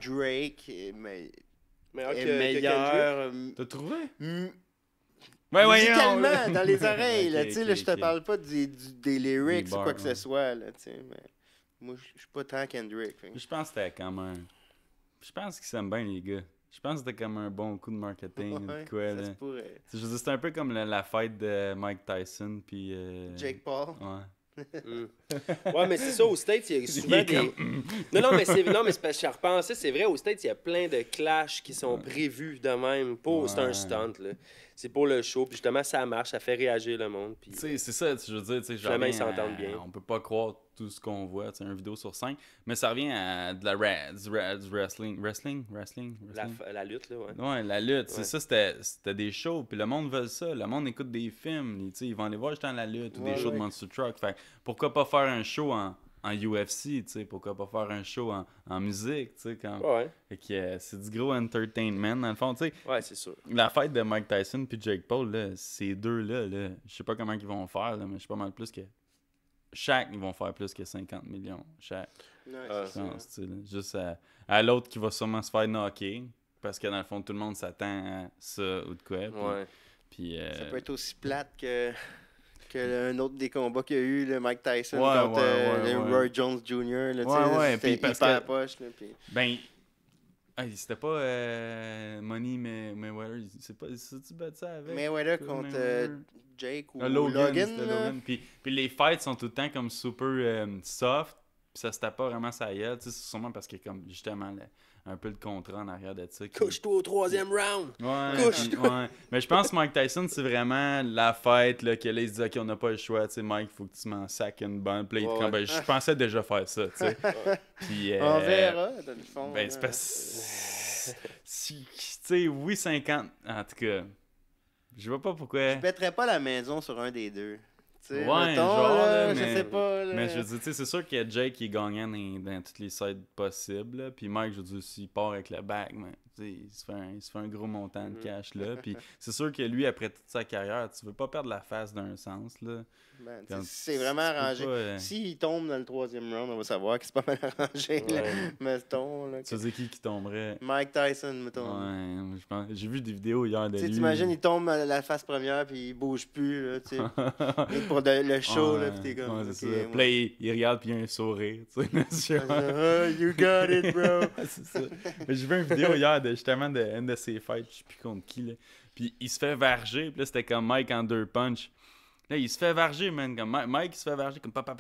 S2: Drake est meilleur.
S1: T'as trouvé?
S2: Musicalement, dans les oreilles.
S1: Ok,
S2: Tu sais, je te parle pas des lyrics ou quoi que ce soit. Là, mais moi, je suis pas tant Kendrick.
S1: Je pense que c'était comme un... Je pense qu'ils s'aiment bien, les gars. Je pense que c'était comme un bon coup de marketing.
S2: Ouais,
S1: quoi,
S2: ça se pourrait.
S1: Je veux dire, c'était un peu comme la fête de Mike Tyson puis...
S2: Jake Paul.
S1: Ouais.
S3: Ouais, mais c'est ça, aux States, il y a souvent des... Non, mais c'est parce que je repensais, c'est vrai, aux States, il y a plein de clashs qui sont prévus de même. C'est un stunt, là. C'est pour le show, puis justement, ça marche, ça fait réagir le monde. Puis...
S1: Tu sais, c'est ça, je veux dire, tu sais,
S3: jamais ils s'entendent bien.
S1: On peut pas croire tout ce qu'on voit, tu sais, une vidéo sur 5, mais ça revient à du wrestling.
S3: La lutte, là, ouais.
S1: Ouais, la lutte, c'est ça, c'était des shows, puis le monde veut ça, le monde écoute des films, tu sais, ils vont aller voir justement la lutte ou des shows de Monster Truck, fait pourquoi pas faire un show en UFC, tu sais, pourquoi pas faire un show en musique, tu sais, quand...
S3: Ouais.
S1: Fait que c'est du gros entertainment, dans le fond, tu sais.
S3: Ouais, c'est sûr.
S1: La fête de Mike Tyson puis Jake Paul, là, ces deux-là, là, je sais pas comment ils vont faire, là, mais je sais pas mal plus que... Chaque, ils vont faire plus que 50 millions, chaque.
S2: Ouais,
S1: Je pense, tu sais, là. Juste à l'autre qui va sûrement se faire knocker, parce que dans le fond, tout le monde s'attend à ça ou de quoi. Puis,
S2: ça peut être aussi plate que un autre des combats qu'il y a eu, le Mike Tyson
S1: Ouais,
S2: contre Roy Jones Jr. Là,
S1: puis
S2: c'était
S1: parce
S2: hyper
S1: que-
S2: poche. Là, puis...
S1: Ben, c'était pas Money Mayweather, c'est pas tu battu ça avec
S2: Mayweather contre Jake ou
S1: Logan.
S2: Logan.
S1: C'était
S2: là.
S1: Logan. Puis les fights sont tout le temps comme super soft, puis ça se tape pas vraiment sa gueule, tu sais, c'est sûrement parce qu'il y a comme justement un peu de contrat en arrière de ça.
S3: Couche-toi au 3e round!
S1: Ouais. Mais je pense que Mike Tyson, c'est vraiment la fête, là, que là, il se dit, OK, on n'a pas le choix, tu sais, Mike, faut que tu m'en sacs une bonne. Puis là, il dit, comme, ben, je pensais déjà faire ça, tu sais. Puis,
S2: On verra, dans le fond.
S1: ben, c'est parce tu sais, oui, 50, en tout cas, je vois pas pourquoi.
S2: Je mettrais pas la maison sur un des deux. Tu sais,
S1: Ouais,
S2: mettons,
S1: genre,
S2: là,
S1: là,
S2: je
S1: mais-
S2: sais pas. Là.
S1: Mais je veux dire, tu sais, c'est sûr que Jake, il est gagnant dans toutes les sides possibles. Là. Puis Mike, je veux dire, s'il part avec le back, mais, tu sais, il se fait un gros montant de cash, là. Puis c'est sûr que lui, après toute sa carrière, tu veux pas perdre la face d'un sens, là.
S2: Ben, tu sais,
S1: Comme,
S2: c'est vraiment
S1: tu peux
S2: arrangé.
S1: pas,
S2: S'il tombe dans le 3e round, on va savoir que c'est pas mal arrangé. Là. Mettons, là,
S1: Tu veux dire qui tomberait?
S2: Mike Tyson, mettons.
S1: Ouais, je pense. J'ai vu des vidéos hier de
S2: Tu sais,
S1: lui.
S2: t'imagines, il tombe à la face première puis il bouge plus, là, tu sais. Et pour le show, là, puis t'es comme...
S1: Ouais,
S2: ok,
S1: c'est ça.
S2: moi-
S1: Puis là, il regarde, puis il y a un sourire, tu sais.
S2: Ah, you got it, bro!
S1: C'est ça. Mais j'ai vu une vidéo hier de justement de une de ses fights, je sais plus contre qui, là. Puis il se fait varger, puis là c'était comme Mike en 2 punch. Là, il se fait varger, man. Comme Mike, il se fait varger comme papa,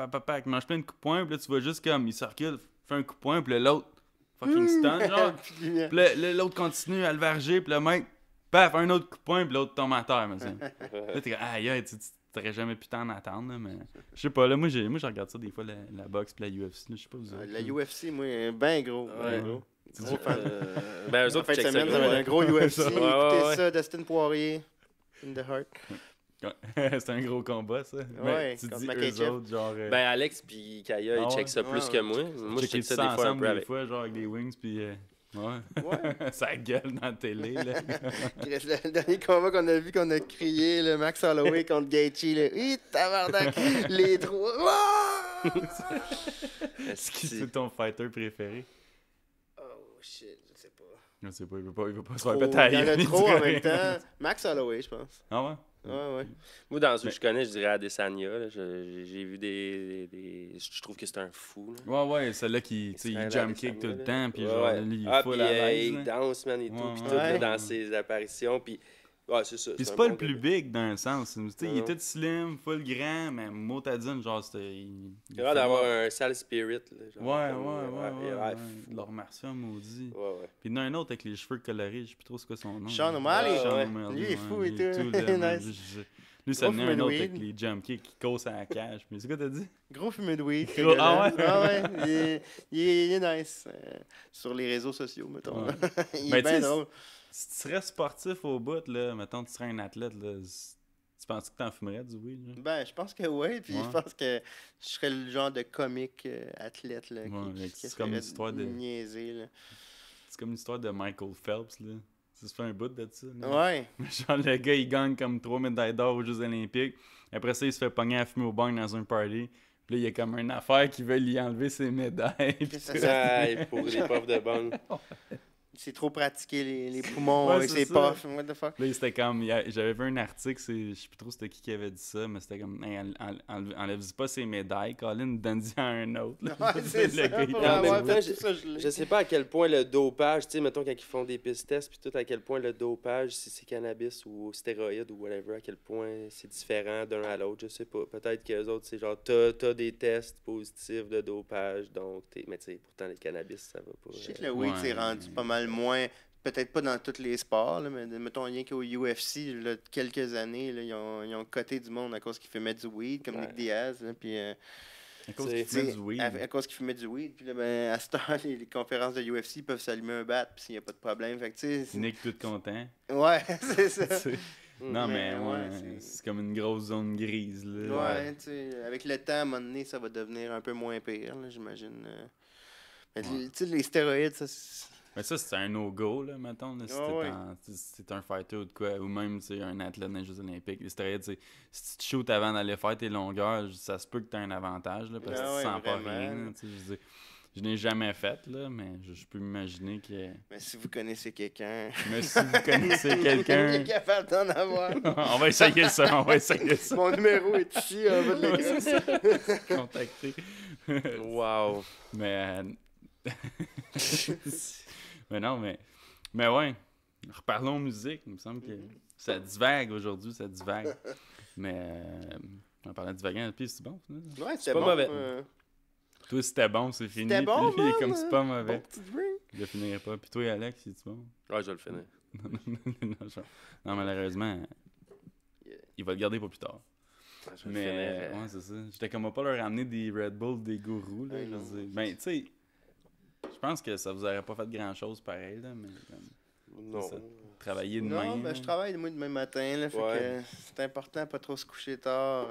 S1: il mange plein de coups de poing, puis là tu vois juste comme il se recule, fait un coup de poing, puis là, l'autre fucking stun, genre. Puis là, l'autre continue à le varger, puis là, Mike, paf, un autre coup de poing, puis l'autre tombe à terre, man. Là, t'es comme, aïe, tu t'aurais jamais pu t'en attendre, là, mais je sais pas, là, moi, je regarde ça des fois, la boxe, puis la UFC, là, je sais pas, vous autres,
S2: La
S1: là.
S2: UFC, moi, ben gros. Ben gros.
S1: Tu dis-
S3: Ben, eux
S2: En
S3: autres,
S2: fin de
S3: check ça,
S2: semaine, ça
S3: gros,
S2: va être un
S3: ouais.
S2: gros UFC.
S1: Ouais,
S2: Écoutez
S3: ouais.
S2: ça, Dustin Poirier, in the heart.
S1: C'est un gros combat, ça.
S2: Ouais,
S1: Mais tu
S2: contre
S1: dis
S2: Makhachev.
S1: eux autres, genre...
S3: Ben, Alex puis Kaya,
S1: Ah
S3: ils
S1: ouais?
S3: checkent ça plus
S2: Ouais,
S3: que moi. Moi, je
S1: checker
S3: check ça des fois un
S1: ensemble
S3: peu
S1: des
S3: avec.
S1: fois, genre avec des wings, puis ouais.
S2: Ouais.
S1: Ça gueule dans la télé, là.
S2: Le dernier combat qu'on a vu, qu'on a crié, le Max Holloway contre Gaethje, là. Hi, tabarnak! Les trois. Ah!
S1: Est-ce que c'est ton fighter préféré?
S2: Oh shit, je sais pas.
S1: Je sais pas, il veut pas se
S2: Trop-
S1: faire péter
S2: Il y en a
S1: il
S2: trop en
S1: dirait.
S2: même temps. Max Holloway, je pense.
S1: Ah ouais?
S2: Ouais.
S3: Moi, dans ceux que je connais, je dirais Adesanya. Là. J'ai vu je trouve que c'est un fou. Là.
S1: Ouais, celle-là qui, tu sais, il
S3: Israël
S1: jump kick tout
S3: Adesanya,
S1: le
S3: là.
S1: temps, puis
S3: Ouais,
S1: genre,
S3: ouais.
S1: lui, il
S3: Ah,
S1: est full
S3: puis
S1: à
S3: il
S1: l'aise.
S3: danse, man, et tout,
S1: Ouais,
S3: puis
S1: ouais.
S3: tout, là,
S2: Ouais.
S3: dans ses apparitions. Puis Ouais, c'est ça.
S1: Puis c'est
S3: un
S1: pas
S3: bon
S1: le plus
S3: début.
S1: big d'un sens. Tu sais, il est
S3: Non.
S1: tout slim, full grand, mais Motadine, genre, c'était.
S3: Il a l'air d'avoir un sale spirit. Là, genre,
S1: Ouais,
S3: comme,
S1: ouais.
S3: fou.
S1: Leur martien maudit.
S3: Ouais.
S1: Puis il y en a un autre avec les cheveux colorés, je sais plus trop ce que son nom.
S2: Sean O'Malley.
S1: Sean
S3: ouais.
S1: O'Malley,
S2: Lui, il est fou et
S1: il est
S2: tout.
S1: là,
S2: Nice.
S1: Lui, ça
S2: Gros
S1: venait un
S2: fumé de
S1: autre
S2: weed.
S1: avec les jump kicks qui causent à la cage. Mais c'est quoi t'as dit?
S2: Gros fumé de weed. ce
S1: Gros-
S2: gars-là.
S1: ah ouais?
S2: Il est nice. Sur les réseaux sociaux, mettons.
S1: Ouais.
S2: Il
S1: Ben,
S2: est bien
S1: tu sais,
S2: drôle.
S1: Si tu serais sportif au bout, là, mettons, tu serais un athlète, là, tu penses que t'en fumerais du weed? Là?
S2: Ben, je pense que oui, puis
S1: Ouais.
S2: je pense que je serais le genre de comique athlète là,
S1: Ouais,
S2: qui
S1: c'est comme une
S2: essaierait
S1: histoire de-
S2: niaiser. Là.
S1: C'est comme l'histoire de Michael Phelps, là. Ça se fait un bout de ça. Là.
S2: Ouais.
S1: Genre, le gars, il gagne comme 3 médailles d'or aux Jeux Olympiques. Après ça, il se fait pogner à fumer au bang dans un party. Puis là, il y a comme une affaire qui veut lui enlever ses médailles. Puis
S2: Ça,
S1: tout.
S3: Ouais, pour les puffs de bonne.
S2: C'est trop pratiqué les poumons
S1: Ouais,
S2: avec
S1: c'est
S2: ses
S1: ça.
S2: puffs. What the fuck?
S1: Là, c'était comme. J'avais vu un article, je sais plus trop c'était qui avait dit ça, mais c'était comme. Hey, enlève-y pas ses médailles, Colin, donne-y à un autre. là.
S2: Ouais, c'est
S1: Le
S2: ça.
S1: gars, il
S2: Pour
S3: Mais en
S2: avoir
S3: même temps,
S2: fait
S3: je-
S2: tout ça, je l'ai.
S3: Je sais pas à quel point le dopage, tu sais, mettons quand ils font des piss tests, puis tout, à quel point le dopage, si c'est cannabis ou stéroïdes ou whatever, à quel point c'est différent d'un à l'autre, je sais pas. Peut-être qu'eux autres, c'est genre, t'as des tests positifs de dopage, donc mais tu sais, pourtant, les cannabis, ça va pas.
S2: Je sais que le weed s'est rendu pas mal moins. Peut-être pas dans tous les sports, là, mais mettons rien qu'au UFC, là, quelques années, là, ils ont coté du monde à cause qu'ils fumaient du weed, comme
S3: Ouais.
S2: Nick Diaz. Là, puis,
S1: À cause
S3: C'est-
S1: qu'il fume
S2: t'sais,
S1: du weed.
S2: à cause qu'ils fumaient du weed. Puis là, ben, à ce temps, les conférences de UFC peuvent s'allumer un bat, puis s'il n'y a pas de problème. Fait que, tu sais,
S1: Nick tout content.
S2: ouais, c'est ça.
S1: Tu sais. Non, mais
S2: Mais
S1: ouais,
S2: ouais,
S1: c'est comme une grosse zone grise. Là.
S2: Ouais, tu sais, avec le temps, à un moment donné, ça va devenir un peu moins pire, là, j'imagine. Mais tu sais, les stéroïdes, ça,
S1: Mais ça, c'est un no-go, là, mettons. Là, si t'es un fighter ou de quoi, ou même un athlète dans les Jeux Olympiques. Les stéroïdes, si tu te shoots avant d'aller faire tes longueurs, ça se peut que tu aies un avantage, là, parce que tu sens pas
S2: vraiment.
S1: rien. Là, je veux dire, je n'ai jamais fait, là, mais je peux m'imaginer que.
S2: mais si vous connaissez quelqu'un,
S1: Mais si vous connaissez quelqu'un,
S2: qui est capable d'en avoir,
S1: on va essayer ça, on va essayer ça.
S2: mon numéro est ici, en bas de l'écran.
S1: Contacter.
S3: Wow.
S1: Mais. mais non, mais ouais. Reparlons musique. Il me semble que ça divague aujourd'hui, ça divague. Mais on parlait de divagant, puis c'est bon. Finalement.
S2: Ouais, c'était
S3: pas
S2: bon.
S3: mauvais.
S1: Toi, c'était bon, c'est fini.
S2: C'était bon,
S1: puis,
S2: man,
S1: comme c'est pas
S2: Bon
S1: mauvais.
S2: petit drink.
S1: Je le finirai pas. Puis toi, Alex, c'est-tu bon?
S3: Ouais, je vais le finir.
S1: Non, malheureusement, il va le garder pour plus tard.
S3: Ouais, je vais le
S1: Mais
S3: finir.
S1: ouais, c'est ça. J'étais comme pas leur ramener des Red Bull, des gourous. Là,
S2: Ouais,
S1: je
S2: non.
S1: veux dire. Ben, tu sais, je pense que ça vous aurait pas fait grand-chose pareil, là, mais
S3: Non.
S1: ça. Travailler de
S2: Non,
S1: même.
S2: ben, je travaille moi demain matin, là, fait
S3: Ouais.
S2: que c'est important de pas trop se coucher tard.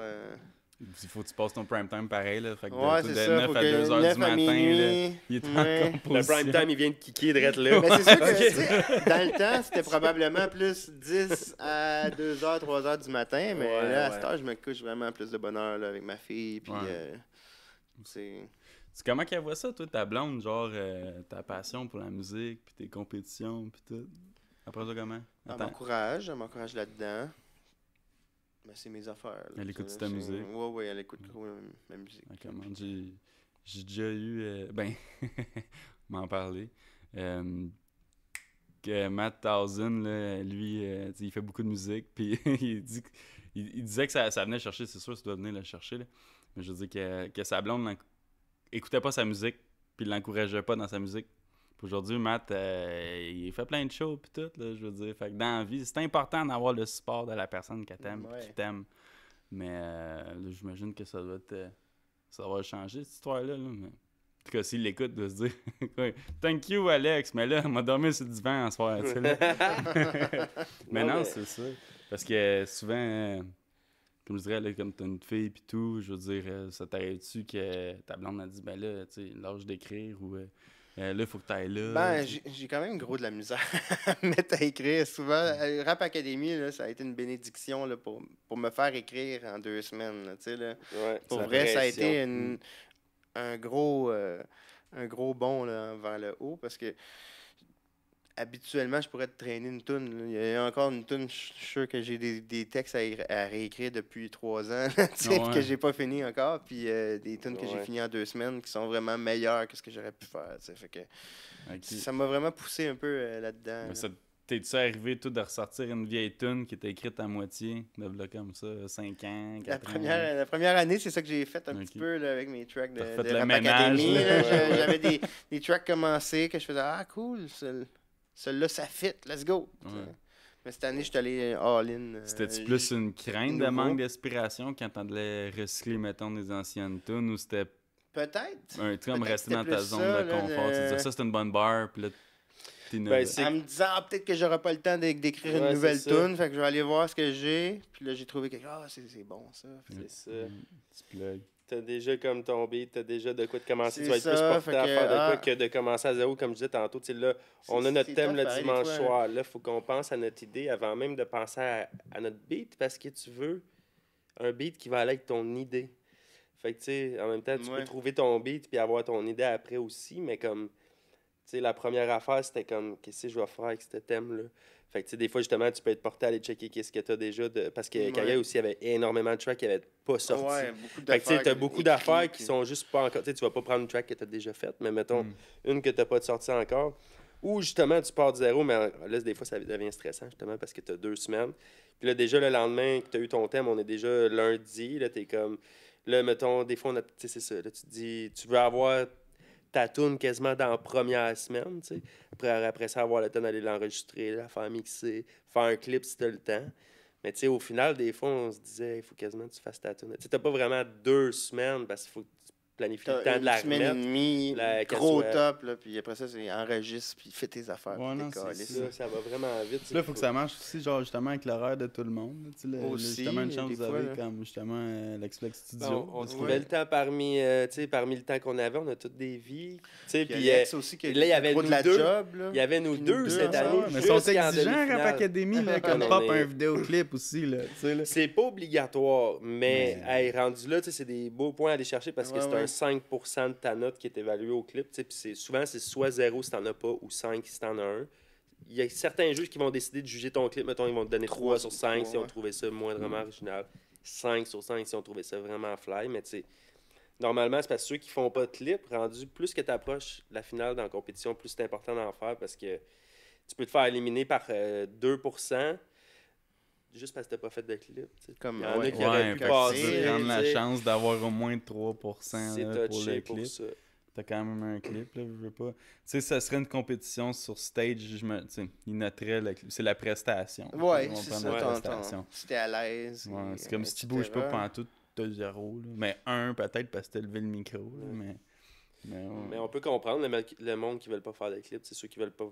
S1: Il faut que tu passes ton prime time pareil, là. Fait que
S2: Ouais,
S1: de
S2: c'est ça.
S1: 9
S2: faut
S1: à
S2: que
S1: 2 heures
S2: 9
S1: du
S2: à
S1: matin,
S2: minuit,
S1: là, il est
S2: ouais.
S1: en composition.
S3: Le prime time, il vient de kicker direct là.
S2: Mais c'est sûr que, tu sais, dans le temps, c'était probablement plus 10 à 2h, 3h du matin, mais
S3: Ouais,
S2: là, à
S3: ouais.
S2: cette heure, je me couche vraiment plus de bonne heure là, avec ma fille, puis
S1: Ouais.
S2: c'est...
S1: C'est comment qu'elle voit ça, toi, ta blonde, genre, ta passion pour la musique, puis tes compétitions, puis tout? Après ça, comment?
S2: Elle
S1: Attends.
S2: m'encourage là-dedans. Ben, c'est mes affaires. Là,
S1: Elle écoute
S2: tu sais,
S1: ta
S2: c'est-
S1: musique?
S2: Ouais, elle écoute trop ma musique.
S1: Comment? J'ai déjà eu... ben, m'en parler. Que Matt Towson, là, lui, tu sais, il fait beaucoup de musique, puis il disait que ça venait chercher, c'est sûr, ça doit venir le chercher, là. Mais je veux dire que sa blonde écoutait pas sa musique, puis il l'encourageait pas dans sa musique. Puis aujourd'hui, Matt, il fait plein de shows, puis tout, là, je veux dire. Fait que dans la vie, c'est important d'avoir le support de la personne que t'aimes,
S2: Ouais.
S1: qui t'aime. Mais là, j'imagine que ça doit être... ça va changer, cette histoire-là, là, mais... En tout cas, s'il l'écoute, il doit se dire « Thank you, Alex, mais là, on m'a dormi sur le divan ce soir. » tu sais, là. Mais non, c'est ça. Parce que souvent, comme je dirais, là, comme t'as une fille et tout, je veux dire, ça t'arrive-tu que ta blonde a dit « Ben là, tu sais, l'âge d'écrire » ou là, il faut que t'ailles là.
S2: Ben, j'ai quand même gros de la misère à me mettre à écrire. Souvent, Rap Academy, là, ça a été une bénédiction là, pour me faire écrire en 2 semaines. Là, tu sais, là.
S3: Ouais,
S2: Pour
S3: c'est la
S2: vrai, ça a
S3: pression.
S2: été un gros bond là, vers le haut parce que habituellement, je pourrais te traîner une toune. Là. Il y a encore une toune, je suis sûr que j'ai des textes à réécrire depuis 3 ans, tu sais,
S1: Ouais.
S2: que j'ai pas fini encore. Puis des tunes que j'ai
S3: Ouais.
S2: fini en 2 semaines qui sont vraiment meilleures que ce que j'aurais pu faire. Tu sais. Fait que
S1: Ok.
S2: ça m'a vraiment poussé un peu là-dedans.
S1: Mais
S2: là.
S1: ça T'es-tu arrivé, tout de ressortir une vieille tune qui était écrite à moitié, de là, comme ça, 5 ans, 4 ans?
S2: La première année, c'est ça que j'ai fait un
S1: Ok.
S2: petit peu là, avec mes tracks de
S1: T'as fait
S2: Rap
S1: le ménage,
S2: Academy,
S1: là.
S2: là. J'avais des tracks commencés que je faisais « Ah, cool, celui-là, ça fit, let's go!
S1: Ouais.
S2: Mais cette année, je suis allé all-in.
S1: C'était-tu plus une crainte de
S2: nouveau.
S1: manque d'inspiration quand t'allais recycler, mettons, des anciennes tunes, ou c'était
S2: Peut-être.
S1: un truc comme
S2: Peut-être
S1: rester
S2: c'était
S1: dans ta
S2: plus
S1: zone
S2: ça,
S1: de
S2: là,
S1: confort? Tu disais, ça, c'est une bonne barre, puis là, t'es
S3: Ben, c'est-
S2: En me disant, ah, peut-être que j'aurai pas le temps d'écrire
S3: Ouais,
S2: une nouvelle
S3: c'est ça.
S2: tune, fait que je vais aller voir ce que j'ai. Puis là, j'ai trouvé quelque chose. Ah, c'est bon ça.
S3: C'est ça.
S1: Tu plug.
S3: T'as déjà comme ton beat, t'as déjà de quoi de commencer.
S2: C'est
S3: Tu vas être
S2: ça,
S3: plus porté
S2: fait
S3: à
S2: que,
S3: faire de quoi
S2: ah.
S3: que de commencer à zéro, comme je disais tantôt. Tu sais, là, on a notre
S2: c'est
S3: thème
S2: tough,
S3: le
S2: pareil, des
S3: dimanche
S2: fois.
S3: soir. Là, il faut qu'on pense à notre idée avant même de penser à notre beat parce que tu veux un beat qui va aller avec ton idée. Fait que, tu sais, en même temps, tu
S2: Ouais.
S3: peux trouver ton beat puis avoir ton idée après aussi, mais comme, tu sais, la première affaire, c'était comme, qu'est-ce que je vais faire avec ce thème-là? Fait que, tu sais, des fois, justement, tu peux être porté à aller checker qu'est-ce que tu as déjà de. Parce que
S2: Ouais.
S3: Kaya aussi, il y avait énormément de tracks qui n'avaient pas sorti.
S2: Ouais, beaucoup
S3: Fait que, tu sais,
S2: d'affaires.
S3: t'as beaucoup d'affaires qui
S2: écrites,
S3: sont juste pas encore. Tu sais, tu vas pas prendre une track que tu as déjà faite, mais mettons une que tu n'as pas sortie encore. Ou justement, tu pars de zéro, mais là, des fois, ça devient stressant, justement, parce que tu as 2 semaines. Puis là, déjà, le lendemain que tu as eu ton thème, on est déjà lundi. Là, tu es comme. Là, mettons, des fois, tu sais, c'est ça. Là, tu te dis, tu veux avoir ta tourne quasiment dans la première semaine, tu sais. Après ça, avoir le temps d'aller l'enregistrer, la faire mixer, faire un clip si tu as le temps. Mais tu sais, au final, des fois, on se disait, il faut quasiment que tu fasses ta tourne. Tu sais, t'as pas vraiment 2 semaines parce qu'il faut que tu planifies le temps de la
S2: une semaine et
S3: remettre.
S2: demie,
S3: La- qu'elle
S2: gros
S3: soit-
S2: top, là, puis après ça, c'est enregistre, puis fais tes affaires,
S1: Ouais,
S2: puis
S1: non,
S2: t'es
S1: c'est
S2: calé,
S1: ça.
S3: Ça va vraiment vite.
S1: Là, il faut que ça marche aussi, genre, justement, avec l'horaire de tout le monde. Là, tu sais,
S2: Aussi,
S1: justement, une chance
S2: des
S1: vous
S2: fois,
S1: avez
S2: là.
S1: comme, justement, l'Explex Studio.
S3: Bon, on
S1: Parce que-
S3: trouvait le temps parmi le temps qu'on avait, on a toutes des vies. Tu sais,
S2: Puis
S3: puis
S2: Alex aussi, qui a
S3: là, il y avait
S2: trop de
S3: nous
S2: la
S3: deux.
S2: job, là.
S3: il y avait nous
S2: Puis
S3: deux
S2: nous
S3: cette
S2: deux
S3: année.
S2: ensemble.
S1: mais ils sont
S3: jusqu'en
S1: exigeants, Rap
S3: demi-finale.
S1: Academy, là, comme
S3: On
S1: pop
S3: est-
S1: un vidéoclip aussi, là, tu sais, là.
S3: C'est pas obligatoire, mais
S1: Mais-
S3: hey, rendu là, tu sais, c'est des beaux points à aller chercher parce que
S2: Ouais,
S3: c'est
S2: ouais.
S3: un 5% de ta note qui est évaluée au clip. Tu sais, puis souvent, c'est soit 0 si t'en as pas ou 5 si t'en as un. Il y a certains juges qui vont décider de juger ton clip. Mettons, ils vont te donner 3 sur 5 si on
S2: ouais.
S3: trouvait ça moindrement original. 5 sur 5 si on trouvait ça vraiment fly. Mais tu sais, normalement, c'est parce que ceux qui font pas de clip, rendu plus que tu approches la finale dans la compétition, plus c'est important d'en faire parce que tu peux te faire éliminer par 2% juste parce que t'as pas fait de clip. Tu sais.
S2: Comme,
S3: Il y en a
S2: ouais.
S3: qui auraient
S1: Ouais,
S3: pu
S1: fait que
S3: passer.
S1: tu veux prendre la
S3: tu sais.
S1: chance d'avoir au moins 3%
S3: C'est
S1: là, pour
S3: touché
S1: le
S3: pour
S1: clip.
S3: ça.
S1: T'as quand même un clip, là, je veux pas. Tu sais, ça serait une compétition sur stage, tu sais, ils noteraient le clip. C'est la prestation.
S2: Ouais,
S1: Ils vont
S2: c'est
S1: prendre
S2: ça,
S1: la
S2: ton,
S1: prestation.
S2: si t'es à l'aise.
S1: Ouais,
S2: et,
S1: c'est comme si tu
S2: etc.
S1: bouges pas pantoute, t'as 0. Là. Mais 1 peut-être parce que t'as levé le micro. Là, mais ouais.
S3: Mais on peut comprendre le monde qui ne veut pas faire de clip, c'est ceux qui veulent pas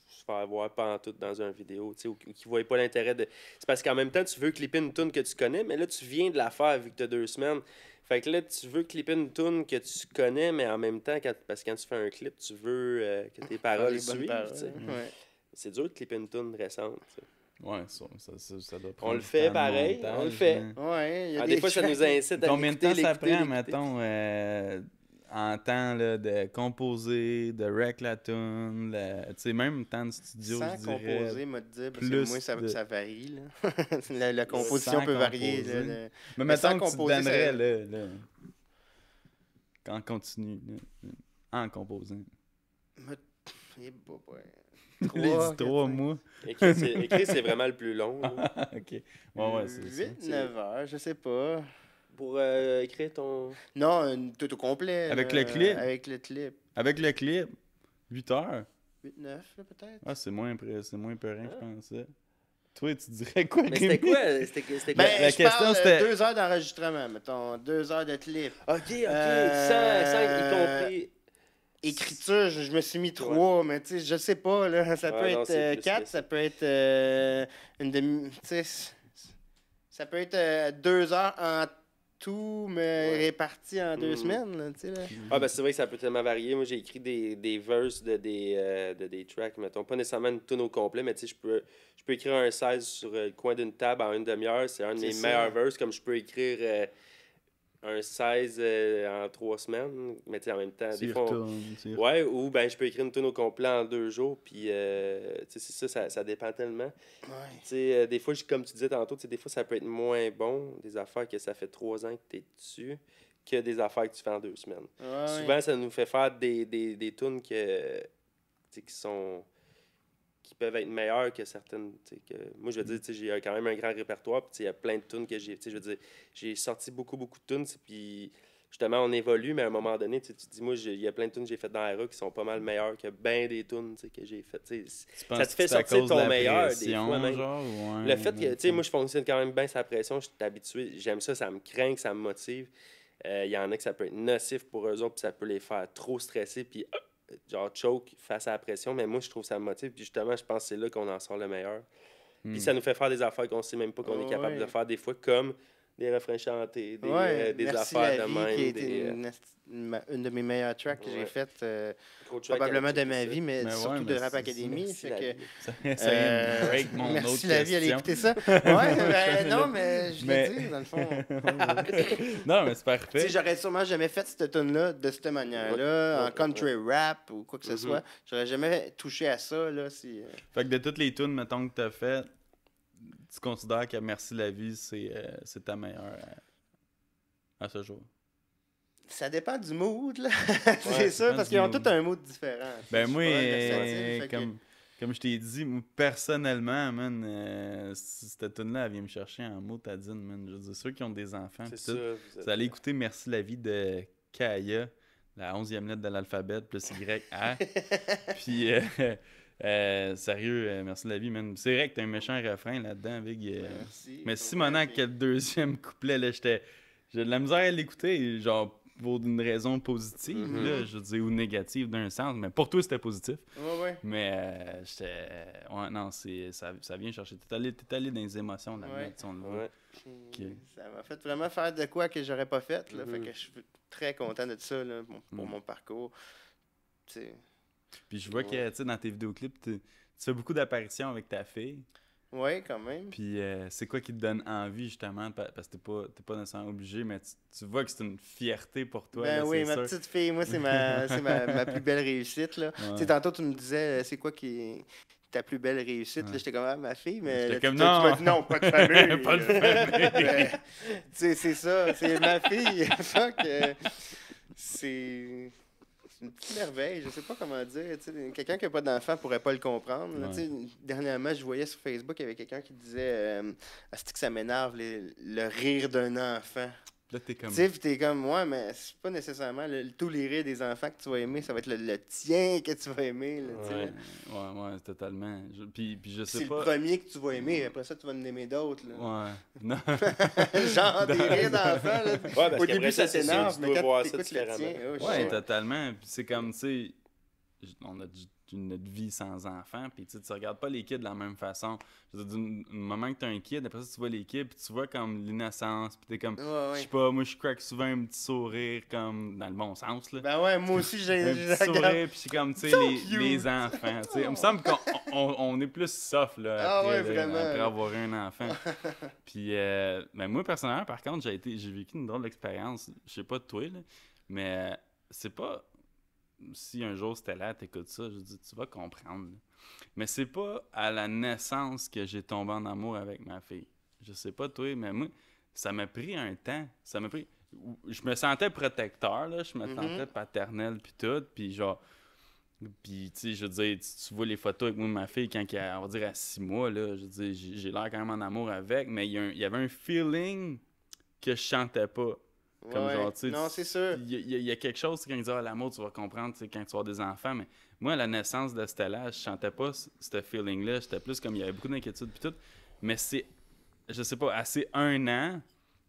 S3: se faire voir pantoute dans une vidéo, tu sais, ou qui ne voient pas l'intérêt de. C'est parce qu'en même temps, tu veux clipper une tune que tu connais, mais là, tu viens de la faire vu que tu as 2 semaines. Fait que là, tu veux clipper une tune que tu connais, mais en même temps, parce que quand tu fais un clip, tu veux que tes
S2: Faire
S3: paroles
S2: les bonnes
S3: suivent.
S2: paroles,
S3: tu sais.
S2: ouais.
S3: C'est dur de clipper une tune récente. tu sais.
S1: Ouais, ça doit prendre
S3: le
S1: du
S3: fait
S1: temps de
S3: pareil,
S1: montage,
S3: on le fait.
S1: mais-
S2: Ouais, il y a
S3: Des fois, ça nous incite à
S1: Combien de temps
S3: l'écouter,
S1: ça
S3: l'écouter,
S1: prend,
S3: l'écouter.
S1: mettons, en temps là, de composer, de rec la tune, tu sais, même temps de studio,
S2: Sans
S1: je dirais.
S2: composer, m'a dit, parce que
S1: plus
S2: moi, ça,
S1: de-
S2: ça varie. Là. la composition
S1: Sans
S2: peut varier.
S1: composer.
S2: Là.
S1: Mais
S2: Mais sans
S1: mettons que tu te
S2: composer,
S1: donnerais,
S2: ça-
S1: là, quand on continue, là, en composant.
S2: Eh, bah, ouais.
S1: Les 3
S2: 4,
S1: mois.
S3: Écrire, c'est vraiment le plus long. là.
S1: OK. Ouais, c'est ça.
S2: 8-9 heures, je sais pas.
S3: Pour écrire ton.
S2: Non, tout au complet.
S1: Avec
S2: là,
S1: le clip?
S2: Avec le clip.
S1: Avec le clip, 8 heures.
S2: 8-9, là, peut-être.
S1: Ah, c'est moins peurant que je pensais. Toi, tu dirais quoi,
S3: Mais c'était
S1: Rémi?
S3: quoi? C'était quoi?
S2: Ben,
S1: la
S2: je
S1: question,
S2: parle
S1: c'était-
S2: 2 heures d'enregistrement, mettons. 2 heures de clip.
S3: Ok, sans y compris.
S2: Écriture, je me suis mis 3, mais tu sais, je sais pas, là. Ça
S3: Ouais,
S2: peut
S3: non, c'est
S2: être
S3: plus
S2: 4,
S3: que ça.
S2: ça peut être une demi. Tu sais, ça peut être 2 heures en tout, mais
S3: Ouais.
S2: réparties en 2
S3: Mhm.
S2: semaines, là, tu sais, là.
S3: Ah, ben c'est vrai que ça peut tellement varier. Moi, j'ai écrit des verses de des tracks, mettons. Pas nécessairement une tune au complet, mais tu sais, je peux écrire un 16 sur le coin d'une table en une demi-heure. C'est un de mes
S2: C'est ça.
S3: meilleurs verses, comme je peux écrire un 16 en 3 semaines. Mais tu sais, en même temps,
S1: Tu
S3: des
S1: y
S3: fois.
S1: retournes, tu y
S3: Ouais, ou ben je peux écrire une tune au complet en 2 jours, puis tu sais, c'est ça dépend tellement.
S2: Ouais.
S3: Tu sais, des fois, comme tu disais tantôt, tu sais, des fois, ça peut être moins bon, des affaires que ça fait 3 ans que tu es dessus, que des affaires que tu fais en 2 semaines.
S2: Ouais.
S3: Souvent, ça nous fait faire des tunes que, tu sais, qui sont qui peuvent être meilleures que certaines. Moi, je veux dire, j'ai quand même un grand répertoire. Puis il y a plein de tunes que j'ai. Je veux dire, j'ai sorti beaucoup de tunes. Puis justement, on évolue, mais à un moment donné, tu te dis, moi, il y a plein de tunes que j'ai faites dans la RA qui sont pas mal meilleures que bien des tunes que j'ai faites. Ça te fait sortir ton meilleur des fois même. Le fait que, tu sais, moi, je fonctionne quand même bien sa pression. Je suis habitué. J'aime ça, ça me craint, ça me motive. Il y en a que ça peut être nocif pour eux autres, puis ça peut les faire trop stresser. Puis genre choke face à la pression, mais moi je trouve que ça me motive, puis justement je pense que c'est là qu'on en sort le meilleur. Puis ça nous fait faire des affaires qu'on sait même pas qu'on est capable de faire des fois, comme des refrains chantés, des affaires de même.
S2: Qui a été une de mes meilleures tracks que j'ai faites probablement de ma vie, mais surtout de Rap Academy. Merci la vie, allez écouter ça. Non, mais je l'ai dit, dans le fond.
S1: Non, mais c'est parfait.
S2: J'aurais sûrement jamais fait cette tune-là de cette manière-là, en country rap ou quoi que ce soit. J'aurais jamais touché à ça. Là,
S1: Fait que de toutes les tunes, mettons, que tu as faites, tu considères que Merci la vie, c'est ta meilleure à ce jour?
S2: Ça dépend du mood, là. C'est ça, parce qu'ils ont tous un mood différent.
S1: Ben moi, comme je t'ai dit, moi, personnellement, man, cette tune-là, elle vient me chercher en motadine, man. Je veux dire, ceux qui ont des enfants, vous allez écouter Merci la vie de Kaya, la 11e lettre de l'alphabet, plus Y-A. Puis... sérieux, merci la vie, man. C'est vrai que t'as un méchant refrain là-dedans, Vig. Mais Simonac, le deuxième couplet, là, j'ai de la misère à l'écouter, genre pour une raison positive, là, je veux dire, ou négative d'un sens. Mais pour toi, c'était positif. Mais non, ça vient chercher. T'es allé dans les émotions là-dedans.
S2: Ça m'a fait vraiment faire de quoi que j'aurais pas fait. Là, fait que je suis très content de ça là, pour mon parcours. T'sais.
S1: Puis je vois que, tu sais, dans tes vidéoclips, tu fais beaucoup d'apparitions avec ta fille.
S2: Oui, quand même.
S1: Puis c'est quoi qui te donne envie, justement, parce que t'es pas nécessairement obligé, mais tu vois que c'est une fierté pour toi.
S2: Ben
S1: là,
S2: oui, ma
S1: sûr.
S2: petite fille, moi, c'est ma plus belle réussite. Là. Tu sais, tantôt, tu me disais, c'est quoi qui est ta plus belle réussite? Là, j'étais comme, ma fille, mais là,
S1: comme,
S2: tu m'as dit non, pas de famille.
S1: Pas de famille.
S2: Tu sais, c'est ça, c'est ma fille. Fuck, c'est une petite merveille, je sais pas comment dire. Quelqu'un qui n'a pas d'enfant pourrait pas le comprendre. Là, dernièrement, je voyais sur Facebook, il y avait quelqu'un qui disait c'est que ça m'énerve, le rire d'un enfant.
S1: Là, t'es comme...
S2: t'es comme, ouais, mais c'est pas nécessairement tous les rires des enfants que tu vas aimer, ça va être le tien que tu vas aimer. Là,
S1: ouais, totalement. Puis je sais
S2: c'est
S1: pas...
S2: le premier que tu vas aimer, après ça, tu vas en aimer d'autres.
S1: Ouais. Non.
S2: Genre des rires d'enfants. Là.
S3: Parce
S2: au début, ça t'énerve, mais quand
S3: tu
S2: écoutes le tien...
S1: Ouais, totalement. Puis c'est comme, tu sais, on a notre vie sans enfant, puis tu regardes pas les kids de la même façon. Je veux dire, du moment que t'as un kid, après ça, tu vois les kids, puis tu vois comme l'innocence, puis t'es comme, je sais pas, moi, je craque souvent un petit sourire, comme, dans le bon sens, là.
S2: Ben ouais, moi aussi, j'ai
S1: un petit sourire, puis c'est comme, tu sais, les enfants, tu sais. Il me semble qu'on est plus soft, là, après avoir un enfant. Puis, ben moi, personnellement, par contre, j'ai vécu une drôle d'expérience, je sais pas de toi, là, mais c'est pas... Si un jour c'était là, t'écoutes ça, je dis, tu vas comprendre. Là. Mais c'est pas à la naissance que j'ai tombé en amour avec ma fille. Je sais pas toi, mais moi, ça m'a pris un temps. Je me sentais protecteur, là, je me sentais paternel, puis tout, puis genre... Puis, tu sais, je veux dire, tu vois les photos avec moi et ma fille quand elle, on va dire, à 6 mois, là, je veux dire, j'ai l'air quand même en amour avec, mais il y avait un feeling que je chantais pas. Comme genre,
S2: non, c'est sûr.
S1: Il y a quelque chose, quand ils disent l'amour, tu vas comprendre quand tu vas avoir des enfants. Mais moi, à la naissance de Stella, je chantais pas ce feeling-là. J'étais plus comme il y avait beaucoup d'inquiétude puis tout. Mais c'est, je sais pas, assez 1 an,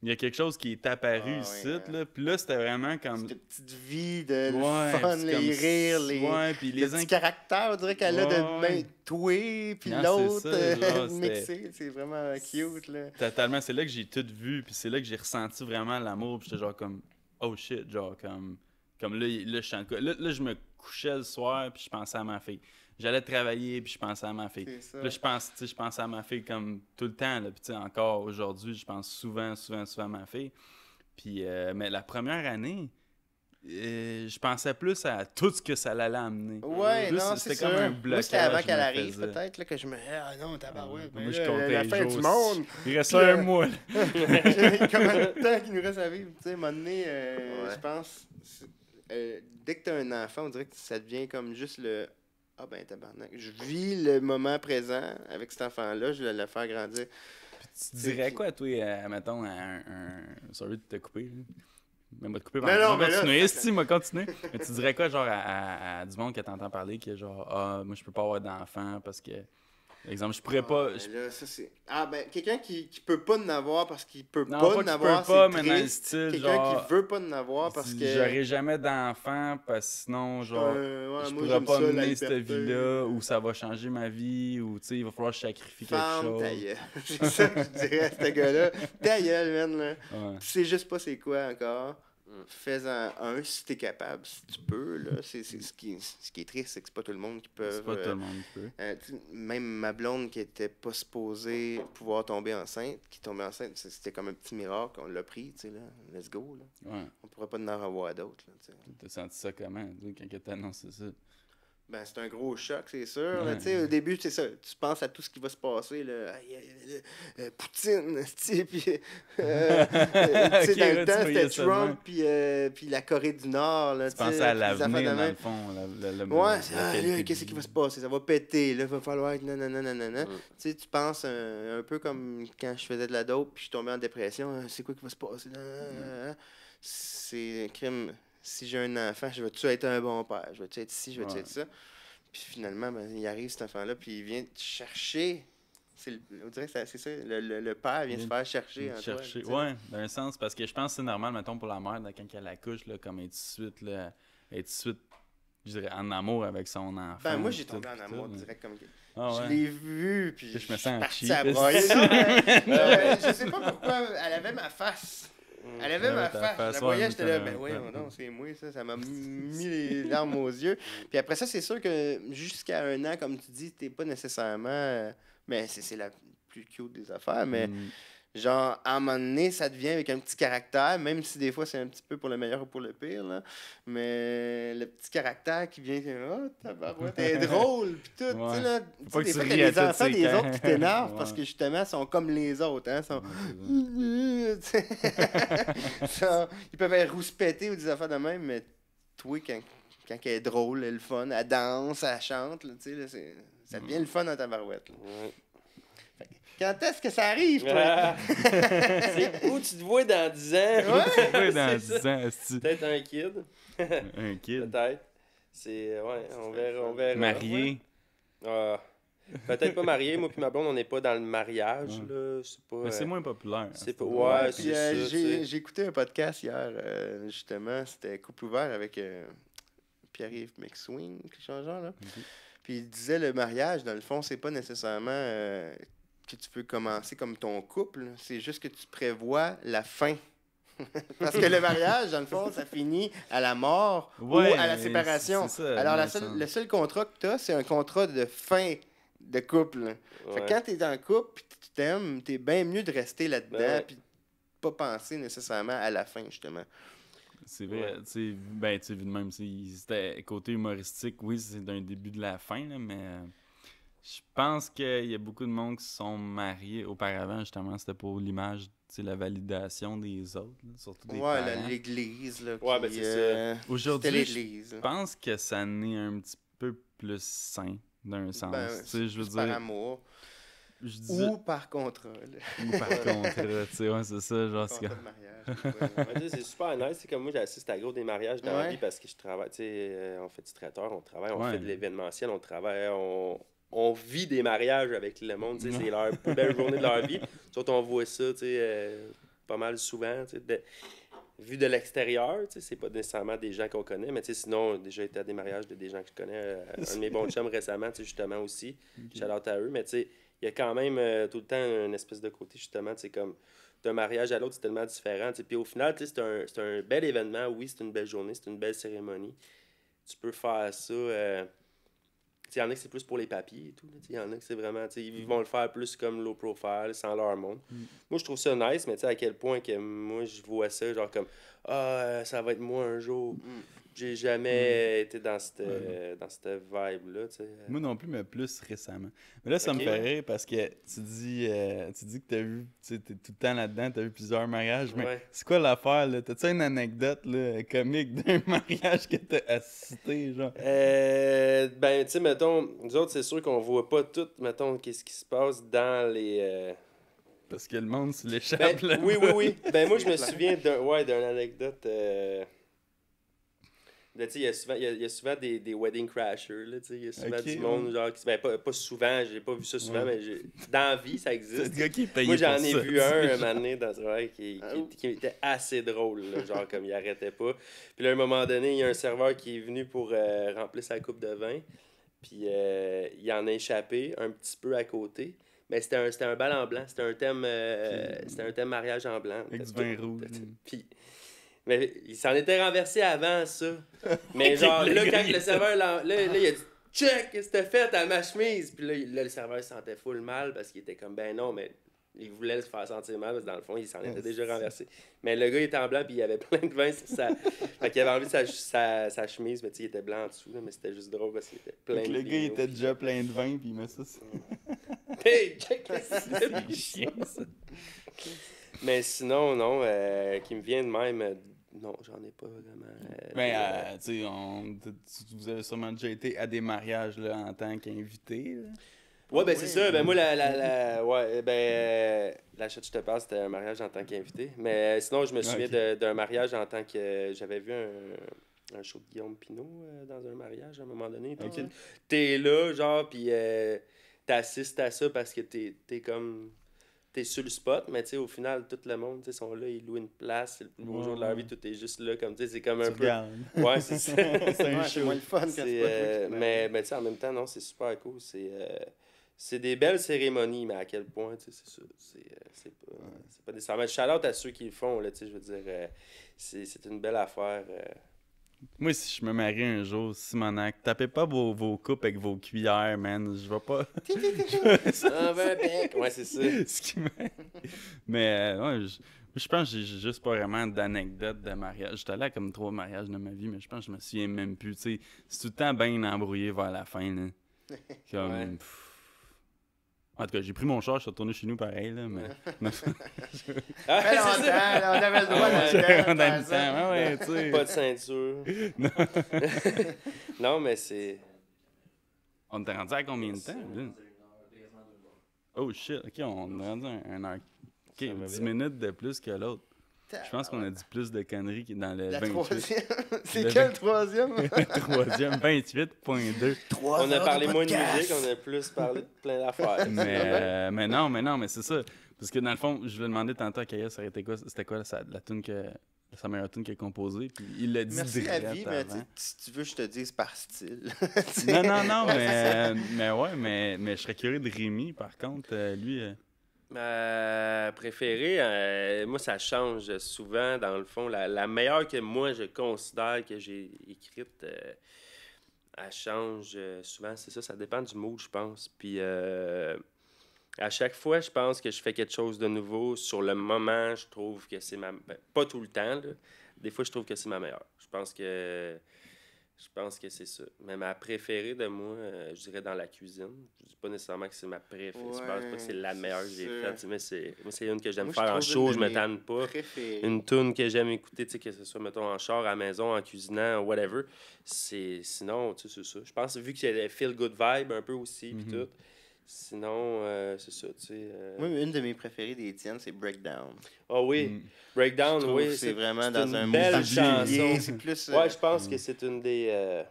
S1: il y a quelque chose qui est apparu ici. Là. Puis là, c'était vraiment comme.
S2: Cette petite vie de fun, les rires, les petits caractères, on dirait qu'elle a de main touée, puis l'autre mixé. C'est vraiment cute. Là.
S1: Totalement. C'est là que j'ai tout vu, puis c'est là que j'ai ressenti vraiment l'amour. Puis j'étais genre comme, oh shit, genre comme là je chante quoi. Là, je me couchais le soir, puis je pensais à ma fille. J'allais travailler, puis je pensais à ma fille. Là, je pensais à ma fille comme tout le temps. Là. Puis encore aujourd'hui, je pense souvent à ma fille. Puis, mais la première année, je pensais plus à tout ce que ça allait amener.
S2: Ouais, non, c'est
S1: c'était comme un blocage.
S2: Moi, c'était avant qu'elle arrive, peut-être, là, que je me disais, ah non, tabarouette.
S1: Moi, je comptais la
S2: fin du monde.
S1: Il reste un mois.
S2: Combien de temps qu'il nous reste à vivre? Tu sais, à un moment donné, je pense, dès que tu as un enfant, on dirait que ça devient comme juste Ah ben tabarnak. Je vis le moment présent avec cet enfant-là, je vais le faire grandir.
S1: Tu dirais quoi, toi, mettons, sorry de te couper, là. Mais m'a coupé,
S2: Non, non, mais là,
S1: continuer, si, m'a continué. Mais tu dirais quoi, genre, à du monde que t'entends parler, que genre, moi, je peux pas avoir d'enfant parce que, par exemple, je pourrais pas.
S2: Là, ça, c'est... Ah, ben, quelqu'un qui peut pas en avoir parce qu'il peut
S1: Non,
S2: pas
S1: pas
S2: en
S1: qu'il
S2: avoir,
S1: peut pas,
S2: c'est
S1: mais dans le
S2: triste.
S1: style,
S2: Quelqu'un
S1: genre,
S2: qui veut pas en avoir parce que...
S1: J'aurais jamais d'enfant parce que sinon, genre,
S2: ouais,
S1: je
S2: moi,
S1: pourrais
S2: j'aime
S1: pas
S2: ça, la
S1: mener cette
S2: liberté.
S1: vie-là, ou ça va changer ma vie, ou, tu sais, il va falloir que je sacrifie quelque
S2: Femme,
S1: chose.
S2: ta gueule. C'est ça que je dirais à ce gars-là. Ta gueule, man, là.
S1: Ouais.
S2: Tu sais juste pas c'est quoi encore. Fais-en un si t'es capable, si tu peux. Là. C'est ce qui est triste, c'est que c'est pas tout le monde qui peut.
S1: C'est pas tout le monde qui peut.
S2: Même ma blonde qui était pas supposée pouvoir tomber enceinte, qui tombait enceinte, c'était comme un petit miracle. On l'a pris, tu sais, là. Let's go, là.
S1: Ouais.
S2: On pourrait pas en avoir d'autres, là, tu sais.
S1: T'as senti ça comment, quand t'as annoncé ça?
S2: Ben, c'est un gros choc, c'est sûr.
S1: Ouais.
S2: Tu sais, au début, c'est ça. Tu penses à tout ce qui va se passer. Là. Poutine, tu sais, puis... tu sais,
S1: Ok,
S2: dans
S1: ouais,
S2: le
S1: tu
S2: temps,
S1: voyais
S2: c'était
S1: ça
S2: Trump, puis la Corée du Nord. Là,
S1: Tu pensais à
S2: puis les affaires de
S1: l'avenir, dans
S2: même.
S1: le fond.
S2: Ouais, qu'est-ce qui va se passer? Ça va péter, là, va falloir être nanana. Tu sais, tu penses un peu comme quand je faisais de la dope, puis je tombais en dépression. C'est quoi qui va se passer? C'est un crime. Si j'ai un enfant, je vais-tu être un bon père? Je vais-tu être ci, je vais-tu être ça? Puis finalement, ben, il arrive cet enfant-là, puis il vient te chercher. On dirait que c'est ça, le père vient se faire chercher en
S1: chercher.
S2: toi.
S1: Ouais, dans un sens, parce que je pense que c'est normal, mettons, pour la mère, là, quand elle accouche, là, comme elle est tout de suite, je dirais, en amour avec son enfant.
S2: Ben, moi, j'ai
S1: tout,
S2: tombé en amour
S1: tout,
S2: direct comme...
S1: Ah, ouais.
S2: Je l'ai vu, puis
S1: Je me sens
S2: parti
S1: cheap.
S2: à broyer. Je sais pas pourquoi, elle avait ma face. Elle avait ma face. Je la voyais, j'étais là, ben oui, non, c'est moi, ça m'a mis les larmes aux yeux. Puis après ça, c'est sûr que jusqu'à 1 an, comme tu dis, t'es pas nécessairement... mais c'est la plus cute des affaires, mais genre, à un moment donné, ça devient avec un petit caractère, même si des fois, c'est un petit peu pour le meilleur ou pour le pire, là. Mais le petit caractère qui vient, oh, tabarouette, t'es drôle, puis tout, tu sais, là.
S1: Faut
S2: Des
S1: que
S2: fois,
S1: tu
S2: t'as
S1: ris à
S2: les
S1: tous
S2: enfants
S1: ces
S2: des
S1: camps.
S2: autres qui t'énervent
S1: Ouais.
S2: parce que justement, ils sont comme les autres, hein. Ils peuvent être rouspétés ou des affaires de même, mais toi, quand elle est drôle, elle est le fun, elle danse, elle chante, là, tu sais, là, ça devient le fun dans ta barouette. Là. Fait que, quand est-ce que ça arrive, toi?
S3: C'est où tu te vois dans 10 ans?
S1: Ouais, dans
S3: C'est
S1: 10 ans, est-ce
S3: Peut-être un kid.
S1: un kid.
S3: Peut-être. C'est... Ouais, on verra.
S1: Marié.
S3: Ah, peut-être pas marié. Moi puis ma blonde, on n'est pas dans le mariage, là. C'est pas...
S1: Mais c'est moins populaire.
S3: c'est pas...
S2: Ouais,
S3: Ouais,
S2: puis,
S3: c'est ça, tu sais.
S2: j'ai écouté un podcast hier, justement, c'était Couple ouvert avec Pierre-Yves McSween, quelque chose genre, là. Puis il disait le mariage, dans le fond, c'est pas nécessairement que tu peux commencer comme ton couple, c'est juste que tu prévois la fin. Parce que le mariage, dans le fond, ça finit à la mort ou à la séparation.
S1: Ça,
S2: alors, le seul contrat que tu as, c'est un contrat de fin de couple. Fait que quand tu es en couple et tu t'aimes, tu es bien mieux de rester là-dedans puis pas penser nécessairement à la fin, justement.
S1: C'est vrai, tu sais, vu de même, c'était côté humoristique, oui, c'est d'un début de la fin, là, mais je pense qu'il y a beaucoup de monde qui se sont mariés auparavant, justement, c'était pour l'image, tu sais, la validation des autres, là, surtout des parents.
S2: L'église, là.
S3: Ouais, ben, c'est ça.
S1: Aujourd'hui,
S2: c'était
S1: je
S2: l'église.
S1: pense que ça n'est un petit peu plus sain, d'un sens.
S2: Ben,
S1: Tu sais, je veux
S2: par
S1: dire,
S2: amour.
S1: je dis,
S2: Ou par contrat. Là.
S1: ou par contre, tu sais, ouais, c'est ça, genre, c'est
S2: Contrat de mariage.
S3: Ouais, tu sais, c'est super nice. C'est comme moi, j'assiste à gros des mariages dans la
S2: Ouais.
S3: vie parce que je travaille. Tu sais, on fait du traiteur, on travaille, on
S1: Ouais.
S3: fait de l'événementiel, on travaille, on vit des mariages avec le monde. Tu sais, c'est leur plus belle journée de leur vie. Surtout, on voit ça, tu sais, pas mal souvent. Tu sais, vu de l'extérieur, tu sais, c'est pas nécessairement des gens qu'on connaît, mais tu sais, sinon, déjà été à des mariages de des gens que je connais. Un de mes bons chums récemment, tu sais, justement aussi. Shout-out à eux, mais tu sais, il y a quand même tout le temps une espèce de côté, justement, tu sais, comme d'un mariage à l'autre, c'est tellement différent. Tu sais. Puis au final, tu sais, c'est un bel événement. Oui, c'est une belle journée, c'est une belle cérémonie. Tu peux faire ça. Il y en a que c'est plus pour les papiers et tout. Il y en a que c'est vraiment. Ils vont le faire plus comme low profile, sans leur monde. Moi, je trouve ça nice, mais à quel point que moi, je vois ça, genre comme ça va être moi un jour. J'ai jamais été dans cette vibe-là, tu sais.
S1: Moi non plus, mais plus récemment. Mais là, ça me fait rire parce que tu dis que t'as vu, tu sais, t'es tout le temps là-dedans, t'as vu plusieurs mariages, mais c'est quoi l'affaire, là? T'as-tu une anecdote, là, comique d'un mariage que t'as assisté, genre?
S3: Ben, tu sais, mettons, nous autres, c'est sûr qu'on voit pas tout, mettons, qu'est-ce qui se passe dans les...
S1: Parce que le monde se l'échappe, là.
S3: Oui. Ben, moi, je me souviens d'une anecdote... Là, il y a souvent des wedding crashers. Là, il y a souvent du monde, genre, pas souvent, j'ai pas vu ça souvent, mais dans la vie, ça existe.
S1: C'est le gars qui est payé.
S3: Moi, j'en ai vu un moment donné dans qui était assez drôle, là, genre comme il arrêtait pas. Puis là, à un moment donné, il y a un serveur qui est venu pour remplir sa coupe de vin, puis il en a échappé un petit peu à côté. Mais c'était un bal en blanc, c'était un thème mariage en blanc.
S1: Avec du vin rouge.
S3: Puis, mais il s'en était renversé avant ça. Mais genre, là, quand le serveur, là, il a dit « Check, qu'est-ce que t'as fait à ma chemise? » Puis là, le serveur se sentait full mal parce qu'il était comme « Ben non, mais il voulait se faire sentir mal parce que dans le fond, il s'en était déjà renversé. » Mais le gars, il était en blanc puis il avait plein de vin sur sa... Fait qu'il avait enlevé sa chemise, mais tu sais, il était blanc en dessous, là, mais c'était juste drôle parce qu'il était plein de vin.
S1: Le gars, il était déjà plein de vin puis il met ça...
S3: Hey, check, c'est chiant, ça. Mais sinon, non, qui me vient de même... Non, j'en ai pas vraiment.
S1: Tu sais, vous avez sûrement déjà été à des mariages là, en tant qu'invité.
S3: Ouais, ben c'est ça. Ben moi, la chute, je te parle, c'était un mariage en tant qu'invité. Mais sinon, je me souviens d'un mariage en tant que... J'avais vu un show de Guillaume Pinault dans un mariage à un moment donné. Puis t'es là, genre, puis t'assistes à ça parce que t'es comme... T'es sur le spot, mais tu sais, au final, tout le monde, sont là, ils louent une place, c'est le plus beau jour de leur vie, tout est juste là, comme tu sais, c'est comme un peu... Ouais, c'est ça.
S2: C'est moins le fun
S3: mais tu sais, en même temps, non, c'est super cool, c'est des belles cérémonies, mais à quel point, tu sais, c'est ça, c'est pas nécessairement... Shout-out à ceux qui le font, là, tu sais, je veux dire, c'est une belle affaire...
S1: Moi, si je me marie un jour, Simonac, tapez pas vos coupes avec vos cuillères, man. Je vais pas.
S3: Ouais, c'est ça.
S1: Mais je pense que j'ai juste pas vraiment d'anecdotes de mariage. J'étais allé à comme 3 mariages de ma vie, mais je pense que je me souviens même plus. Tu sais, c'est tout le temps bien embrouillé vers la fin. Là. Comme. En tout cas, j'ai pris mon char, je suis retourné chez nous pareil, là, mais...
S2: on avait le droit
S1: on a le temps, ouais, tu sais.
S3: Pas de ceinture. Non, mais c'est...
S1: On était rendu à combien de temps, là? Oh shit, ok, on est rendu à 1 heure. Ok, 10 minutes de plus que l'autre. Je pense qu'on a dit plus de conneries que dans le 28.
S2: Troisième? C'est quel troisième?
S1: Le troisième, 28.2.
S3: On a parlé moins de musique, on a plus parlé de plein d'affaires.
S1: mais non, mais c'est ça. Parce que dans le fond, je lui ai demandé tantôt à Kaya, c'était quoi la tune sa meilleure tune qu'il a composée. Puis il l'a dit
S2: merci
S1: direct
S2: la vie,
S1: avant.
S2: mais si tu veux, je te dise par style.
S1: Non, mais je serais curieux de Rémi, par contre, lui...
S3: Ma préférée, moi, ça change souvent, dans le fond. La meilleure que moi, je considère que j'ai écrite, elle change souvent. C'est ça dépend du mood, je pense. Puis, à chaque fois, je pense que je fais quelque chose de nouveau. Sur le moment, je trouve que c'est pas tout le temps, là. Des fois, je trouve que c'est ma meilleure. Je pense que c'est ça. Mais ma préférée de moi, je dirais dans la cuisine. Je dis pas nécessairement que c'est ma préférée. Je pense pas que c'est la meilleure que j'ai faite. Mais c'est une que j'aime faire en show, je me tanne pas. Une tune que j'aime écouter, que ce soit, mettons, en char, à la maison, en cuisinant, whatever. Sinon, tu sais, c'est ça. Je pense, vu qu'il y a des feel good vibe un peu aussi, puis tout. Sinon, c'est ça, tu sais...
S2: Moi, une de mes préférées des tiennes, c'est Breakdown.
S3: Ah oui, Breakdown, oui.
S2: C'est vraiment dans un
S3: belle chanson.
S2: C'est plus...
S3: Ouais, je pense que c'est une des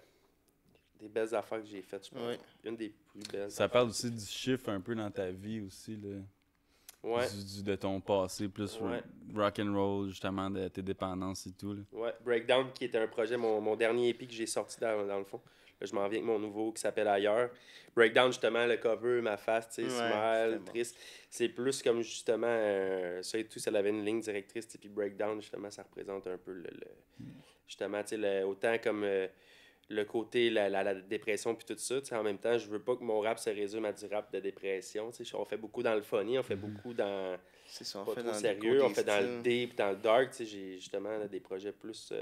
S3: belles affaires que j'ai faites, je pense.
S2: Ouais.
S3: Une des plus belles.
S1: Ça parle aussi du chiffre un peu dans ta vie aussi, là.
S3: Ouais.
S1: De ton passé, plus rock and roll, justement, de tes dépendances et tout, là.
S3: Ouais, Breakdown, qui était un projet, mon dernier EP que j'ai sorti dans le fond. Là, je m'en viens avec mon nouveau qui s'appelle Ailleurs. Breakdown, justement, le cover, ma face, tu sais, smile, triste. C'est plus comme, justement, ça et tout, ça avait une ligne directrice. Puis Breakdown, justement, ça représente un peu justement, tu sais, autant comme le côté, la dépression, puis tout ça. Tu sais, en même temps, je veux pas que mon rap se résume à du rap de dépression. Tu sais, on fait beaucoup dans le funny, on fait beaucoup dans
S2: C'est ça, on
S3: pas
S2: fait
S3: trop
S2: dans
S3: sérieux.
S2: le
S3: On
S2: côté
S3: fait dans le
S2: style.
S3: deep, dans le dark. Tu sais, j'ai justement là, des projets plus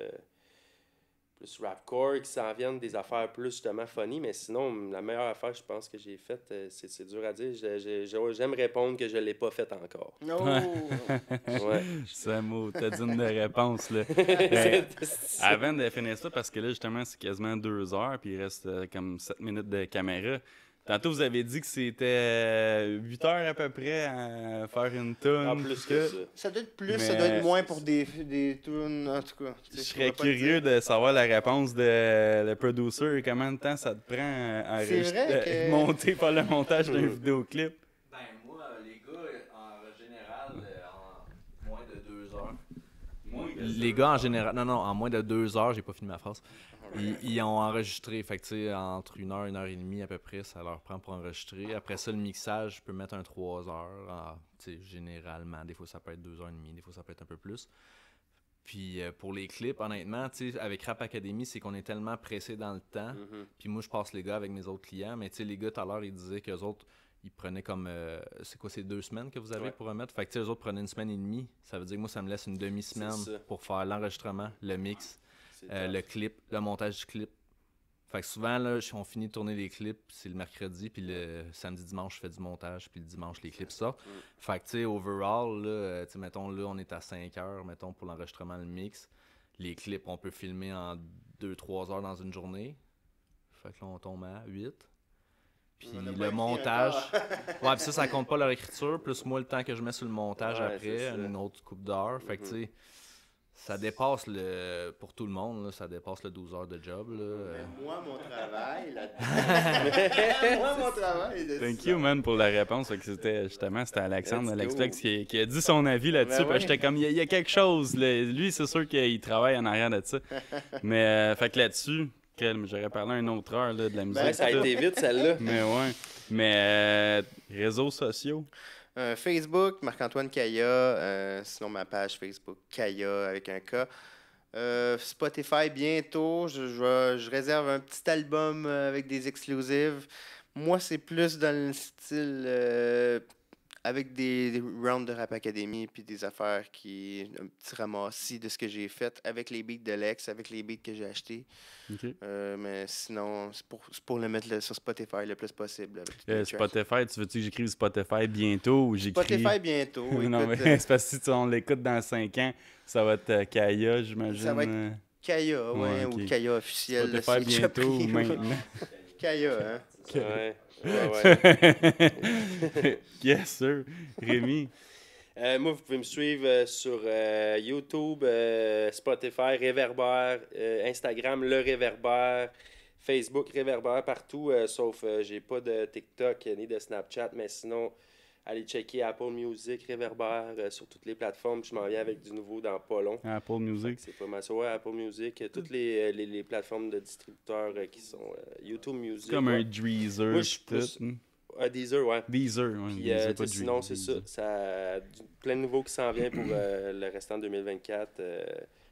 S3: rapcore qui s'en viennent, des affaires plus justement funny. Mais sinon, la meilleure affaire, je pense, que j'ai faite, c'est dur à dire. J'aime répondre que je ne l'ai pas faite encore.
S2: Oh!
S3: Ouais.
S1: Samo, t'as dit une réponse, là. Avant de finir ça, parce que là, justement, c'est quasiment 2 heures, puis il reste comme 7 minutes de caméra. Tantôt, vous avez dit que c'était 8 heures à peu près à faire une tune.
S3: En plus que ça.
S2: Ça doit être plus,
S1: Mais-
S2: ça doit être moins pour des tunes, en tout cas.
S1: Je serais curieux de savoir la réponse de le producer. Combien de temps ça te prend à
S2: C'est vrai que-
S1: monter par le montage d'un vidéoclip?
S6: Ben, moi, les gars, en général, en moins de 2 heures. Les gars, en général, non, en moins de 2 heures, j'ai pas fini ma phrase. Ils ont enregistré, fait que tu sais, entre 1 heure et demie à peu près, ça leur prend pour enregistrer. Après ça, le mixage, je peux mettre un 3 heures, tu sais, généralement. Des fois, ça peut être 2 heures et demie, des fois, ça peut être un peu plus. Puis pour les clips, honnêtement, tu sais, avec Rap Academy, c'est qu'on est tellement pressé dans le temps. Puis moi, je passe les gars avec mes autres clients, mais tu sais, les gars, tout à l'heure, ils disaient qu'eux autres, ils prenaient comme, c'est quoi, c'est 2 semaines que vous avez pour remettre? Fait que tu sais, eux autres prenaient 1 semaine et demie. Ça veut dire que moi, ça me laisse une demi-semaine
S3: C'est ça.
S6: pour faire l'enregistrement, le mix.
S3: C'est tough.
S6: Le clip, le montage du clip. Fait que souvent, là, on finit de tourner les clips, c'est le mercredi, puis le samedi, dimanche, je fais du montage, puis le dimanche, les clips sortent. Fait que, tu sais, overall, là, tu sais, mettons, là, on est à 5 heures, mettons, pour l'enregistrement, le mix. Les clips, on peut filmer en 2-3 heures dans une journée. Fait que là, on tombe à 8. Puis
S2: On a pas
S6: le
S2: écrit
S6: montage.
S2: encore.
S6: Ouais, puis ça compte pas leur écriture, plus moi, le temps que je mets sur le montage
S3: Ouais,
S6: après,
S3: c'est ça.
S6: une autre coupe d'heures. Fait que, tu sais, ça dépasse pour tout le monde, là, ça dépasse le 12 heures de job. Là.
S2: Moi, mon travail, là-dedans. Moi, mon travail. de
S1: Thank
S2: ça.
S1: you, man, pour la réponse. Fait que c'était Alexandre
S3: Let's go.
S1: Alexplex qui a dit son avis là-dessus.
S2: Ben
S1: Parce que
S2: ouais.
S1: j'étais comme, il y a quelque chose. Là. Lui, c'est sûr qu'il travaille en arrière de ça. Mais, fait que là-dessus, j'aurais parlé une autre heure là, de la musique.
S3: Ouais, ça a
S1: tout.
S3: été vite, celle-là.
S1: Mais ouais. Mais réseaux sociaux.
S2: Facebook, Marc-Antoine Kaya. Sinon, ma page Facebook, Kaya avec un K. Spotify, bientôt. Je réserve un petit album avec des exclusives. Moi, c'est plus dans le style avec des rounds de Rap Academy puis des affaires qui. Un petit ramassis de ce que j'ai fait avec les beats de Lex, avec les beats que j'ai achetés.
S1: OK.
S2: Mais sinon, c'est pour le mettre sur Spotify le plus possible. Avec tous les tracks.
S1: Spotify, tu veux-tu que j'écrive Spotify bientôt ou j'écris...
S2: Spotify bientôt.
S1: non,
S2: écoute,
S1: mais c'est parce que si on l'écoute dans 5 ans, ça va être Kaya, j'imagine.
S2: Ça va être Kaya,
S1: Ouais,
S2: ou
S1: ok.
S2: Kaya officiel. là,
S1: Spotify
S2: c'est déjà
S1: bientôt
S2: pris.
S1: ou maintenant.
S2: Kaya, hein.
S3: Ouais. Ouais.
S1: Yes, sir. Rémi.
S3: Moi, vous pouvez me suivre sur YouTube, Spotify, Réverbère, Instagram, Le Réverbère, Facebook, Réverbère, partout, sauf j'ai pas de TikTok ni de Snapchat, mais sinon, allez checker Apple Music, Réverbère sur toutes les plateformes. Je m'en viens avec du nouveau dans pas long.
S1: Apple Music.
S3: C'est pas mal ça, ouais, Apple Music, toutes les plateformes de distributeurs qui sont YouTube Music.
S1: Comme un
S3: ouais.
S1: Deezer.
S3: Moi, je suis
S1: tout.
S3: plus- Deezer, ouais.
S1: Deezer, ouais.
S3: Puis,
S1: Deezer,
S3: tu sais, sinon, c'est ça. Plein de nouveaux qui s'en vient pour le restant de 2024.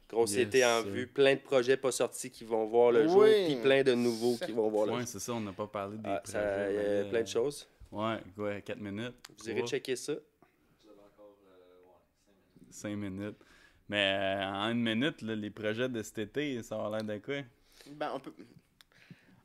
S3: Gros
S1: Yes,
S3: été en
S1: sir.
S3: vue. Plein de projets pas sortis qui vont voir le jour.
S2: Oui.
S3: Puis plein de nouveaux qui vont voir le
S1: Ouais,
S3: jour.
S1: c'est ça, on n'a pas parlé des
S3: Ah,
S1: projets.
S3: il y a
S1: mais,
S3: plein de choses.
S1: Ouais, quoi, 4 minutes.
S3: Vous irez checker ça.
S1: 5 minutes. Mais en 1 minute, là, les projets de cet été, ça va l'air de quoi?
S2: Ben,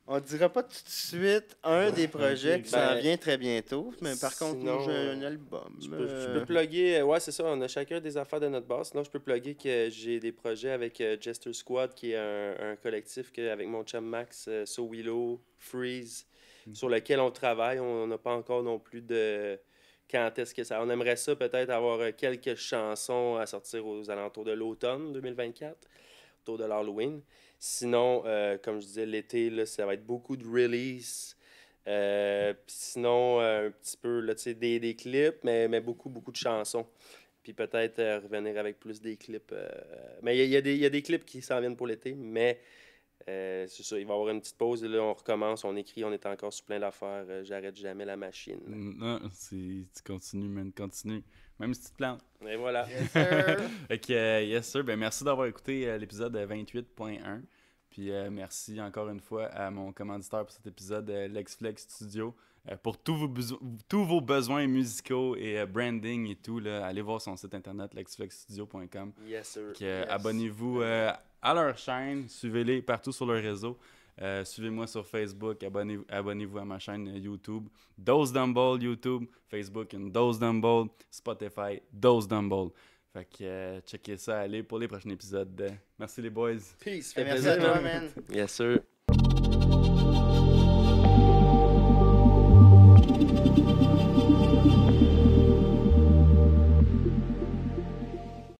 S2: on dira pas tout de suite un des projets qui s'en
S3: Ben,
S2: vient très bientôt, mais par contre,
S3: sinon,
S2: moi, j'ai un album.
S3: Je peux plugger, ouais, c'est ça, on a chacun des affaires de notre base. Sinon, je peux plugger que j'ai des projets avec Jester Squad, qui est un collectif avec mon chum Max, So Willow, Freeze, sur lequel on travaille. On n'a pas encore non plus de quand est-ce que ça. On aimerait ça peut-être avoir quelques chansons à sortir aux alentours de l'automne 2024, autour de l'Halloween. Sinon, comme je disais, l'été, là, ça va être beaucoup de release. Puis sinon, un petit peu là, des clips, mais beaucoup de chansons. Puis peut-être revenir avec plus des clips. Mais il y a des clips qui s'en viennent pour l'été, mais c'est ça, il va y avoir une petite pause. Et là, on recommence, on écrit, on est encore sur plein d'affaires. J'arrête jamais la machine.
S1: Non, tu continues, man, continue. Même si tu te plantes.
S3: Et voilà.
S2: Yes, sir.
S1: Fait que, yes, sir. Ben, merci d'avoir écouté l'épisode 28.1. Puis merci encore une fois à mon commanditaire pour cet épisode, LexFlex Studio. Pour tous vos besoins musicaux et branding et tout, là, allez voir son site internet, lexflexstudio.com.
S3: Yes, sir.
S1: Abonnez-vous à leur chaîne, suivez-les partout sur leur réseau. Suivez-moi sur Facebook, abonnez-vous à ma chaîne YouTube, Dose Dumble YouTube, Facebook, Dose Dumble, Spotify, Dose Dumble. Fait que checkez ça, allez pour les prochains épisodes. Merci les boys.
S3: Peace.
S2: Merci à toi, man.
S3: Yes, sir.